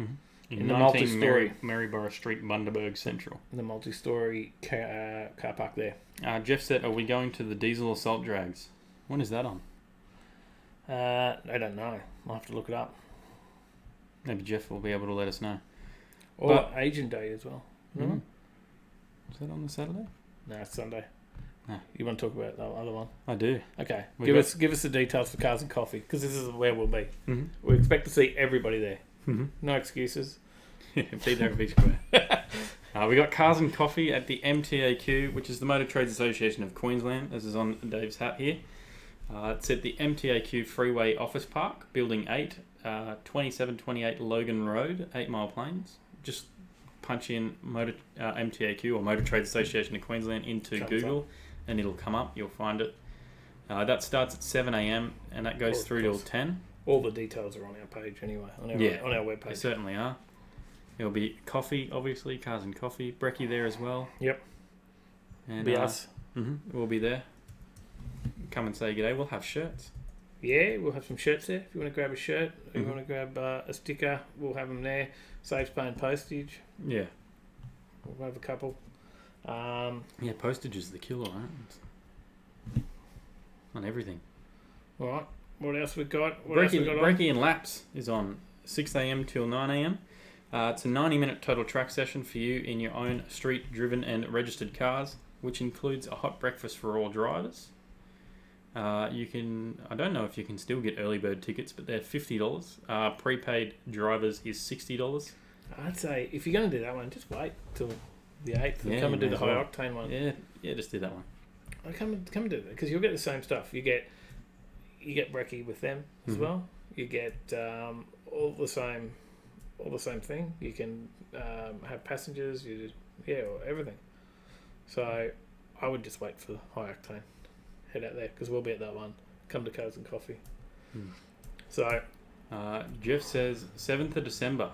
Mm-hmm. In the multi-story Maryborough Street, Bundaberg Central. In the multi-story car park there. Jeff said, "Are we going to the diesel assault drags? When is that on?" I don't know. I'll have to look it up. Maybe Jeff will be able to let us know. Or Asian Day as well. Mm-hmm. Is that on the Saturday? No, it's Sunday. No. You want to talk about the other one? I do. Okay. Give us the details for Cars and Coffee, because this is where we'll be. Mm-hmm. We expect to see everybody there. Mm-hmm. No excuses. Be there at Big Square. We got Cars and Coffee at the MTAQ, which is the Motor Trades Association of Queensland. This is on Dave's hat here. It's at the MTAQ Freeway Office Park, Building 8, 2728 Logan Road, 8 Mile Plains. Just punch in MTAQ or Motor Trades Association of Queensland into Google and it'll come up. You'll find it. That starts at 7 a.m. and that goes through till 10. All the details are on our page anyway, on our webpage. They certainly are. There'll be coffee, obviously, Cars and Coffee. Brecky there as well. Yep. And be us. Mm-hmm, we'll be there. Come and say g'day. We'll have shirts. Yeah, we'll have some shirts there. If you want to grab a shirt, if you want to grab a sticker, we'll have them there. Saves paying postage. Yeah. We'll have a couple. Postage is the killer, right? On everything. All right. What else we got? Breaky and Laps is on 6 a.m. till 9 a.m. It's a 90-minute total track session for you in your own street-driven and registered cars, which includes a hot breakfast for all drivers. I don't know if you can still get early bird tickets, but they're $50. Prepaid drivers is $60. I'd say if you're going to do that one, just wait till the 8th and come and do the high octane one. Yeah, just do that one. Come and do that, because you'll get the same stuff. You get brekkie with them as well. You get all the same thing. You can have passengers. Everything. So I would just wait for the high octane. Head out there because we'll be at that one. Come to Cars and Coffee. So Jeff says 7th of December.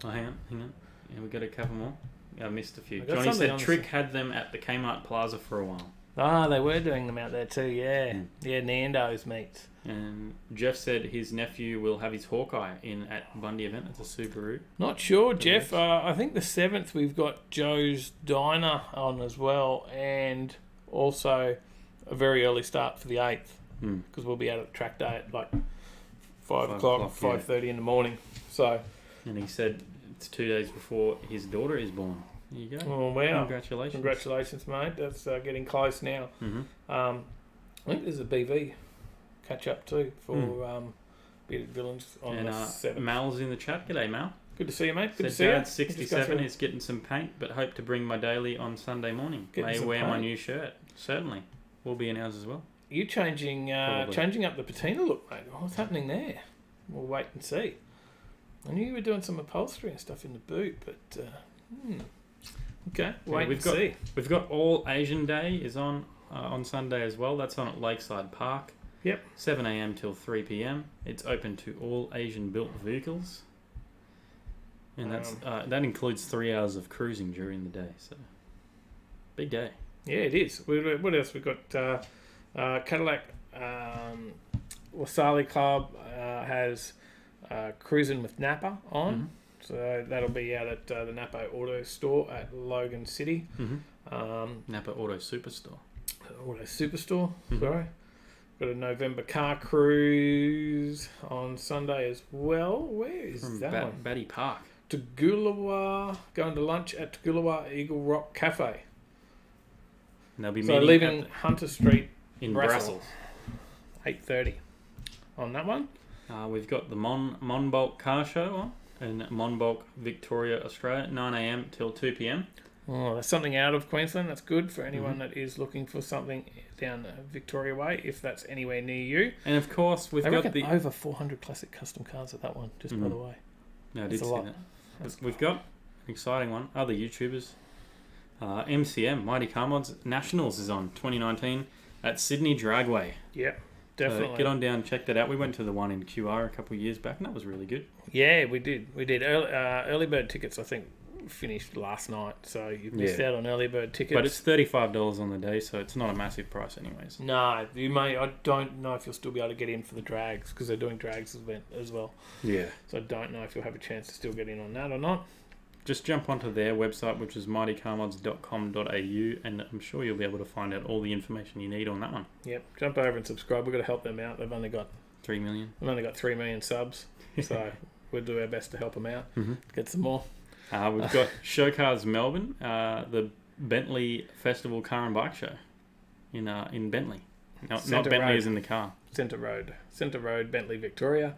Oh, hang on. Yeah, we got a couple more. I missed a few. Johnny said Trick had them at the Kmart Plaza for a while. Ah, they were doing them out there too. Yeah, Nando's meets. And Jeff said his nephew will have his Hawkeye in at Bundy event. It's a Subaru. Not sure, Jeff. I think the 7th we've got Joe's Diner on as well, and also a very early start for the 8th because we'll be out at the track day at like 5 o'clock, 5:30 in the morning. So, and he said it's 2 days before his daughter is born. There you go. Oh wow! Congratulations, mate. That's getting close now. I think there's a BV catch up too for Bearded Villains on the 7th. Mal's in the chat. G'day, Mal. Good to see you, mate. Good to see Dad, you. 67 is getting some paint, but hope to bring my daily on Sunday morning. May wear my new shirt. Certainly. We'll be in ours as well. You changing up the patina look, mate. What's happening there? We'll wait and see. I knew you were doing some upholstery and stuff in the boot, but okay, wait and see. We've got All Asian Day is on Sunday as well. That's on at Lakeside Park. Yep. 7 a.m. till 3 p.m. It's open to all Asian built vehicles. And that includes 3 hours of cruising during the day. So, big day. Yeah, it is. What else we got? Cadillac Wasali Club has Cruising with Napa on. Mm-hmm. So that'll be out at the Napa Auto Store at Logan City. Mm-hmm. Napa Auto Superstore. Auto Superstore, Mm-hmm. sorry. Got a November car cruise on Sunday as well. Where is From that one? Batty Park. Toogoolawah, going to lunch at Toogoolawah Eagle Rock Cafe. And they'll be So meeting leaving Hunter Street in Brussels. Brussels. 8:30 on that one. We've got the Monbulk Car Show on in Monbulk, Victoria, Australia, 9 a.m. till 2 p.m. Oh, that's something out of Queensland. That's good for anyone that is looking for something down Victoria Way, if that's anywhere near you. And of course, we've I got reckon the over 400 classic custom cars at that one, just by the way. No, I That's did a see lot. that. But we've got an exciting one. Other YouTubers. MCM, Mighty Car Mods Nationals is on 2019 at Sydney Dragway. Yep, definitely. So get on down and check that out. We went to the one in QR a couple of years back, and that was really good. Yeah, we did. Early bird tickets, I think, finished last night, so you've missed out on early bird tickets. But it's $35 on the day, so it's not a massive price anyways. No, you may. I don't know if you'll still be able to get in for the drags, because they're doing drags event as well. Yeah. So I don't know if you'll have a chance to still get in on that or not. Just jump onto their website, which is mightycarmods.com.au, and I'm sure you'll be able to find out all the information you need on that one. Yep, jump over and subscribe. We've got to help them out. They've only got 3 million. 3 million subs, so we'll do our best to help them out. Get some more. We've got Show Cars Melbourne, the Bentley Festival Car and Bike Show in Bentley. Not Centre Bentley Road. as in the car. Centre Road, Bentley, Victoria.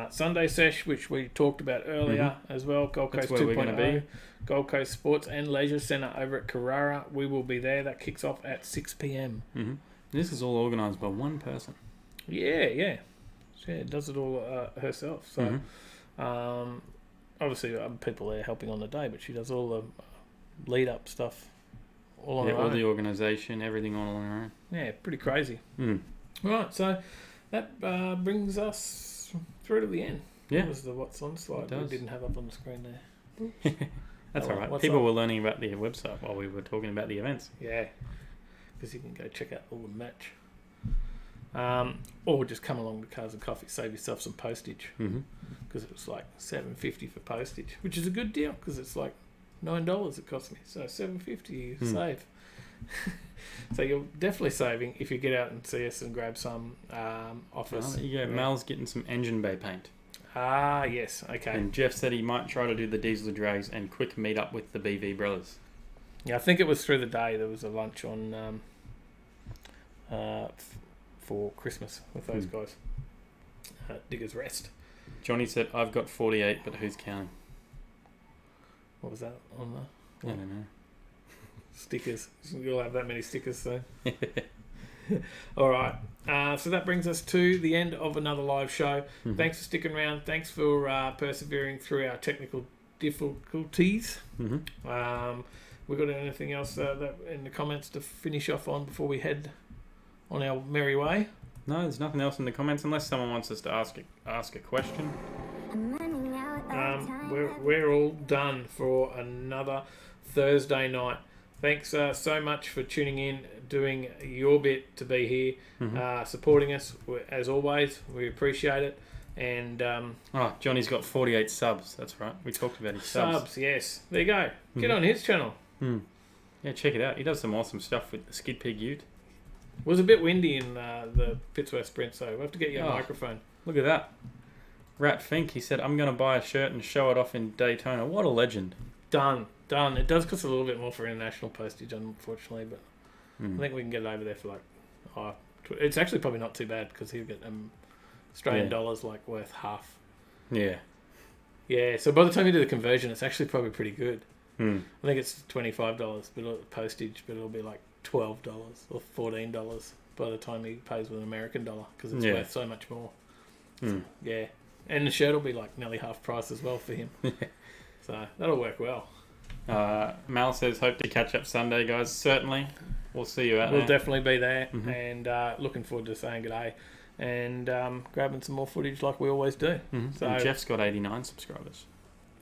Sunday sesh, which we talked about earlier as well. Gold Coast That's where we're gonna 2.0. be. Gold Coast Sports and Leisure Centre over at Carrara. We will be there. That kicks off at 6 p.m. Mm-hmm. This is all organised by one person. Yeah. She does it all herself. So, obviously, other people there helping on the day, but she does all the lead-up stuff all on her all own. the organisation, everything all on her own. Yeah, pretty crazy. Mm. Right, so that brings us through to the end. Yeah. That was the what's on slide we didn't have up on the screen there. That's Oh, all right. what's People up? were learning about the website while we were talking about the events. Yeah, because you can go check out all the merch. Or just come along to Cars and Coffee, save yourself some postage. Because it was like $7.50 for postage, which is a good deal because it's like $9 it cost me. So $7.50 you save. So you're definitely saving if you get out and see us and grab some off us. There you go. Mal's getting some engine bay paint. Ah, yes. Okay. And Jeff said he might try to do the diesel drags and quick meet up with the BV brothers. Yeah, I think it was through the day. There was a lunch on for Christmas with those guys. Diggers Rest. Johnny said, I've got 48, but who's counting? What was that on the I don't know. stickers? You'll have that many stickers, so. All right. So that brings us to the end of another live show. Thanks for sticking around. Thanks for persevering through our technical difficulties. We got anything else that in the comments to finish off on before we head on our merry way? No, there's nothing else in the comments unless someone wants us to ask a question. We're all done for another Thursday night. Thanks so much for tuning in, doing your bit to be here, supporting us as always. We appreciate it. And Johnny's got 48 subs. That's right. We talked about his subs. Yes. There you go. Get on his channel. Yeah, check it out. He does some awesome stuff with the Skid Pig Ute. It was a bit windy in the Pittsworth Sprint, so we'll have to get you a microphone. Look at that. Rat Fink, he said, I'm going to buy a shirt and show it off in Daytona. What a legend. Done. It does cost a little bit more for international postage, unfortunately, but I think we can get it over there for like... it's actually probably not too bad because he'll get Australian dollars like worth half. Yeah. Yeah, so by the time you do the conversion, it's actually probably pretty good. I think it's $25 postage, but it'll be like $12 or $14 by the time he pays with an American dollar because it's worth so much more. So, yeah. And the shirt will be like nearly half price as well for him. So that'll work well. Mal says, hope to catch up Sunday, guys. Certainly. We'll see you out there. We'll definitely be there and looking forward to saying good day and grabbing some more footage like we always do. So and Jeff's got 89 subscribers.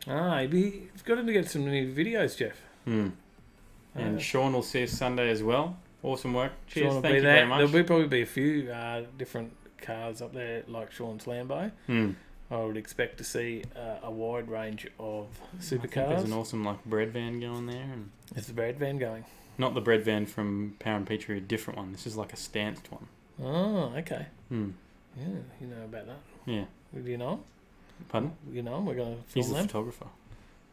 You've got to get some new videos, Jeff. And Sean will see us Sunday as well. Awesome work. Cheers. Sean will Thank be you there. very much. There'll probably be a few different cars up there, like Sean's Lambo. I would expect to see a wide range of supercars. There's an awesome bread van going there, and Is the bread van going? not the bread van from Power and Petrie, a different one. This is like a stanced one. Oh, okay. Hmm. Yeah, you know about that. Yeah. Do you know him? Pardon? You know him? We're going to He's film the them? photographer.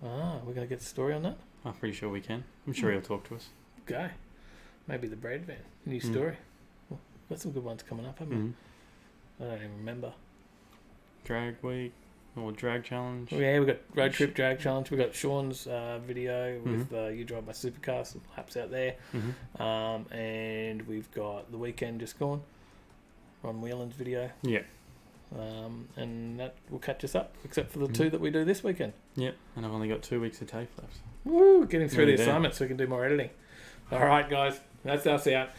Ah, we're going to get the story on that? I'm pretty sure we can. I'm sure he'll talk to us. Okay. Maybe the bread van. New story. Well, got some good ones coming up, haven't we? I don't even remember. Drag week or drag challenge. Oh, yeah, we've got road trip drag challenge. We've got Sean's video with You Drive My Supercar, some laps out there. And we've got the weekend just gone. Ron Whelan's video. Yeah. And that will catch us up, except for the two that we do this weekend. Yep. And I've only got 2 weeks of tape left. Woo! Getting through Nearly the there. assignment so we can do more editing. All right, guys. That's us out.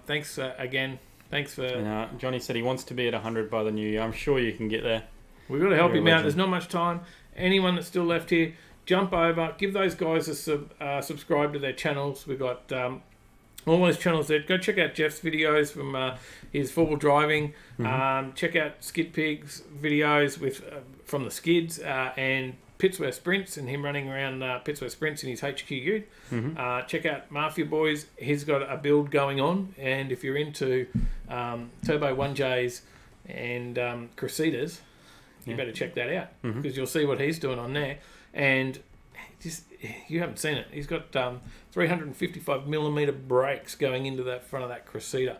Thanks again. Thanks for... And, Johnny said he wants to be at 100 by the new year. I'm sure you can get there. We've got to help You're a him out. legend. There's not much time. Anyone that's still left here, jump over. Give those guys a subscribe to their channels. We've got all those channels there. Go check out Jeff's videos from his four-wheel driving. Check out Skid Pig's videos from the skids and Pitsworth Sprints and him running around Pitsworth Sprints in his HQ Ute. Check out Mafia Boys. He's got a build going on. And if you're into Turbo 1Js and Cressidas, you better check that out because you'll see what he's doing on there. And just you haven't seen it. He's got 355mm brakes going into that front of that Cressida.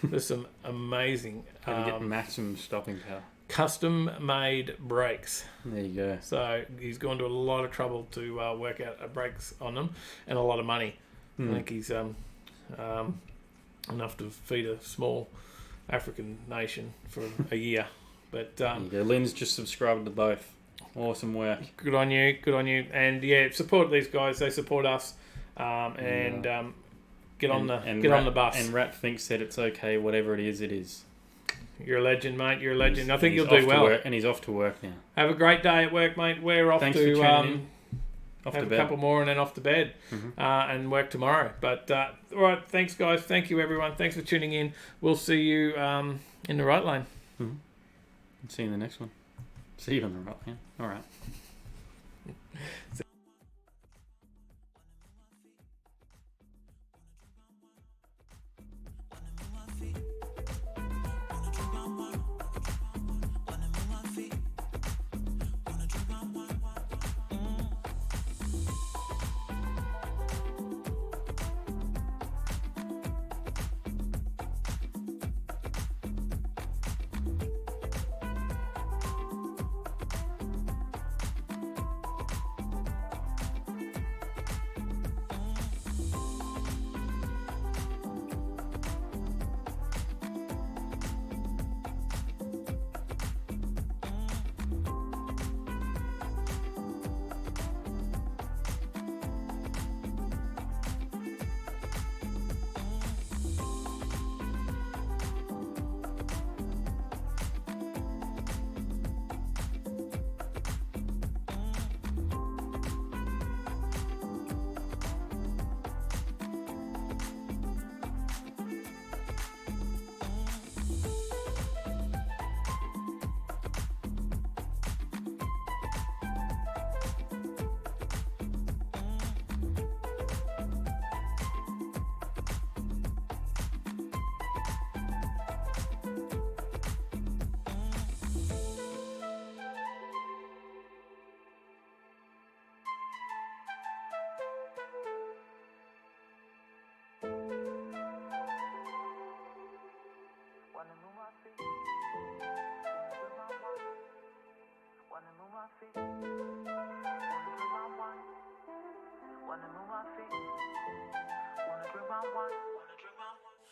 There's some amazing How to get maximum stopping power. custom-made brakes. There you go. So he's gone to a lot of trouble to work out brakes on them and a lot of money. I think he's enough to feed a small African nation for a year. But There you go. Lynn's just subscribed to both. Awesome work. good on you, good on you. And yeah, support these guys. They support us. Get on the bus. And Rat Fink said it's okay, whatever it is, it is. You're a legend, mate. You're a legend. I think He's you'll do off to well. work, and he's off to work now. Have a great day at work, mate. We're off Thanks to for tuning in. Off have to a bed. couple more and then off to bed and work tomorrow. But all right, thanks, guys. Thank you, everyone. Thanks for tuning in. We'll see you in the right lane. See you in the next one. See you on the right lane. All right.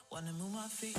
Wanna move my feet.